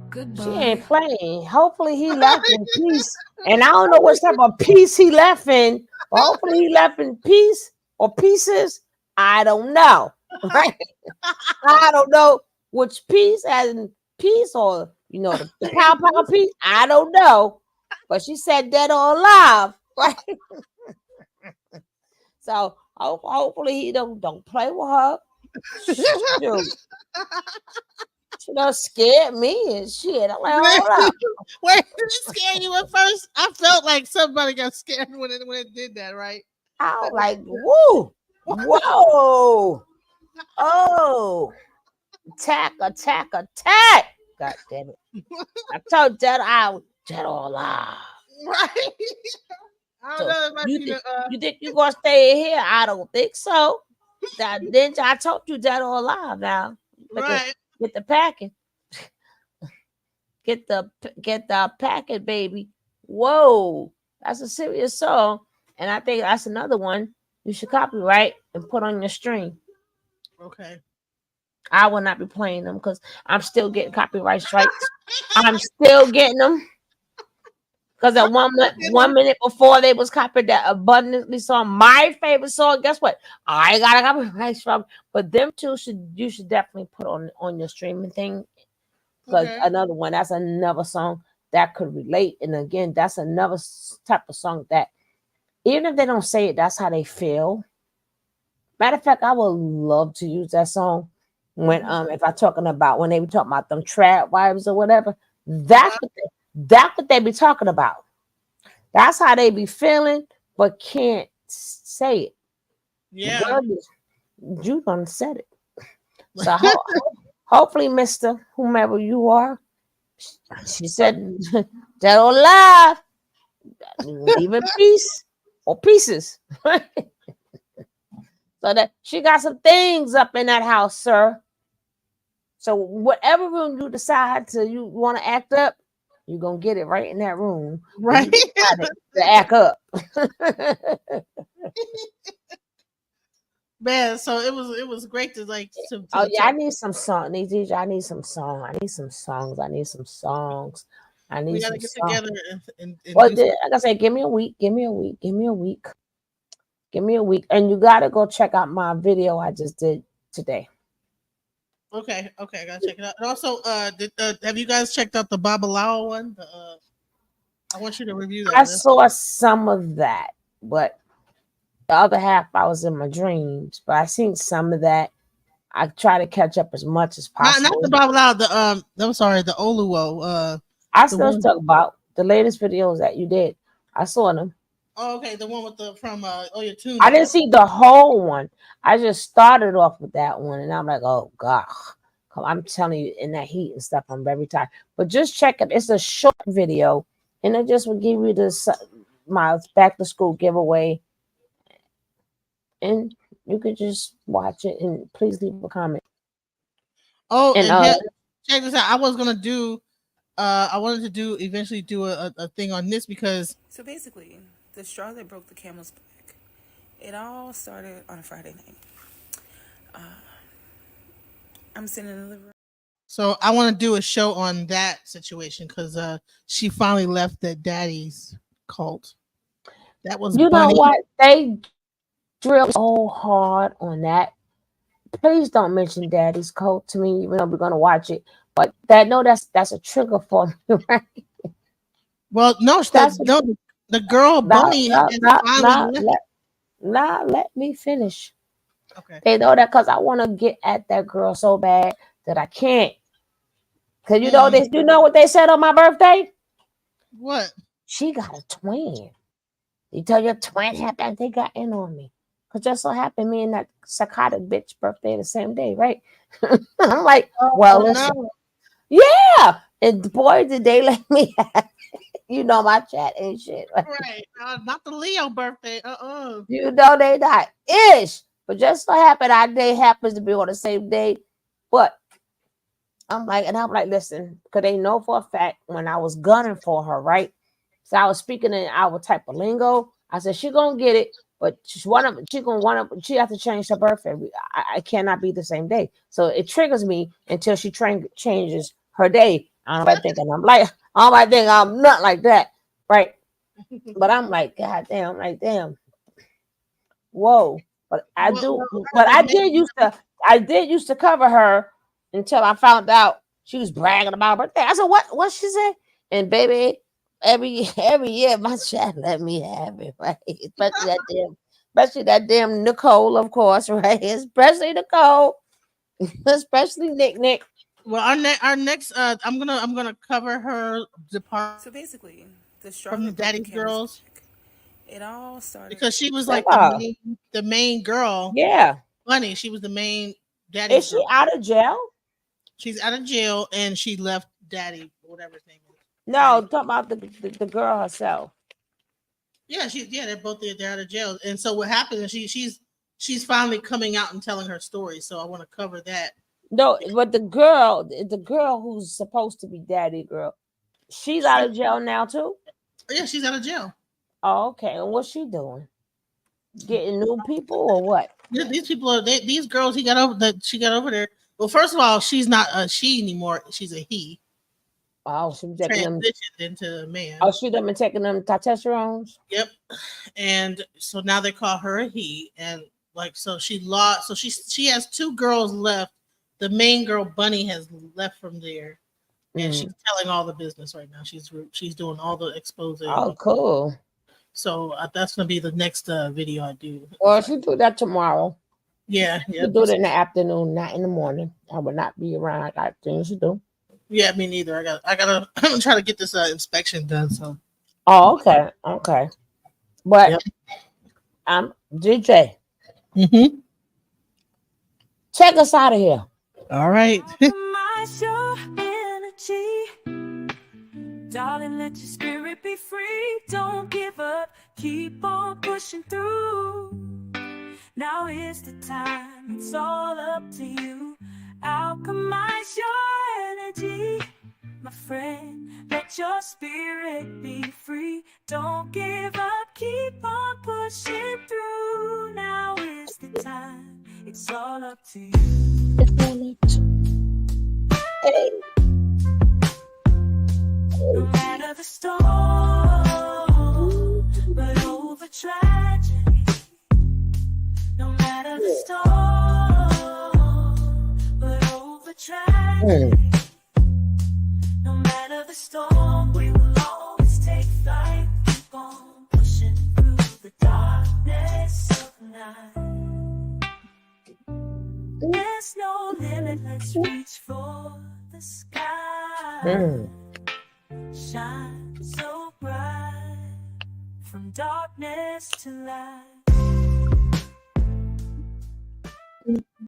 goodbye. She ain't playing. Hopefully he left in peace. And I don't know what type of peace he left in. But hopefully he left in peace or pieces. I don't know. Right? I don't know which piece, as in peace or the pow piece. I don't know. But she said dead or alive. Right? So hopefully he don't play with her. Shoot. She done scared me and shit. I'm like, hold up. Wait, did it scare you at first? I felt like somebody got scared when it did that, right? I was like, woo, whoa, oh, attack, attack, attack. God damn it. I told Dead I was dead or alive. Right. I don't So know. It might you be think the, you think you gonna stay here? I don't think so. That ninja, I told you dead or alive now. right. Get the packing. Get the packet, baby. Whoa, that's a serious song. And I think that's another one you should copyright and put on your stream. Okay. I will not be playing them because I'm still getting copyright strikes. I'm still getting them. Because at 1 minute before they was copied that abundantly song, my favorite song. Guess what? I got a copyright from. But them two you should definitely put on your streaming thing. Because Okay. another one, that's another song that could relate. And again, that's another type of song that even if they don't say it, that's how they feel. Matter of fact, I would love to use that song when if I'm talking about when they be talking about them trap wives or whatever. That's what they be talking about. That's how they be feeling, but can't say it. Yeah. Girl, you gonna set it. So hopefully, Mr. Whomever you are, she said that or alive, leave in peace or pieces. So that she got some things up in that house, sir. So whatever room you decide you want to act up, you're gonna get it right in that room. Right. To act up. Man, so it was great to like to Oh yeah, I need some songs. I need some songs. I need some songs. we gotta get together and Well, do like I said, give me a week. Give me a week. And you gotta go check out my video I just did today. Okay, I gotta check it out. And also, have you guys checked out the Babalawo one? I want you to review that. I saw some of that, but the other half I was in my dreams. But I seen some of that, I try to catch up as much as Not possible. the Bible out. I'm sorry, the Oluwo. I the still one- talk about the latest videos that you did. I saw them. Oh, okay, the one with the from Oyatune. I didn't see the whole one. I just started off with that one, and I'm like, oh god, I'm telling you, in that heat and stuff, I'm very tired. But just check it. It's a short video, and it just will give you my back to school giveaway, and you could just watch it. And please leave a comment. Oh, And check this out. I wanted to eventually do a thing on this because So basically, the straw that broke the camel's back, it all started on a Friday night. I'm sitting in the living room. so I want to do a show on that situation because she finally left that daddy's cult. That was you Bunny. know what? They drilled so hard on that. Please don't mention Daddy's Cult to me, even though we're gonna watch it. But that's a trigger for me, right? Well, no, the girl Bunny. Let me finish. Okay. They know that because I want to get at that girl so bad that I can't. Cause you know what they said on my birthday? What? She got a twin. You tell your twin happened, they got in on me. Cause just so happened me and that psychotic bitch birthday the same day, right? I'm like, well, listen. No. Yeah. And boy, did they let me have it. You know my chat ain't shit. Right. Not the Leo birthday. You know they not ish. But just so happened our day happens to be on the same day. But I'm like, listen, because they know for a fact when I was gunning for her, right? So I was speaking in our type of lingo. I said, she gonna get it, but she have to change her birthday. I cannot be the same day. So it triggers me until she changes her day. I'm thinking I'm not like that, right? But I'm like, God damn, damn. Whoa. But I did used to cover her until I found out she was bragging about her birthday. I said, what she said? And baby, every year my chat let me have it, right? Especially that damn Nicole, of course, right? Especially Nicole, especially Nick. Well, our next I'm gonna cover her depart So basically, the straw from the that broke Daddy's camel's Girls back, it all started because she was Shut like up. the main girl. Yeah. Bunny, she was the main Daddy. Is she out of jail? She's out of jail and she left Daddy, whatever his name is. No, talk about the girl herself. Yeah, they're both they're out of jail. And so what happened is she's finally coming out and telling her story. So I want to cover that. No, but the girl who's supposed to be Daddy girl, she's out of jail now too. Yeah, she's out of jail. Oh, okay. And what's she doing? Getting new people or what? Yeah, these people are these girls she got over there. Well, first of all, she's not a she anymore. She's a he. Oh, she was taking them Transitioned into a man. Oh, she done been taking them testosterones. Yep. And so now they call her a he. And like so she lost. So she has two girls left. The main girl Bunny has left from there, and she's telling all the business right now. She's doing all the exposing. Oh, cool. So that's gonna be the next video I do. Well, she do that tomorrow. Yeah. She do it in the afternoon, not in the morning. I would not be around. I got things to do. Yeah, me neither. I gotta I'm trying to get this inspection done. So. Oh, okay. But I'm DJ. Mm-hmm. Check us out of here. All right. Optimize your energy. Darling, let your spirit be free. Don't give up. Keep on pushing through. Now is the time. It's all up to you. Alchemize your energy. My friend, let your spirit be free. Don't give up. Keep on pushing through. Now is the time. It's all up to you. Hey. No matter the storm, but over tragedy. No matter the storm, but over tragedy. No matter the storm, we will always take flight. Keep on pushing through the darkness of night. There's no limit, let's reach for the sky. Shine so bright from darkness to light.